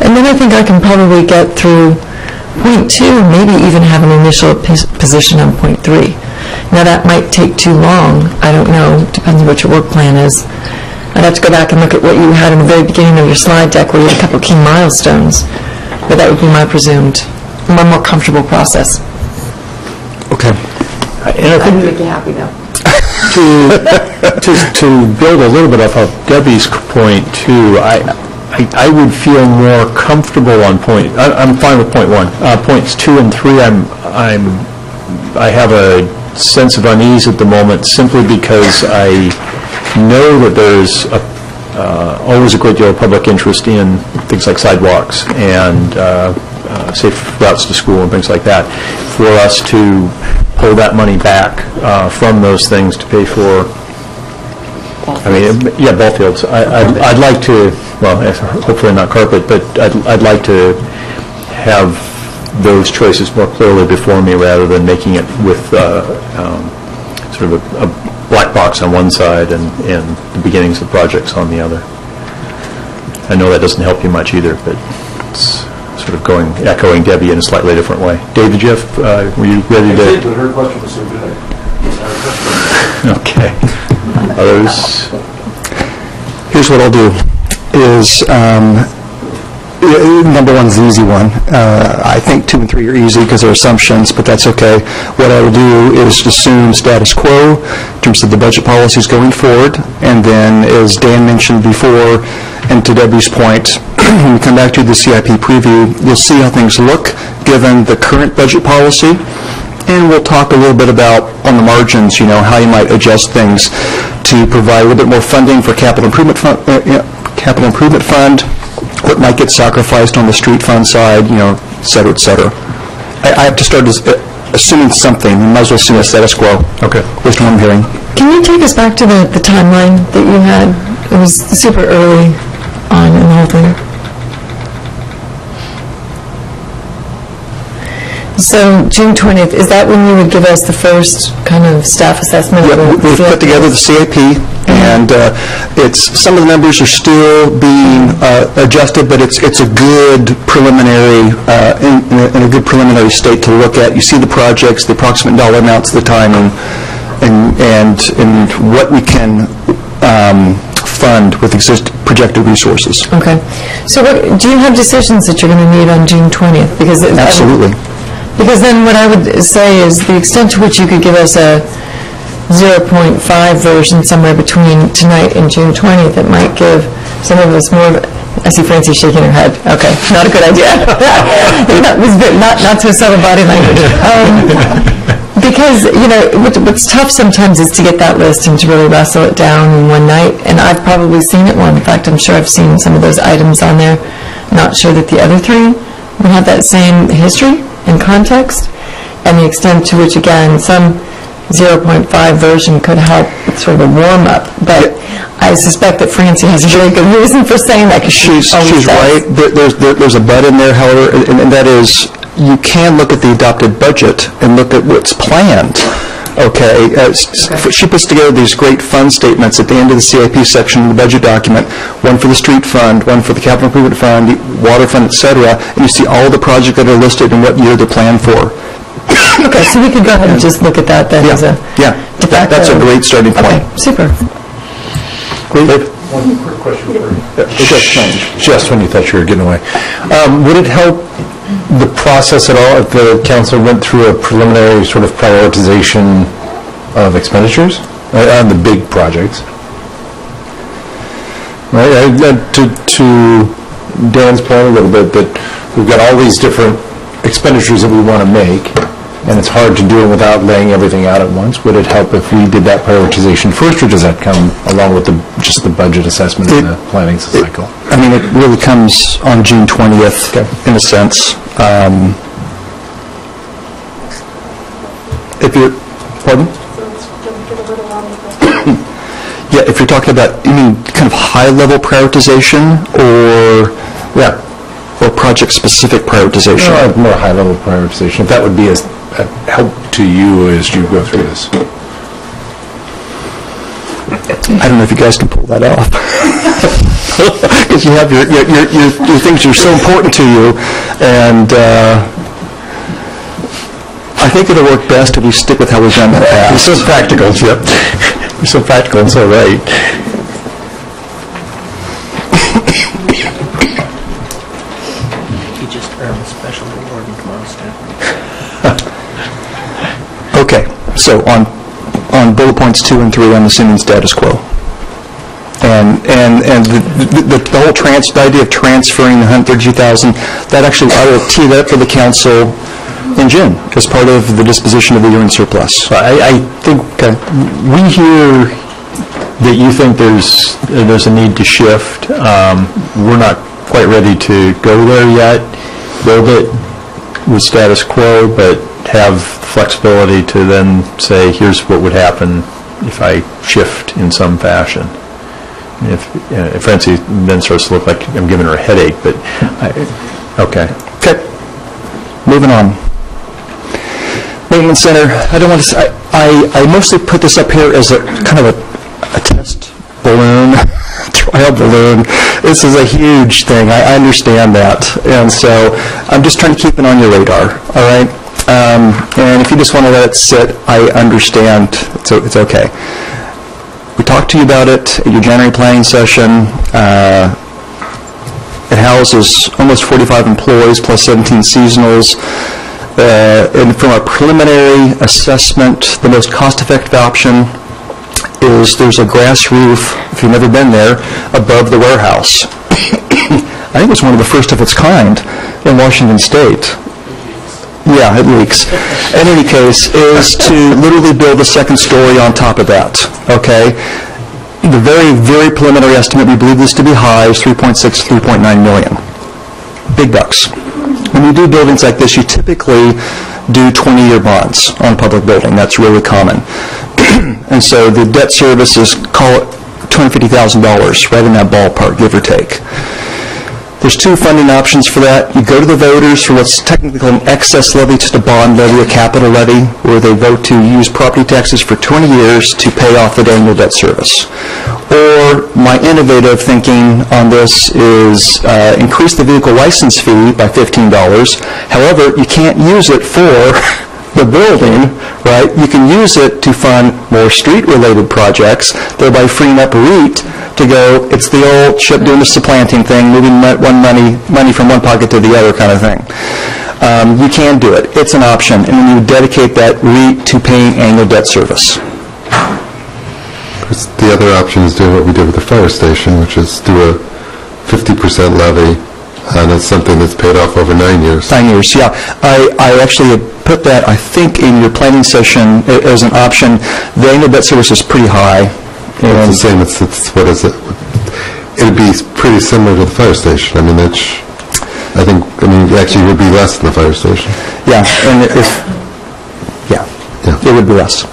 And then I think I can probably get through point two, maybe even have an initial position on point three. Now that might take too long. I don't know. Depends on what your work plan is. I'd have to go back and look at what you had in the very beginning of your slide deck where you had a couple of key milestones. But that would be my more comfortable process. Okay. I can make you happy though. To build a little bit off of Debbie's point too, I would feel more comfortable on point. I'm fine with point one. Points 2 and 3, I have a sense of unease at the moment, simply because I know that there's always a great deal of public interest in things like sidewalks and safe routes to school and things like that. For us to pull that money back from those things to pay for, ball fields. I'd like to, well, hopefully not carpet, but I'd like to have those choices more clearly before me rather than making it with sort of a black box on one side and the beginnings of projects on the other. I know that doesn't help you much either, but it's sort of echoing Debbie in a slightly different way. David, were you ready to? But her question was so good. Okay. Others? Here's what I'll do, is, number one's the easy one. I think 2 and 3 are easy because they're assumptions, but that's okay. What I will do is assume status quo in terms of the budget policies going forward, and then, as Dan mentioned before, and to Debbie's point, when we come back to the CIP preview, you'll see how things look given the current budget policy, and we'll talk a little bit about, on the margins, how you might adjust things to provide a little bit more funding for capital improvement fund, what might get sacrificed on the street fund side, et cetera, et cetera. I have to start assuming something. We might as well assume a status quo. Okay. Based on what I'm hearing. Can you take us back to the timeline that you had? It was super early on in the whole thing. So June 20th, is that when you would give us the first kind of staff assessment? Yeah, we've put together the CIP, and some of the numbers are still being adjusted, but it's a good preliminary, in a good preliminary state to look at. You see the projects, the approximate dollar amounts, the timing, and what we can fund with projected resources. Okay. So do you have decisions that you're going to need on June 20th? Absolutely. Because then what I would say is the extent to which you could give us a 0.5 version somewhere between tonight and June 20th, it might give some of us more. I see Francie shaking her head. Okay, not a good idea. not so subtle body language. Because, what's tough sometimes is to get that list and to really wrestle it down in one night. And I've probably seen it one. In fact, I'm sure I've seen some of those items on there. Not sure that the other three would have that same history and context, and the extent to which, again, some 0.5 version could help with sort of a warm-up. But I suspect that Francie has a very good reason for saying that. She's right. There's a but in there, however, and that is, you can look at the adopted budget and look at what's planned. Okay, she puts together these great fund statements at the end of the CIP section of the budget document, one for the street fund, one for the capital improvement fund, the water fund, et cetera, and you see all the projects that are listed and what year they're planned for. Okay, so we could go ahead and just look at that then as a de facto. That's a great starting point. Okay, super. Dave? One quick question for you. Just when you thought you were getting away. Would it help the process at all if the council went through a preliminary sort of prioritization of expenditures on the big projects? Right? To Dan's point a little bit, that we've got all these different expenditures that we want to make, and it's hard to do it without laying everything out at once. Would it help if we did that prioritization first, or does that come along with just the budget assessment and the planning cycle? It really comes on June 20th, in a sense. If you're, pardon? Yeah, if you're talking about, you mean kind of high-level prioritization, or project-specific prioritization? More high-level prioritization, if that would be a help to you as you go through this. I don't know if you guys can pull that off. Because you have your things that are so important to you, and I think it'll work best if we stick with how we've done in the past. You're so practical, Chip. You're so practical and so right. You just earned a special award in tomorrow's staff. Okay, so on bullet points 2 and 3, I'm assuming status quo. And the whole the idea of transferring the $132,000, that actually, I will tee that up for the council in June as part of the disposition of the year-end surplus. I think we hear that you think there's a need to shift. We're not quite ready to go there yet. Build it with status quo, but have flexibility to then say, here's what would happen if I shift in some fashion. If Francie then starts to look like I'm giving her a headache, but okay. moving on. Maintenance Center, I don't want to say, I mostly put this up here as a kind of a test balloon, trial balloon. This is a huge thing. I understand that. And so I'm just trying to keep it on your radar, all right? And if you just want to let it sit, I understand. It's okay. We talked to you about it at your January planning session. It houses almost 45 employees plus 17 seasonals. And from a preliminary assessment, the most cost-effective option is there's a grass roof, if you've never been there, above the warehouse. I think it's one of the first of its kind in Washington State. Yeah, it leaks. In any case, is to literally build a second story on top of that, okay? The very, very preliminary estimate, we believe this to be high, is 3.6, 3.9 million. Big bucks. When you do buildings like this, you typically do 20-year bonds on a public building. That's really common. And so the debt service is, call it $250,000, right in that ballpark, give or take. There's two funding options for that. You go to the voters for what's technically called an excess levy, just a bond levy, a capital levy, where they vote to use property taxes for 20 years to pay off the annual debt service. Or my innovative thinking on this is increase the vehicle license fee by $15. However, you can't use it for the building, right? You can use it to fund more street-related projects, thereby freeing up REIT to go, it's the old ship doing the supplanting thing, moving money from one pocket to the other kind of thing. You can do it. It's an option. And then you dedicate that REIT to paying annual debt service. The other option is doing what we did with the fire station, which is do a 50% levy, and it's something that's paid off over 9 years. 9 years, yeah. I actually had put that, I think, in your planning session as an option. The annual debt service is pretty high. It's the same, it's what is it? It'd be pretty similar to the fire station. I mean, actually it would be less than the fire station. Yeah, and it would be less.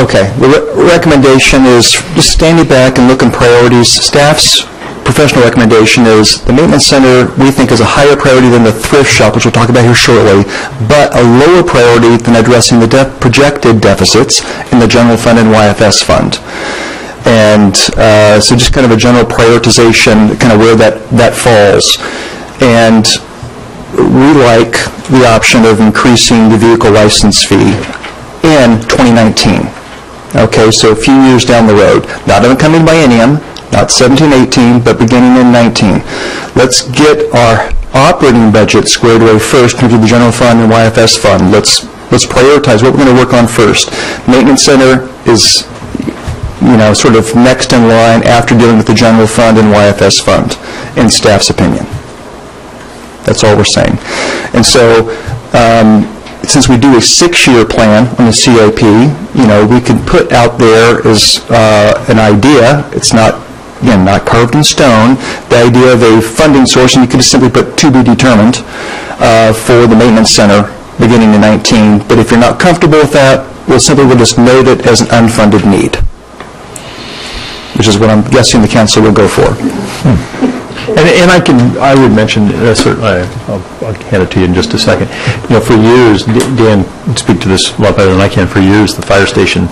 Okay, the recommendation is just standing back and looking priorities. Staff's professional recommendation is the maintenance center we think is a higher priority than the thrift shop, which we'll talk about here shortly, but a lower priority than addressing the projected deficits in the general fund and YFS fund. And so just kind of a general prioritization, kind of where that falls. And we like the option of increasing the vehicle license fee in 2019. Okay, so a few years down the road, not in the coming biennium, not 17, 18, but beginning in 19. Let's get our operating budget squared away first in terms of the general fund and YFS fund. Let's prioritize what we're going to work on first. Maintenance center is, sort of next in line after dealing with the general fund and YFS fund, in staff's opinion. That's all we're saying. And so, since we do a 6-year plan on the CIP, we can put out there as an idea. It's not, again, not carved in stone. The idea of a funding source, and you can just simply put to be determined for the maintenance center beginning in 19. But if you're not comfortable with that, we'll just note it as an unfunded need, which is what I'm guessing the council will go for. And I would mention, certainly, I'll hand it to you in just a second. For years, Dan can speak to this a lot better than I can. For years, the fire station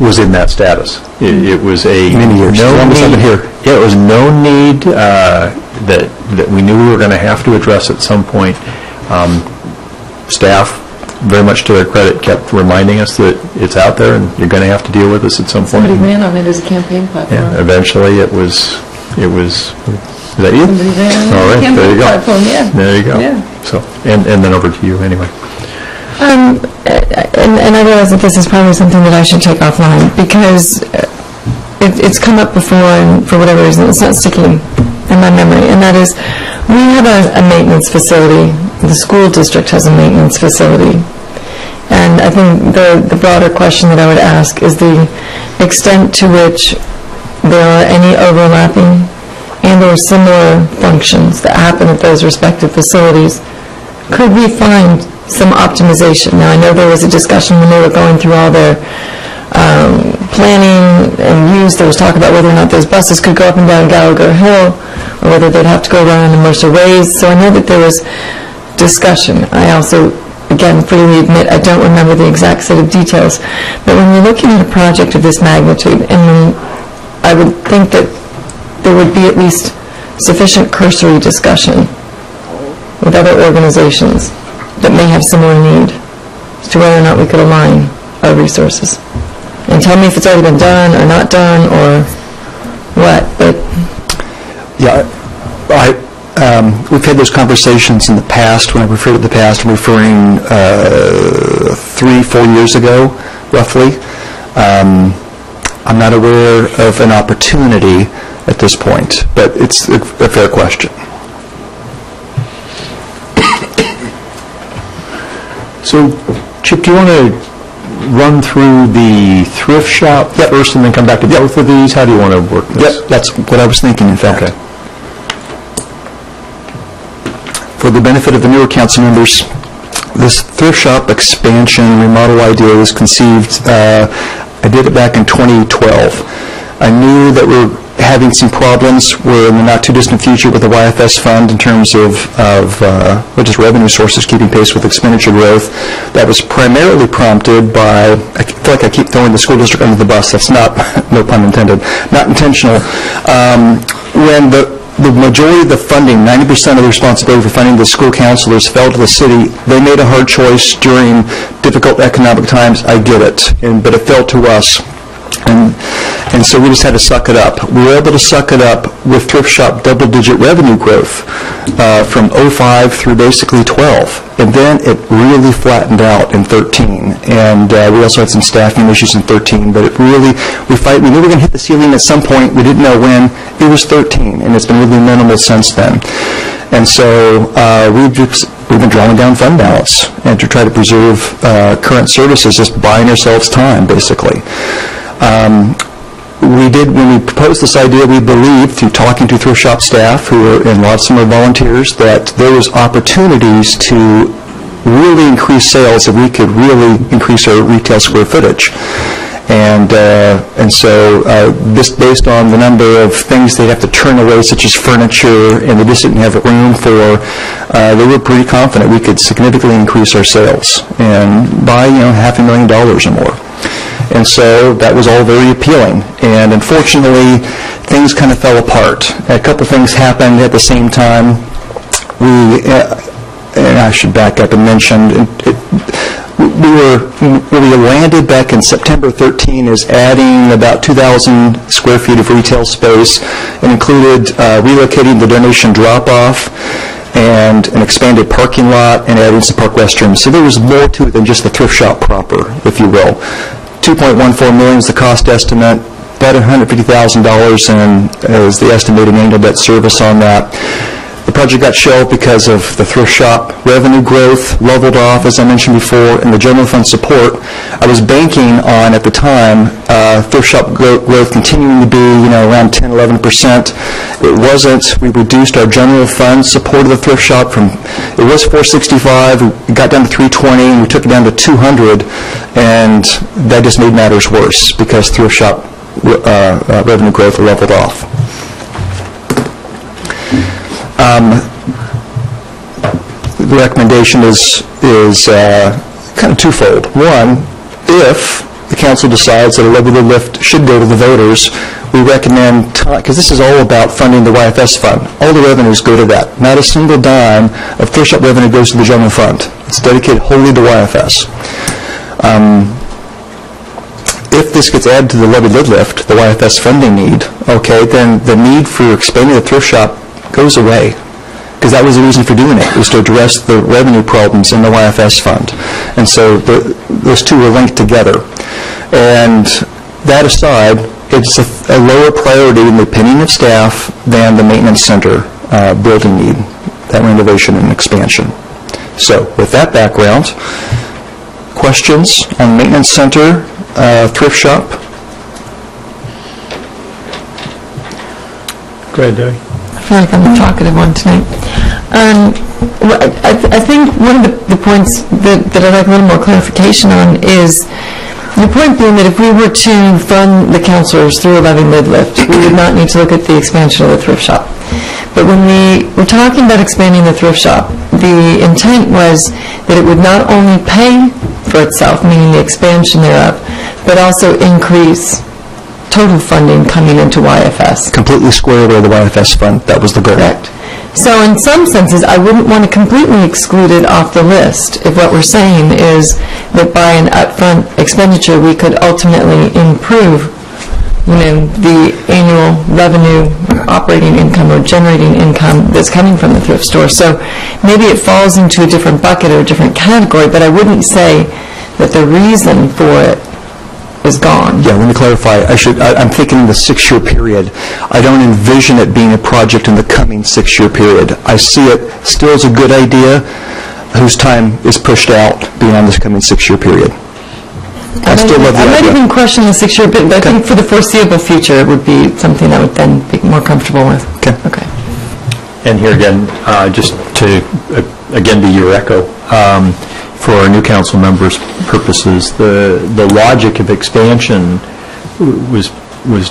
was in that status. It was many years. No need here. Yeah, it was no need that we knew we were going to have to address at some point. Staff, very much to their credit, kept reminding us that it's out there and you're going to have to deal with this at some point. Somebody ran on it as a campaign platform. Yeah, eventually it was. Is that you? All right, there you go. Platform, yeah. There you go. Yeah. So, and then over to you anyway. And I realize that this is probably something that I should take offline because it's come up before, and for whatever reason, it's not sticking in my memory. And that is, we have a maintenance facility. The school district has a maintenance facility. And I think the broader question that I would ask is the extent to which there are any overlapping and or similar functions that happen at those respective facilities. Could we find some optimization? Now, I know there was a discussion when they were going through all their planning and use. There was talk about whether or not those buses could go up and down Gallagher Hill or whether they'd have to go around the Mercer Ways. So I know that there was discussion. I also, again, freely admit I don't remember the exact set of details, but when you're looking at a project of this magnitude, and I would think that there would be at least sufficient cursory discussion with other organizations that may have similar need as to whether or not we could align our resources. And tell me if it's already been done or not done or what, but... Yeah, we've had those conversations in the past. When I refer to the past, I'm referring 3-4 years ago, roughly. I'm not aware of an opportunity at this point, but it's a fair question. So, Chip, do you want to run through the thrift shop first and then come back to both of these? How do you want to work this? Yep, that's what I was thinking, in fact. Okay. For the benefit of the newer council members, this thrift shop expansion remodel idea was conceived, I did it back in 2012. I knew that we're having some problems. We're in the not-too-distant future with the YFS fund in terms of just revenue sources keeping pace with expenditure growth. That was primarily prompted by, I feel like I keep throwing the school district under the bus. That's not, no pun intended, not intentional. When the majority of the funding, 90% of the responsibility for funding the school counselors fell to the city, they made a hard choice during difficult economic times. I get it, but it fell to us. And so we just had to suck it up. We were able to suck it up with thrift shop double-digit revenue growth from 05 through basically 12. And then it really flattened out in 13. And we also had some staffing issues in 13. But it really, we knew we were going to hit the ceiling at some point. We didn't know when. It was 13, and it's been really minimal since then. And so we've been drawing down fund balance and to try to preserve current services, just buying ourselves time, basically. When we proposed this idea, we believed, through talking to thrift shop staff, who were, and lots of them are volunteers, that there was opportunities to really increase sales if we could really increase our retail square footage. And so this based on the number of things they have to turn away, such as furniture, and they just didn't have room for, they were pretty confident we could significantly increase our sales and by, $500,000 or more. And so that was all very appealing. And unfortunately, things kind of fell apart. A couple things happened at the same time. And I should back up and mention, we landed back in September 13 is adding about 2,000 square feet of retail space, and included relocating the donation drop-off and an expanded parking lot and adding some park restrooms. So there was more to it than just the thrift shop proper, if you will. $2.14 million is the cost estimate, about $150,000 is the estimated annual debt service on that. The project got shelved because of the thrift shop revenue growth, leveled off, as I mentioned before, and the general fund support. I was banking on, at the time, thrift shop growth continuing to be, around 10, 11%. It wasn't. We reduced our general fund support of the thrift shop from, it was $465, we got down to $320, and we took it down to $200, and that just made matters worse because thrift shop revenue growth leveled off. The recommendation is kind of twofold. One, if the council decides that a levy lift should go to the voters, we recommend, because this is all about funding the YFS fund, all the revenues go to that. Not a single dime of thrift shop revenue goes to the general fund. It's dedicated wholly to YFS. If this gets added to the levy lift, the YFS funding need, okay, then the need for expanding the thrift shop goes away, because that was the reason for doing it, was to address the revenue problems in the YFS fund. And so those two are linked together. And that aside, it's a lower priority in the opinion of staff than the maintenance center building need, that renovation and expansion. So with that background, questions on maintenance center, thrift shop? Go ahead, Debbie. I feel like I'm the talkative one tonight. I think one of the points that I'd like a little more clarification on is the point being that if we were to fund the counselors through a levy mid-lift, we would not need to look at the expansion of the thrift shop. But when we were talking about expanding the thrift shop, the intent was that it would not only pay for itself, meaning the expansion thereof, but also increase total funding coming into YFS. Completely square away the YFS fund. That was the goal. Correct. So in some senses, I wouldn't want to completely exclude it off the list if what we're saying is that by an upfront expenditure, we could ultimately improve, the annual revenue, operating income, or generating income that's coming from the thrift store. So maybe it falls into a different bucket or a different category, but I wouldn't say that the reason for it is gone. Yeah, let me clarify. I'm thinking the 6-year period. I don't envision it being a project in the coming 6-year period. I see it still as a good idea whose time is pushed out beyond this coming 6-year period. I still love the idea. I might even question the 6-year bit, but I think for the foreseeable future, it would be something I would then be more comfortable with. Okay. And here again, just to, again, to your echo, for our new council members' purposes, the logic of expansion was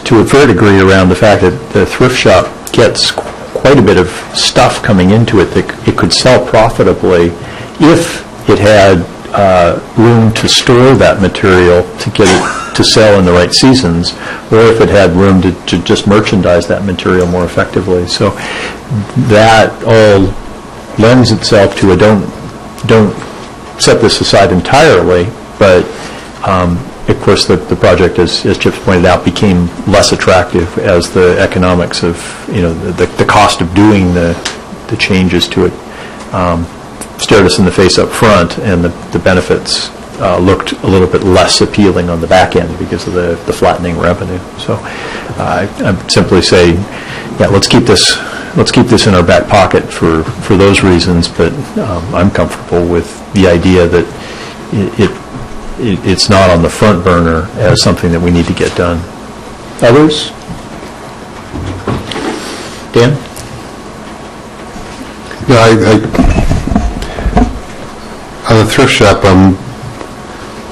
to a fair degree around the fact that the thrift shop gets quite a bit of stuff coming into it that it could sell profitably if it had room to store that material to get it to sell in the right seasons, or if it had room to just merchandise that material more effectively. So that all lends itself to a don't set this aside entirely, but of course the project, as Chip's pointed out, became less attractive as the economics of, the cost of doing the changes to it stared us in the face up front, and the benefits looked a little bit less appealing on the back end because of the flattening revenue. So I'd simply say, yeah, let's keep this in our back pocket for those reasons, but I'm comfortable with the idea that it's not on the front burner as something that we need to get done. Others? Dan? Yeah, on the thrift shop, I'm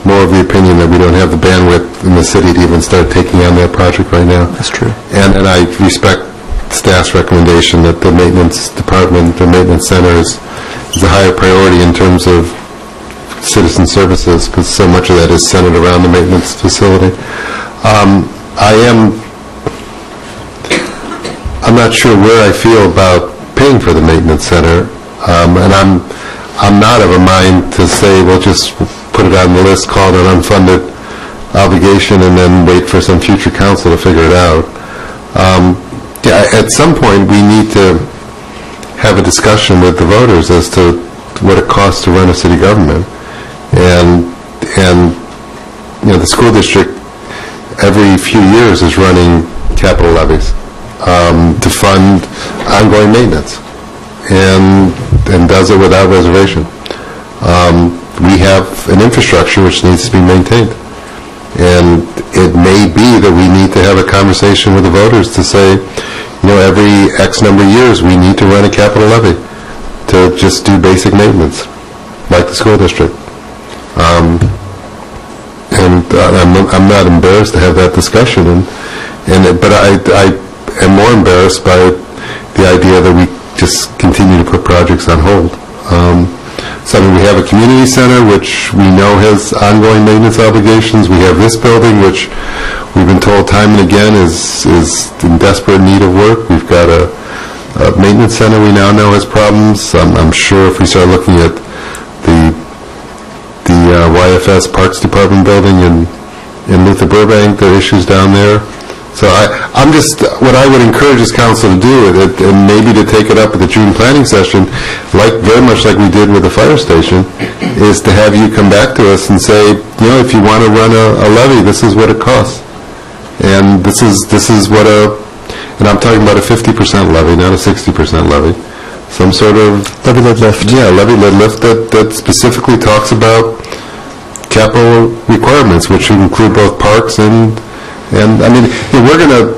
more of the opinion that we don't have the bandwidth in the city to even start taking on that project right now. That's true. And I respect staff's recommendation that the maintenance department, the maintenance center is a higher priority in terms of citizen services, because so much of that is centered around the maintenance facility. I'm not sure where I feel about paying for the maintenance center, and I'm not of a mind to say we'll just put it on the list, call it an unfunded obligation, and then wait for some future council to figure it out. At some point, we need to have a discussion with the voters as to what it costs to run a city government. And the school district every few years is running capital levies to fund ongoing maintenance, and does it without reservation. We have an infrastructure which needs to be maintained, and it may be that we need to have a conversation with the voters to say, every X number of years we need to run a capital levy to just do basic maintenance, like the school district. I'm not embarrassed to have that discussion, but I am more embarrassed by the idea that we just continue to put projects on hold. We have a community center, which we know has ongoing maintenance obligations. We have this building, which we've been told time and again is in desperate need of work. We've got a maintenance center we now know has problems. I'm sure if we start looking at the YFS Parks Department building in Luther Burbank, there are issues down there. So what I would encourage this council to do, and maybe to take it up at the June planning session, very much like we did with the fire station, is to have you come back to us and say, if you want to run a levy, this is what it costs. And this is what and I'm talking about a 50% levy, not a 60% levy. Some sort of levy lid lift. Yeah, levy lid lift that specifically talks about capital requirements, which include both parks and I mean, we're going to,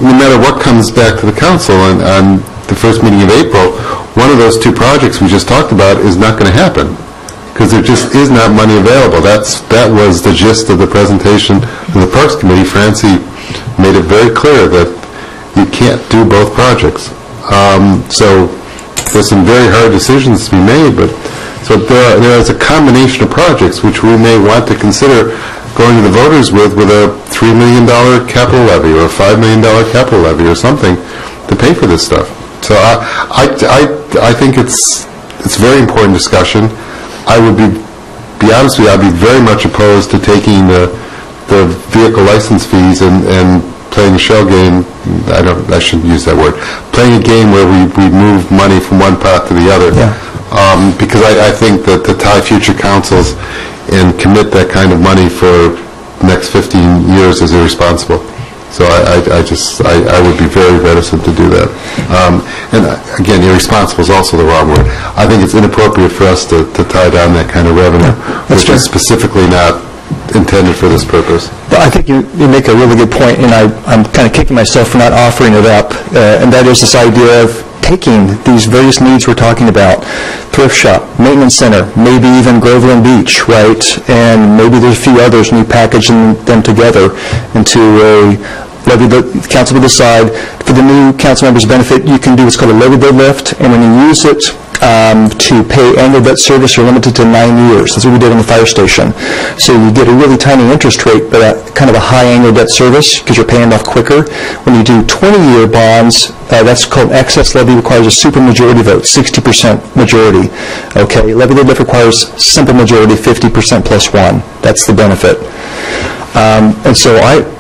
no matter what comes back to the council on the first meeting of April, one of those two projects we just talked about is not going to happen, because there just is not money available. That was the gist of the presentation to the Parks Committee. Francie made it very clear that you can't do both projects. So there's some very hard decisions to be made, but so there is a combination of projects which we may want to consider going to the voters with a $3 million capital levy or a $5 million capital levy or something to pay for this stuff. So I think it's a very important discussion. I would be honest with you, I'd be very much opposed to taking the vehicle license fees and playing a shell game. I shouldn't use that word. Playing a game where we move money from one pot to the other. Yeah. Because I think that to tie future councils and commit that kind of money for the next 15 years is irresponsible. So I would be very reticent to do that. And again, irresponsible is also the wrong word. I think it's inappropriate for us to tie down that kind of revenue, which is specifically not intended for this purpose. Well, I think you make a really good point, and I'm kind of kicking myself for not offering it up, and that is this idea of taking these various needs we're talking about, thrift shop, maintenance center, maybe even Groveland Beach, right, and maybe there's a few others, and you package them together into a levy. The council will decide. For the new council members' benefit, you can do what's called a levy bid lift, and when you use it to pay annual debt service, you're limited to 9 years. That's what we did on the fire station. So you get a really tiny interest rate, but kind of a high annual debt service because you're paying it off quicker. When you do 20-year bonds, that's called excess levy, requires a supermajority vote, 60% majority. Okay, levy bid lift requires simple majority, 50% plus 1. That's the benefit. And so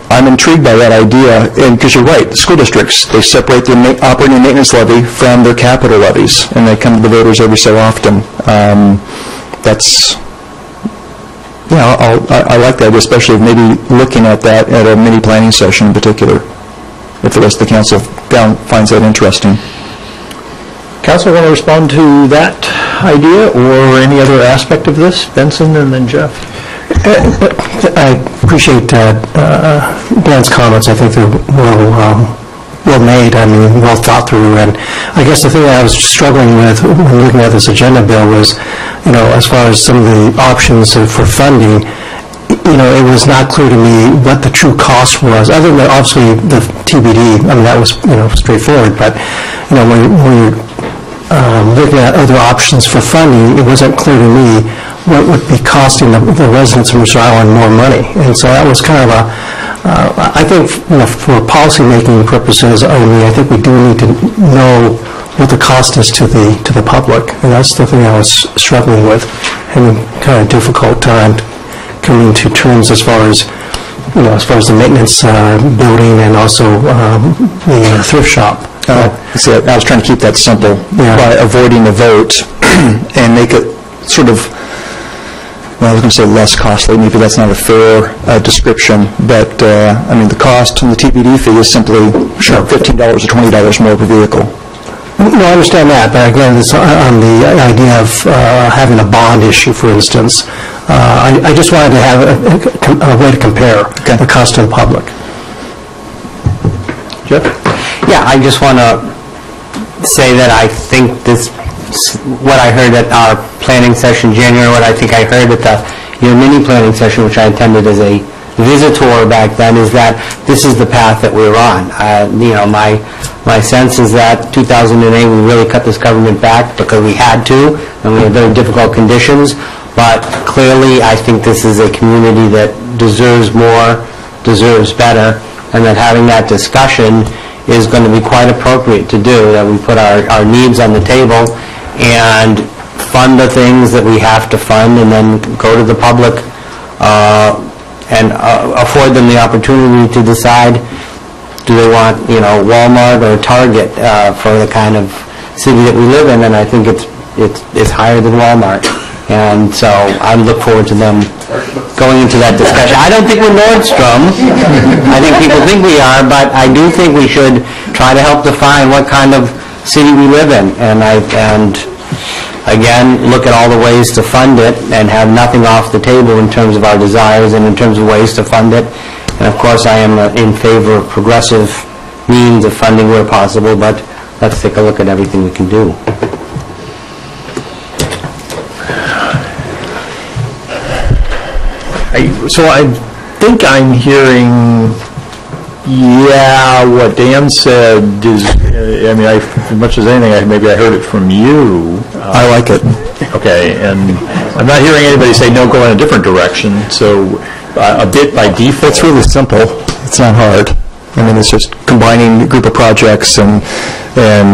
I'm intrigued by that idea, and because you're right, the school districts, they separate their operating and maintenance levy from their capital levies, and they come to the voters every so often. I like that, especially maybe looking at that at a mini planning session in particular, if the rest of the council finds that interesting. Council want to respond to that idea or any other aspect of this? Benson and then Jeff. I appreciate Dan's comments. I think they're well made, well thought through, and I guess the thing that I was struggling with when looking at this agenda bill was, as far as some of the options for funding, it was not clear to me what the true cost was, other than obviously the TBD. That was, straightforward, but, when you're looking at other options for funding, it wasn't clear to me what would be costing the residents of Mercer Island more money. And so that was kind of I think, for policy-making purposes only, I think we do need to know what the cost is to the public. And that's the thing I was struggling with, having kind of a difficult time coming to terms as far as the maintenance building and also the thrift shop. See, I was trying to keep that simple by avoiding the vote and make it sort of, I was going to say less costly. Maybe that's not a fair description, but the cost on the TBD fee is simply $15 or $20 more per vehicle. No, I understand that, but again, it's on the idea of having a bond issue, for instance. I just wanted to have a way to compare the cost to the public. Jeff? Yeah, I just want to say that I think what I heard at our planning session in January, what I think I heard at your mini planning session, which I attended as a visitor back then, is that this is the path that we're on. My sense is that 2008 we really cut this government back because we had to, and we had very difficult conditions. But clearly, I think this is a community that deserves more, deserves better, and that having that discussion is going to be quite appropriate to do, that we put our needs on the table and fund the things that we have to fund, and then go to the public and afford them the opportunity to decide, do they want, Walmart or Target for the kind of city that we live in, and I think it's higher than Walmart. And so I look forward to them going into that discussion. I don't think we're Nordstrom. I think people think we are, but I do think we should try to help define what kind of city we live in. And again, look at all the ways to fund it and have nothing off the table in terms of our desires and in terms of ways to fund it. And of course, I am in favor of progressive means of funding where possible, but let's take a look at everything we can do. So I think I'm hearing Yeah, what Dan said is, I mean, as much as anything, maybe I heard it from you. I like it. Okay, and I'm not hearing anybody say, no, go in a different direction, so a bit by default. It's really simple. It's not hard. I mean, it's just combining a group of projects and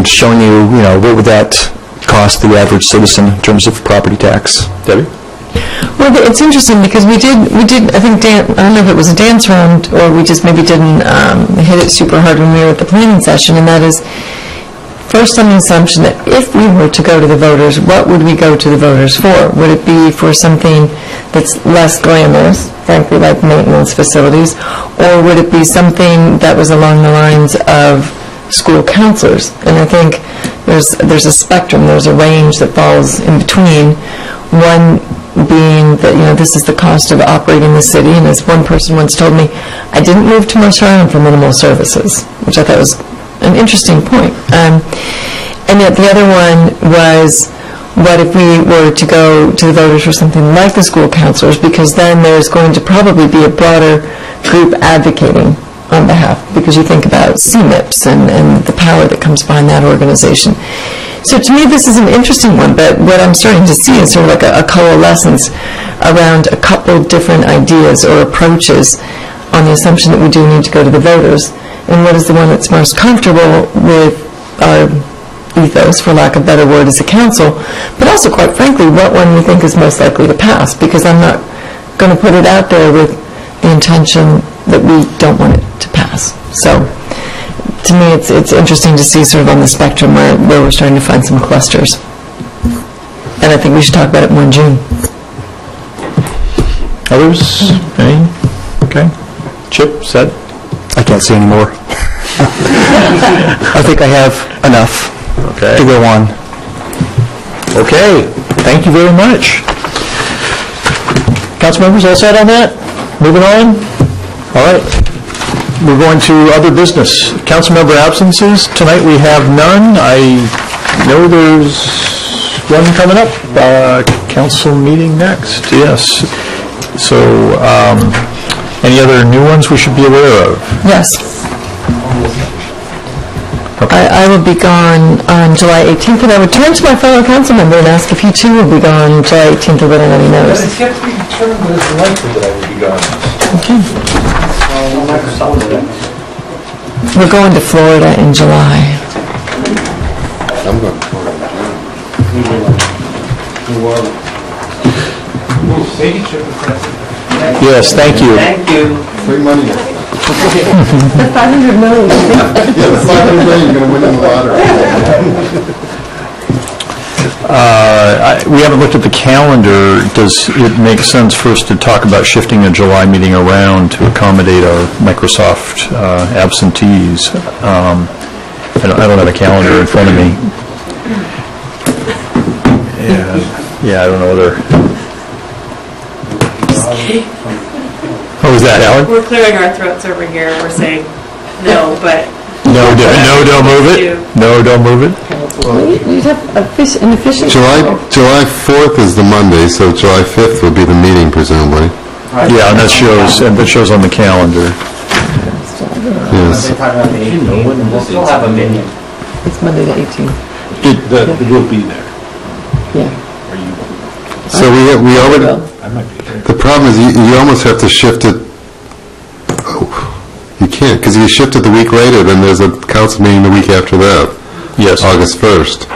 showing you, what would that cost the average citizen in terms of property tax. Debbie? Well, it's interesting because we did, I think, I don't know if it was a dance round or we just maybe didn't hit it super hard when we were at the planning session, and that is first on the assumption that if we were to go to the voters, what would we go to the voters for? Would it be for something that's less glamorous, frankly, like maintenance facilities, or would it be something that was along the lines of school counselors? And I think there's a spectrum, there's a range that falls in between. One being that, this is the cost of operating the city, and as one person once told me, I didn't move to Mercer Island for minimal services, which I thought was an interesting point. And yet the other one was, what if we were to go to the voters for something like the school counselors, because then there's going to probably be a broader group advocating on behalf, because you think about CMIPs and the power that comes behind that organization. So to me, this is an interesting one, but what I'm starting to see is sort of like a coalescence around a couple different ideas or approaches on the assumption that we do need to go to the voters, and what is the one that's most comfortable with our ethos, for lack of a better word, as a council, but also, quite frankly, what one we think is most likely to pass, because I'm not going to put it out there with the intention that we don't want it to pass. So to me, it's interesting to see sort of on the spectrum where we're starting to find some clusters. And I think we should talk about it more in June. Others? Any? Okay. Chip, set? I can't say any more. I think I have enough to go on. Okay. Thank you very much. Council members, all set on that? Moving on? All right. We're going to other business. Council member absences. Tonight we have none. I know there's one coming up. Council meeting next. Yes. So, any other new ones we should be aware of? Yes. Okay. I will be gone on July 18th, and I would turn to my fellow council member and ask if he too will be gone July 18th, or whether or not he knows. It's yet to be determined, but it's likely that I will be gone. Okay. We're going to Florida in July. I'm going to Florida in July. Thank you, Chip. Yes, thank you. Thank you. Free money. The 500 million. Yeah, the 500 million, you're going to win in the lottery. We haven't looked at the calendar. Does it make sense first to talk about shifting a July meeting around to accommodate our Microsoft absentees? I don't have a calendar in front of me. Yeah, I don't know whether... What was that, Alan? We're clearing our throats over here. We're saying no, but... No, don't move it. No, don't move it. You'd have an efficient... July 4th is the Monday, so July 5th would be the meeting, presumably. Yeah, and that shows on the calendar. Yes. We'll still have a meeting. It's Monday the 18th. It will be there. Yeah. So we already, the problem is you almost have to shift it. You can't, because you shift it the week later, then there's a council meeting the week after that. Yes. August 1st.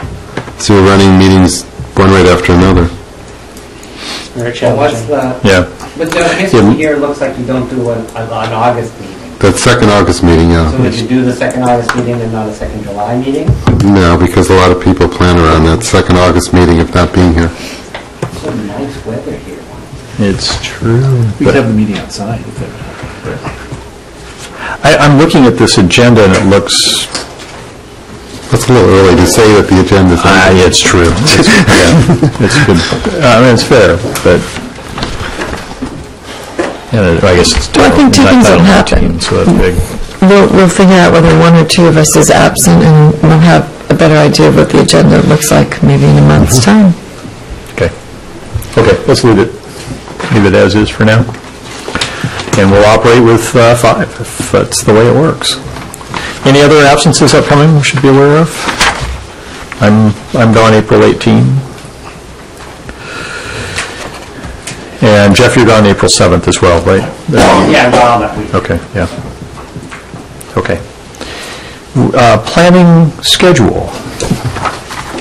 So you're running meetings one right after another. Very challenging. But the history here looks like you don't do an August meeting. That second August meeting, yeah. So would you do the second August meeting and not a second July meeting? No, because a lot of people plan around that second August meeting if not being here. So nice weather here. It's true. We could have the meeting outside. I'm looking at this agenda and it looks... That's a little early to say that the agenda's on. It's true. It's good. I mean, it's fair, but... I guess it's Well, I think two things will happen. So that's big. We'll figure out whether one or two of us is absent, and we'll have a better idea of what the agenda looks like maybe in a month's time. Okay, let's leave it as is for now. And we'll operate with 5, if that's the way it works. Any other absences upcoming we should be aware of? I'm gone April 18. And Jeff, you're gone April 7th as well, right? Yeah, I'm gone that week. Okay, yeah. Okay. Planning schedule.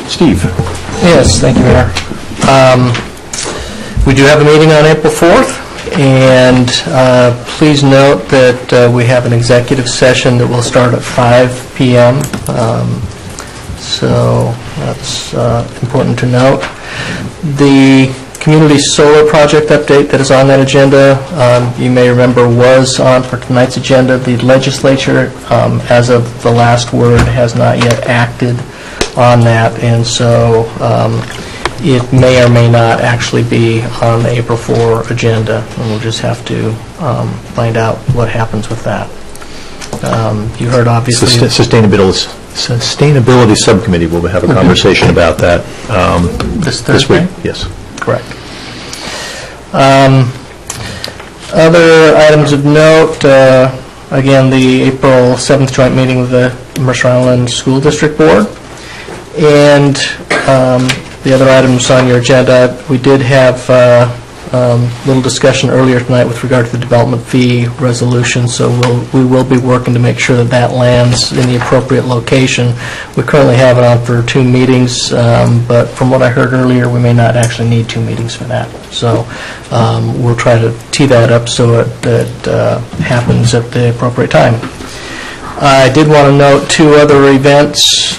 Steve? Yes, thank you, Mayor. We do have a meeting on April 4th, and please note that we have an executive session that will start at 5 p.m., so that's important to note. The community solar project update that is on that agenda, you may remember, was on for tonight's agenda. The legislature, as of the last word, has not yet acted on that, and so it may or may not actually be on the April 4 agenda, and we'll just have to find out what happens with that. You heard, obviously... Sustainability Subcommittee will have a conversation about that this Thursday? week. Yes. Correct. Other items of note, again, the April 7th joint meeting with the Mercer Island School District Board. And the other items on your agenda, we did have a little discussion earlier tonight with regard to the development fee resolution, so we will be working to make sure that that lands in the appropriate location. We currently have it on for 2 meetings, but from what I heard earlier, we may not actually need 2 meetings for that. So we'll try to tee that up so it happens at the appropriate time. I did want to note 2 other events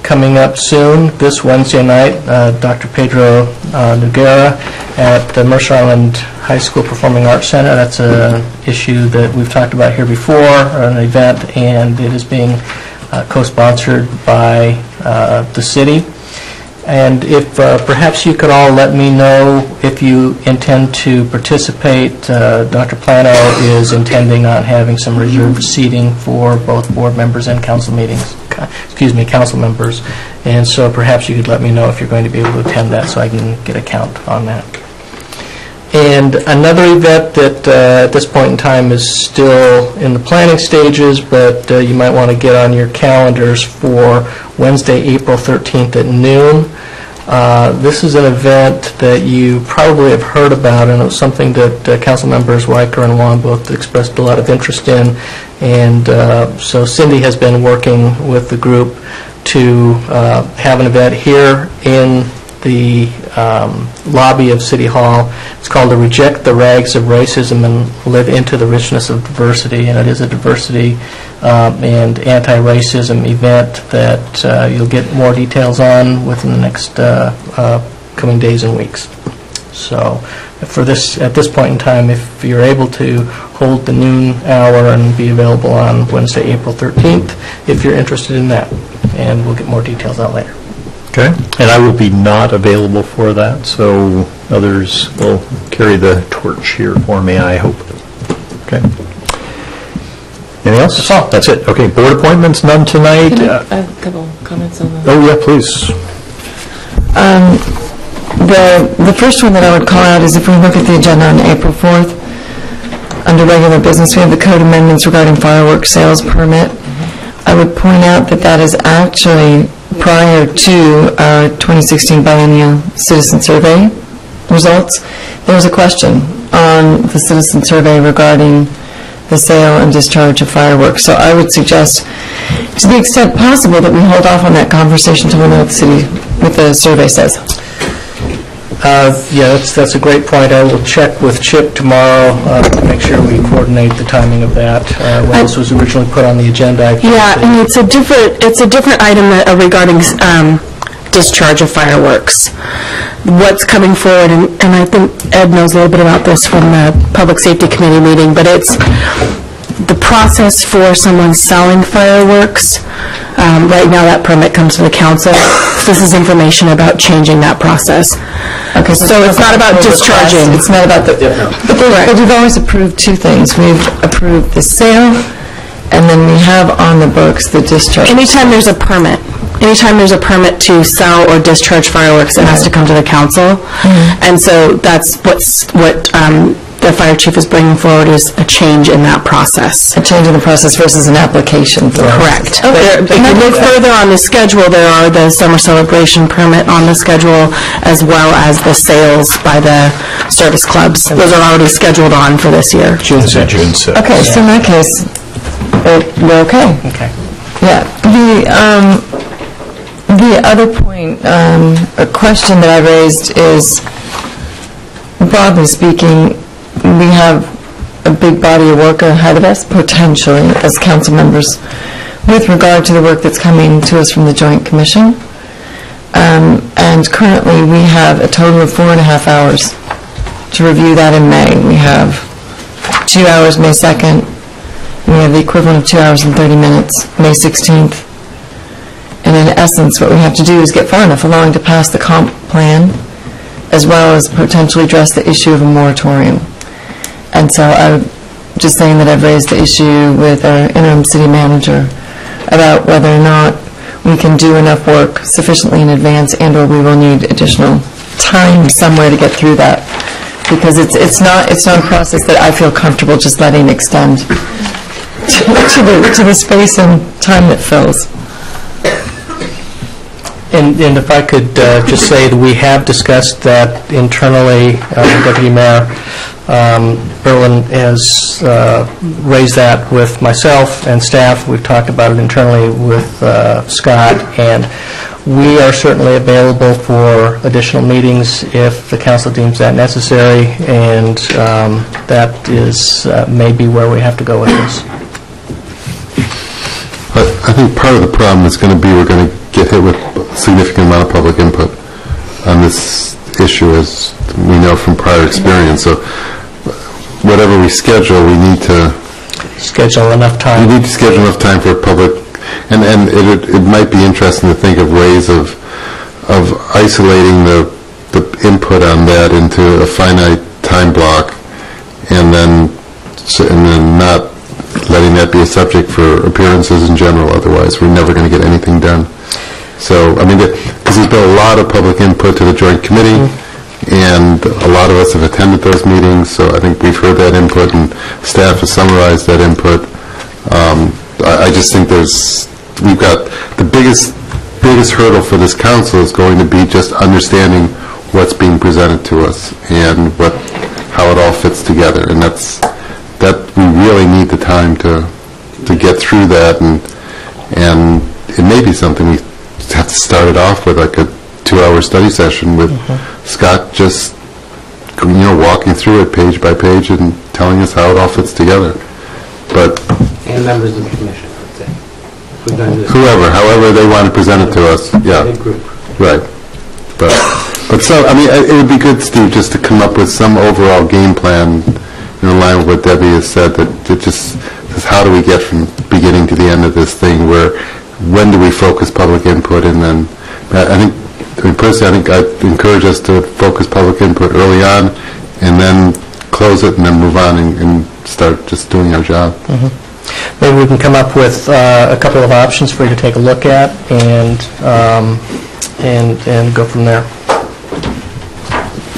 coming up soon. This Wednesday night, Dr. Pedro Noguera at the Mercer Island High School Performing Arts Center. That's an issue that we've talked about here before, an event, and it is being co-sponsored by the city. And if perhaps you could all let me know if you intend to participate. Dr. Plano is intending on having some reserved seating for both board members and council members. And so perhaps you could let me know if you're going to be able to attend that so I can get a count on that. And another event that at this point in time is still in the planning stages, but you might want to get on your calendars for Wednesday, April 13th at noon. This is an event that you probably have heard about, and it was something that council members Weicker and Wong both expressed a lot of interest in. And so Cindy has been working with the group to have an event here in the lobby of City Hall. It's called the Reject the Rags of Racism and Live into the Richness of Diversity, and it is a diversity and anti-racism event that you'll get more details on within the next coming days and weeks. So for this, at this point in time, if you're able to hold the noon hour and be available on Wednesday, April 13th, if you're interested in that, and we'll get more details out later. Okay. And I will be not available for that, so others will carry the torch here for me, I hope. Okay. Anything else? That's all. That's it. Okay. Board appointments, none tonight. Can I have a couple comments on that? Oh, yeah, please. The first one that I would call out is if we look at the agenda on April 4th, under regular business, we have the code amendments regarding fireworks sales permit. I would point out that that is actually prior to our 2016 biennial citizen survey results. There was a question on the citizen survey regarding the sale and discharge of fireworks. So I would suggest, to the extent possible, that we hold off on that conversation until we know what the survey says. Yeah, that's a great point. I will check with Chip tomorrow to make sure we coordinate the timing of that. When this was originally put on the agenda. Yeah, and it's a different item regarding discharge of fireworks. What's coming forward, and I think Ed knows a little bit about this from the Public Safety Committee meeting, but it's the process for someone selling fireworks. Right now, that permit comes to the council. This is information about changing that process. Okay, so it's not about discharging. It's not about the... But we've always approved 2 things. We've approved the sale, and then we have on the books the discharge. Anytime there's a permit to sell or discharge fireworks, it has to come to the council. And so that's what the fire chief is bringing forward is a change in that process. A change in the process versus an application for it. Correct. If you look further on the schedule, there are the summer celebration permit on the schedule, as well as the sales by the service clubs. Those are already scheduled on for this year. June 6th. Okay, so in that case, we're okay. Okay. Yeah. The other point, a question that I raised is, broadly speaking, we have a big body of work ahead of us, potentially, as council members, with regard to the work that's coming to us from the Joint Commission. And currently, we have a total of 4.5 hours to review that in May. We have 2 hours May 2nd. We have the equivalent of 2 hours and 30 minutes May 16th. And in essence, what we have to do is get far enough along to pass the comp plan, as well as potentially address the issue of a moratorium. And so I'm just saying that I've raised the issue with our interim city manager about whether or not we can do enough work sufficiently in advance, and/or we will need additional time somewhere to get through that, because it's not a process that I feel comfortable just letting extend to the space and time that fills. And if I could just say that we have discussed that internally, Deputy Mayor Berlin has raised that with myself and staff. We've talked about it internally with Scott, and we are certainly available for additional meetings if the council deems that necessary, and that is maybe where we have to go with this. I think part of the problem is going to be we're going to get hit with a significant amount of public input on this issue, as we know from prior experience. So whatever we schedule, we need to schedule enough time. We need to schedule enough time for public, and it might be interesting to think of ways of isolating the input on that into a finite time block, and then not letting that be a subject for appearances in general. Otherwise, we're never going to get anything done. So, I mean, because there's been a lot of public input to the Joint Committee, and a lot of us have attended those meetings, so I think we've heard that input, and staff has summarized that input. I just think we've got the biggest hurdle for this council is going to be just understanding what's being presented to us and how it all fits together, and that we really need the time to get through that, and it may be something we have to start it off with, like a 2-hour study session with Scott just walking through it page by page and telling us how it all fits together. But And members of the commission, I would say. However they want to present it to us, yeah. Right. But so, I mean, it would be good, Steve, just to come up with some overall game plan in line with what Debbie has said, that just says how do we get from beginning to the end of this thing, when do we focus public input, and then personally, I think I'd encourage us to focus public input early on, and then close it, and then move on and start just doing our job. Maybe we can come up with a couple of options for you to take a look at, and go from there.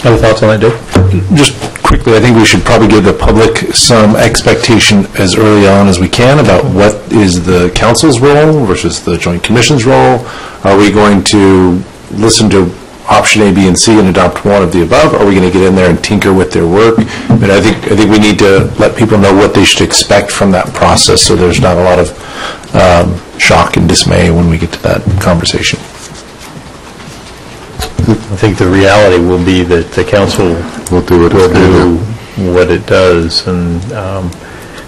Any thoughts on that, Dave? Just quickly, I think we should probably give the public some expectation as early on as we can about what is the council's role versus the Joint Commission's role. Are we going to listen to option A, B, and C and adopt one of the above? Are we going to get in there and tinker with their work? But I think we need to let people know what they should expect from that process, so there's not a lot of shock and dismay when we get to that conversation. I think the reality will be that the council will do what it does, and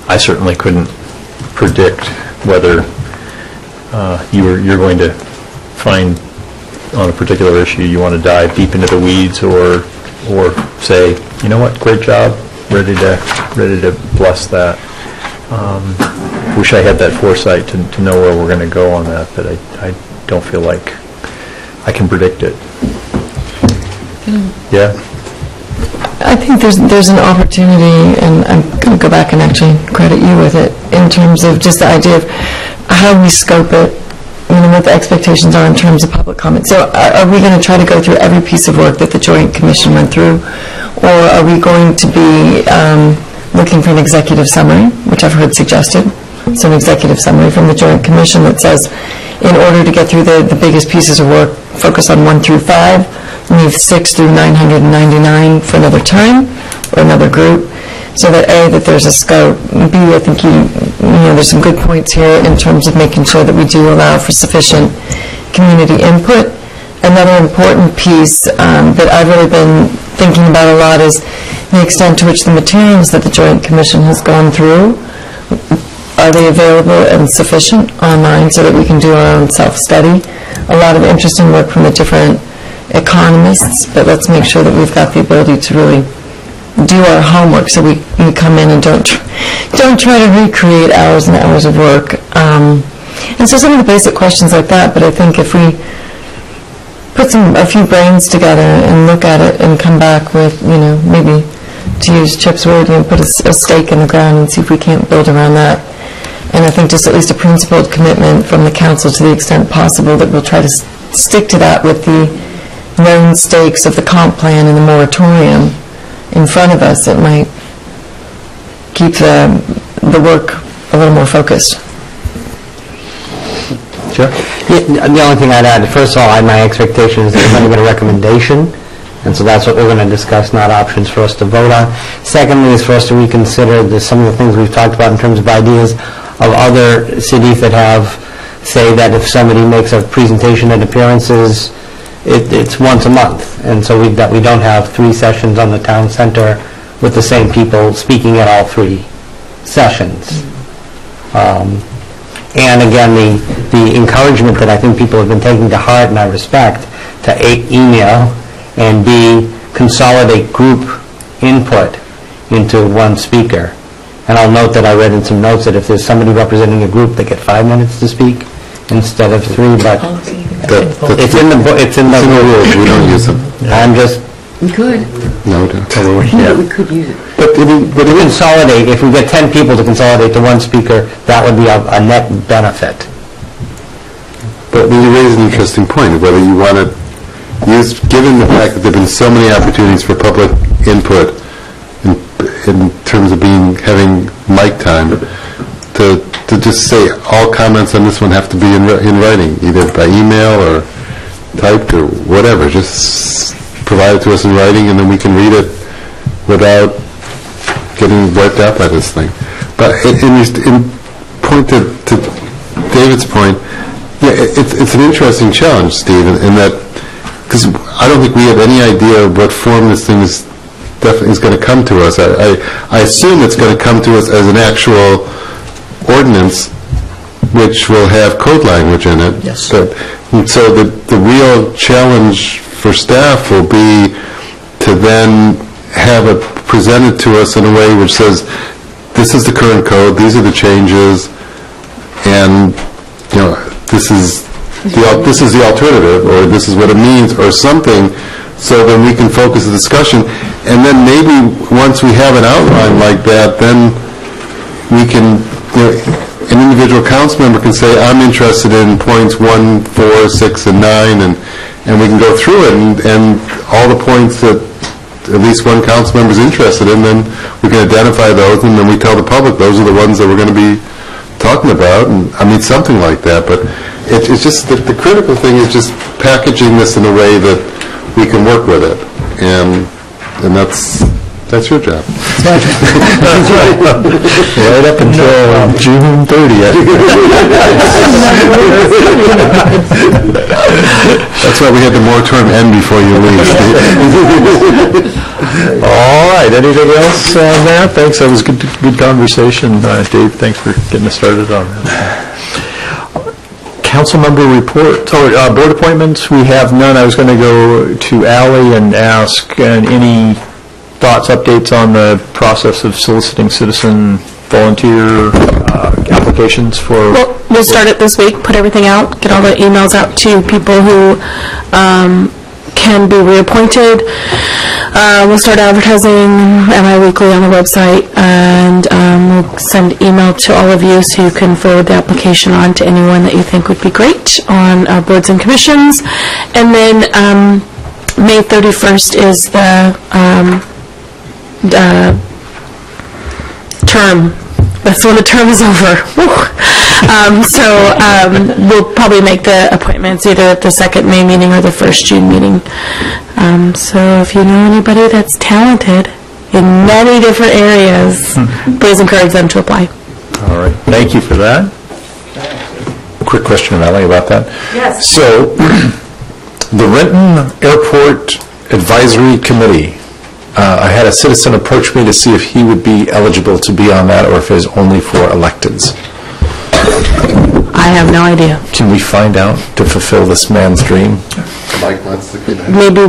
I certainly couldn't predict whether you're going to find on a particular issue you want to dive deep into the weeds, or say, you know what, great job, ready to bless that. Wish I had that foresight to know where we're going to go on that, but I don't feel like I can predict it. Yeah. I think there's an opportunity, and I'm going to go back and actually credit you with it, in terms of just the idea of how we scope it, what the expectations are in terms of public comment. So are we going to try to go through every piece of work that the Joint Commission went through, or are we going to be looking for an executive summary, which I've heard suggested? So an executive summary from the Joint Commission that says, in order to get through the biggest pieces of work, focus on 1 through 5, leave 6 through 999 for another time or another group, so that A, that there's a scope, B, I think you know, there's some good points here in terms of making sure that we do allow for sufficient community input. Another important piece that I've really been thinking about a lot is the extent to which the materials that the Joint Commission has gone through, are they available and sufficient online so that we can do our own self-study? A lot of interesting work from the different economists, but let's make sure that we've got the ability to really do our homework so we come in and don't try to recreate hours and hours of work. And so some of the basic questions like that, but I think if we put a few brains together and look at it and come back with, you know, maybe to use Chip's word, you know, put a stake in the ground and see if we can't build around that. And I think just at least a principled commitment from the council to the extent possible that we'll try to stick to that with the known stakes of the comp plan and the moratorium in front of us. It might keep the work a little more focused. Sure. Yeah, the only thing I'd add, first of all, my expectation is that we're going to get a recommendation, and so that's what we're going to discuss, not options for us to vote on. Secondly is for us to reconsider some of the things we've talked about in terms of ideas of other cities that have, say that if somebody makes a presentation at appearances, it's once a month, and so we don't have 3 sessions on the town center with the same people speaking at all 3 sessions. And again, the encouragement that I think people have been taking to heart, and I respect, to email and B, consolidate group input into one speaker. And I'll note that I read in some notes that if there's somebody representing a group, they get 5 minutes to speak instead of 3, but it's in the rules. We don't use them. I'm just... We could. No, Yeah, we could use it. But to consolidate, if we get 10 people to consolidate to one speaker, that would be a net benefit. But you raise an interesting point, whether you want to use, given the fact that there have been so many opportunities for public input in terms of having mic time, to just say all comments on this one have to be in writing, either by email or typed or whatever. Just provide it to us in writing, and then we can read it without getting wiped out by this thing. But in point to David's point, yeah, it's an interesting challenge, Steve, in that, because I don't think we have any idea of what form this thing is going to come to us. I assume it's going to come to us as an actual ordinance, which will have code language in it. Yes. And so the real challenge for staff will be to then have it presented to us in a way which says, this is the current code, these are the changes, and this is the alternative, or this is what it means, or something, so then we can focus the discussion. And then maybe once we have an outline like that, then we can, an individual council member can say, I'm interested in points 1, 4, 6, and 9, and we can go through it, and all the points that at least one council member is interested in, then we can identify those, and then we tell the public those are the ones that we're going to be talking about, and I mean something like that. But it's just the critical thing is just packaging this in a way that we can work with it, and that's your job. Right up until June 30th. That's why we had the moratorium end before you leave. All right, anything else on that? Thanks, that was good conversation. Dave, thanks for getting us started on that. Council member report, board appointments, we have none. I was going to go to Ally and ask any thoughts, updates on the process of soliciting citizen volunteer applications for... Well, we'll start it this week, put everything out, get all the emails out to people who can be reappointed. We'll start advertising MI-Weekly on the website, and we'll send email to all of you so you can forward the application on to anyone that you think would be great on boards and commissions. And then May 31st is the term. That's when the term is over. We'll probably make the appointments either at the second May meeting or the first June meeting. So if you know anybody that's talented in many different areas, please encourage them to apply. All right, thank you for that. Quick question, Melanie, about that. Yes. So, the Renton Airport Advisory Committee, I had a citizen approach me to see if he would be eligible to be on that or if it's only for electeds. I have no idea. Can we find out to fulfill this man's dream? Maybe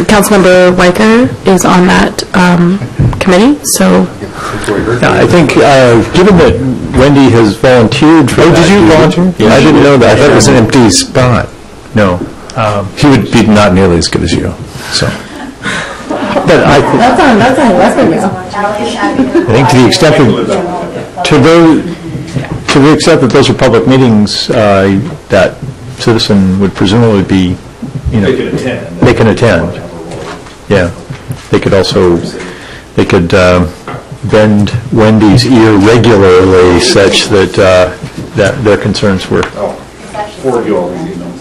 Councilmember Weicker is on that committee, so. Yeah, I think, given that Wendy has volunteered for that. Oh, did you volunteer? Yeah, I didn't know that. I thought it was an empty spot. No. He would be not nearly as good as you, so. But I think to the extent that those are public meetings, that citizen would presumably be, they can attend. They can attend. Yeah. They could also, bend Wendy's ear regularly such that that their concerns were. Forward you all these emails.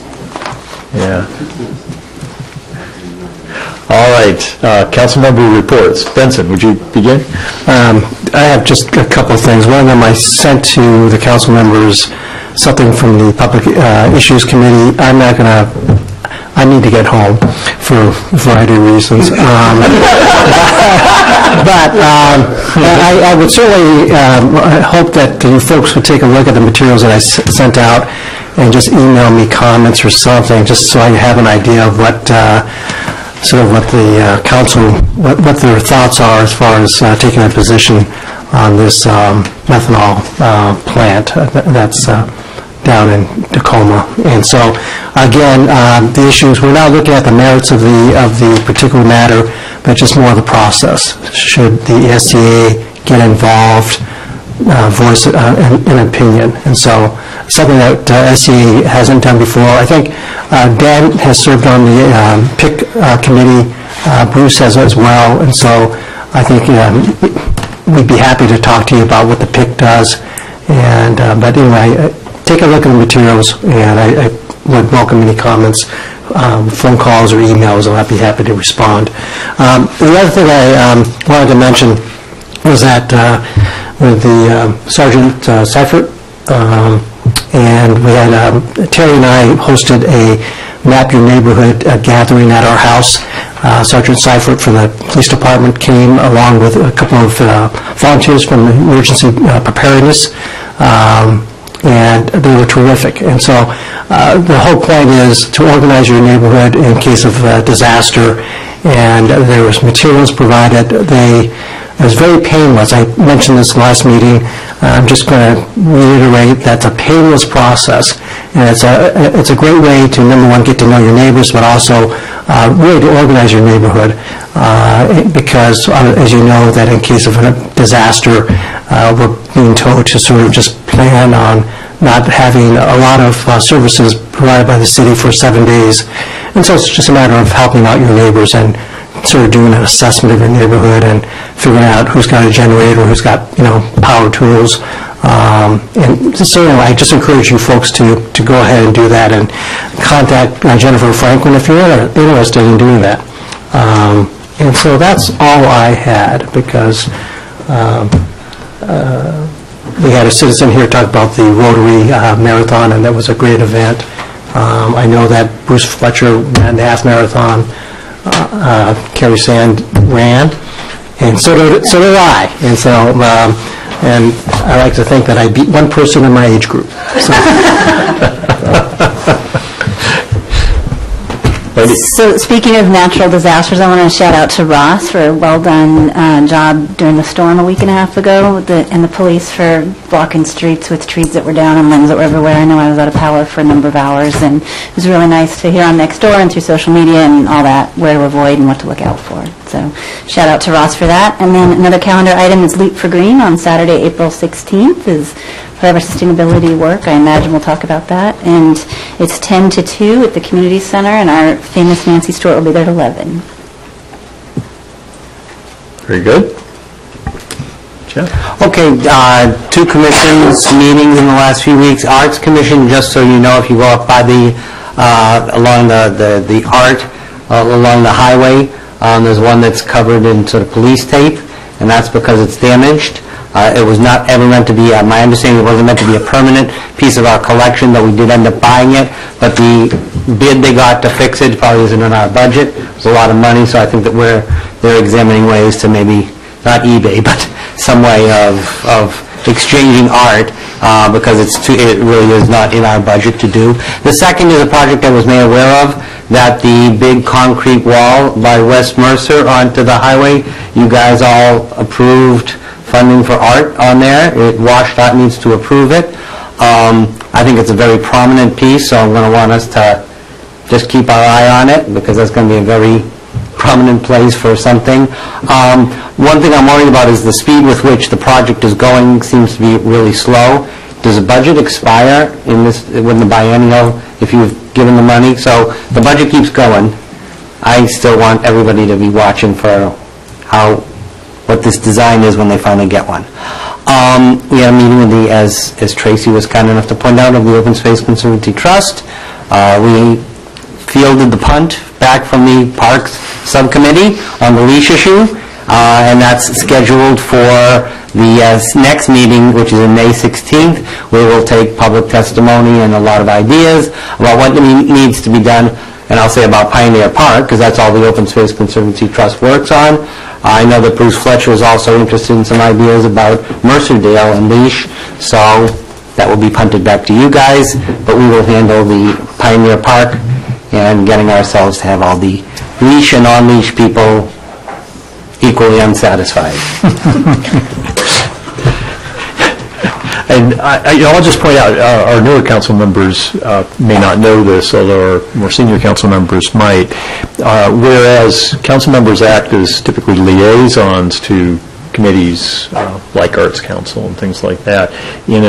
Yeah. All right, council member reports. Benson, would you begin? I have just a couple of things. One of them I sent to the council members, something from the Public Issues Committee. I'm not going to, I need to get home for a variety of reasons. But I would certainly hope that you folks would take a look at the materials that I sent out and just email me comments or something, just so I have an idea of what what the council, what their thoughts are as far as taking a position on this methanol plant that's down in Tacoma. And so, again, the issues, we're not looking at the merits of the particular matter, but just more of the process. Should the SCA get involved, voice an opinion? And so, something that SCA hasn't done before. I think Dan has served on the PIC committee. Bruce has as well. And so, I think we'd be happy to talk to you about what the PIC does. And but anyway, take a look at the materials, and I would welcome any comments, phone calls or emails, and I'd be happy to respond. The other thing I wanted to mention was that with the Sergeant Seifert, and we had, Terry and I hosted a Map Your Neighborhood gathering at our house. Sergeant Seifert from the police department came along with a couple of volunteers from emergency preparedness, and they were terrific. And so the whole point is to organize your neighborhood in case of disaster, and there was materials provided. It was very painless. I mentioned this last meeting. I'm just going to reiterate that's a painless process, and it's a great way to, number one, get to know your neighbors, but also really to organize your neighborhood, because as you know, that in case of a disaster, we're being told to sort of just plan on not having a lot of services provided by the city for 7 days. And so it's just a matter of helping out your neighbors and sort of doing an assessment of your neighborhood and figuring out who's got a generator, who's got, power tools. And so I just encourage you folks to go ahead and do that and contact Jennifer Franklin if you're interested in doing that. And so that's all I had, because we had a citizen here talk about the Rotary Marathon, and that was a great event. I know that Bruce Fletcher ran the half marathon. Kerry Sand ran, and so did I. And so, and I like to think that I beat one person in my age group. So speaking of natural disasters, I want to shout out to Ross for a well-done job during the storm a week and a half ago, and the police for blocking streets with trees that were down and limbs that were everywhere. I know I was out of power for a number of hours, and it was really nice to hear on Nextdoor and through social media and all that, where to avoid and what to look out for. So shout out to Ross for that. And then another calendar item is Leap for Green on Saturday, April 16th is part of our sustainability work. I imagine we'll talk about that. And it's 10 to 2 at the community center, and our famous Nancy Stewart will be there at 11. Very good. Jeff? Okay, two commissions meetings in the last few weeks. Arts Commission, just so you know, if you go up by the, along the art, along the highway, there's one that's covered in sort of police tape, and that's because it's damaged. It was not ever meant to be, my understanding, it wasn't meant to be a permanent piece of our collection, though we did end up buying it, but the bid they got to fix it probably isn't in our budget. It's a lot of money, so I think that they're examining ways to maybe, not eBay, but some way of exchanging art, because it really is not in our budget to do. The second is a project I was made aware of, that the big concrete wall by West Mercer onto the highway, you guys all approved funding for art on there. WashDOT needs to approve it. I think it's a very prominent piece, so I'm going to want us to just keep our eye on it, because that's going to be a very prominent place for something. One thing I'm worried about is the speed with which the project is going seems to be really slow. Does the budget expire in this, when the biennial, if you've given the money? So the budget keeps going. I still want everybody to be watching for what this design is when they finally get one. We had a meeting with the, as Tracy was kind enough to point out, of the Open Space Conservancy Trust. We fielded the punt back from the Parks Subcommittee on the leash issue, and that's scheduled for the next meeting, which is on May 16th. We will take public testimony and a lot of ideas about what needs to be done, and I'll say about Pioneer Park, because that's all the Open Space Conservancy Trust works on. I know that Bruce Fletcher is also interested in some ideas about Mercerdale and leash, so that will be punted back to you guys, but we will handle the Pioneer Park and getting ourselves to have all the leash and on-leash people equally unsatisfied. And I'll just point out, our newer council members may not know this, although our more senior council members might. Whereas council members act as typically liaisons to committees like Arts Council and things like that, in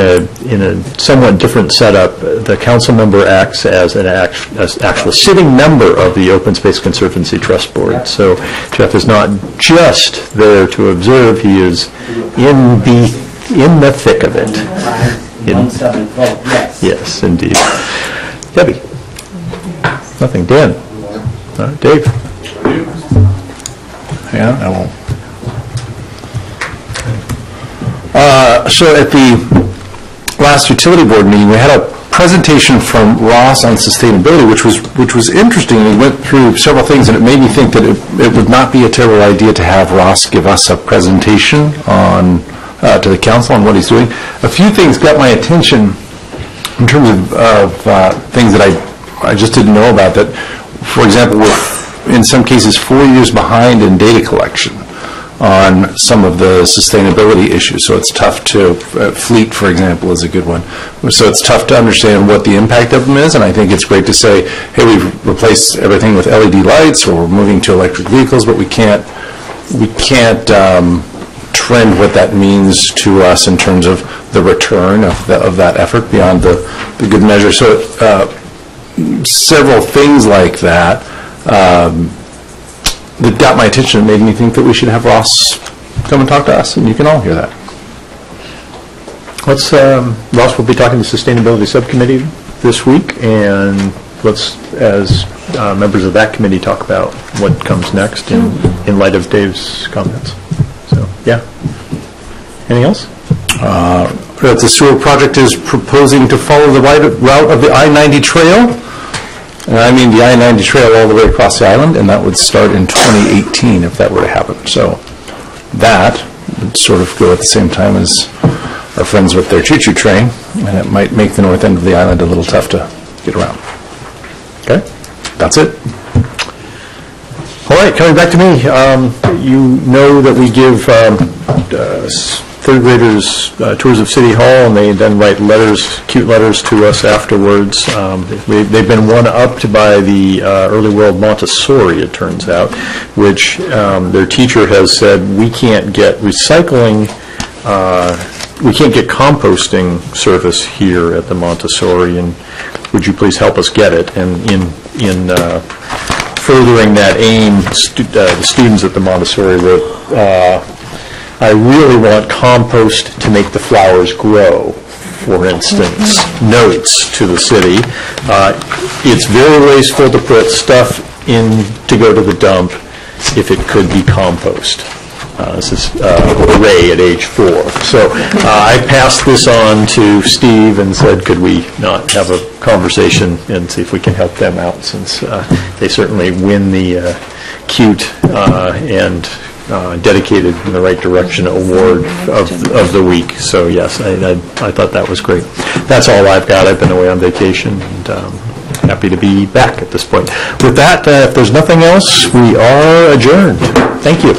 a somewhat different setup, the council member acts as an actual sitting member of the Open Space Conservancy Trust Board. So Jeff is not just there to observe; he is in the thick of it. Yes, indeed. Debbie? Nothing. Dan? Dave? Yeah, I won't. So at the last utility board meeting, we had a presentation from Ross on sustainability, which was interesting. We went through several things, and it made me think that it would not be a terrible idea to have Ross give us a presentation on to the council on what he's doing. A few things got my attention in terms of things that I just didn't know about. That, for example, we're in some cases 4 years behind in data collection on some of the sustainability issues. So it's tough to, fleet, for example, is a good one. So it's tough to understand what the impact of them is, and I think it's great to say, hey, we've replaced everything with LED lights, or we're moving to electric vehicles, but we can't trend what that means to us in terms of the return of that effort beyond the good measure. So several things like that that got my attention and made me think that we should have Ross come and talk to us, and you can all hear that. Ross will be talking to the Sustainability Subcommittee this week, and let's, as members of that committee, talk about what comes next in light of Dave's comments. So, yeah. Anything else? The sewer project is proposing to follow the route of the I-90 trail. And I mean the I-90 trail all the way across the island, and that would start in 2018 if that were to happen. So that would sort of go at the same time as our friends with their choo-choo train, and it might make the north end of the island a little tough to get around. Okay? That's it. All right, coming back to me, you know that we give third graders tours of City Hall, and they then write letters, cute letters to us afterwards. They've been one-upped by the Early World Montessori, it turns out, which their teacher has said, we can't get recycling, we can't get composting service here at the Montessori, and would you please help us get it? And in furthering that aim, the students at the Montessori wrote, I really want compost to make the flowers grow, for instance, notes to the city. It's very wasteful to put stuff in to go to the dump if it could be compost. This is Ray at age 4. So I passed this on to Steve and said, could we not have a conversation and see if we can help them out, since they certainly win the cute and dedicated in the right direction award of the week. So yes, I thought that was great. That's all I've got. I've been away on vacation, and happy to be back at this point. With that, if there's nothing else, we are adjourned. Thank you.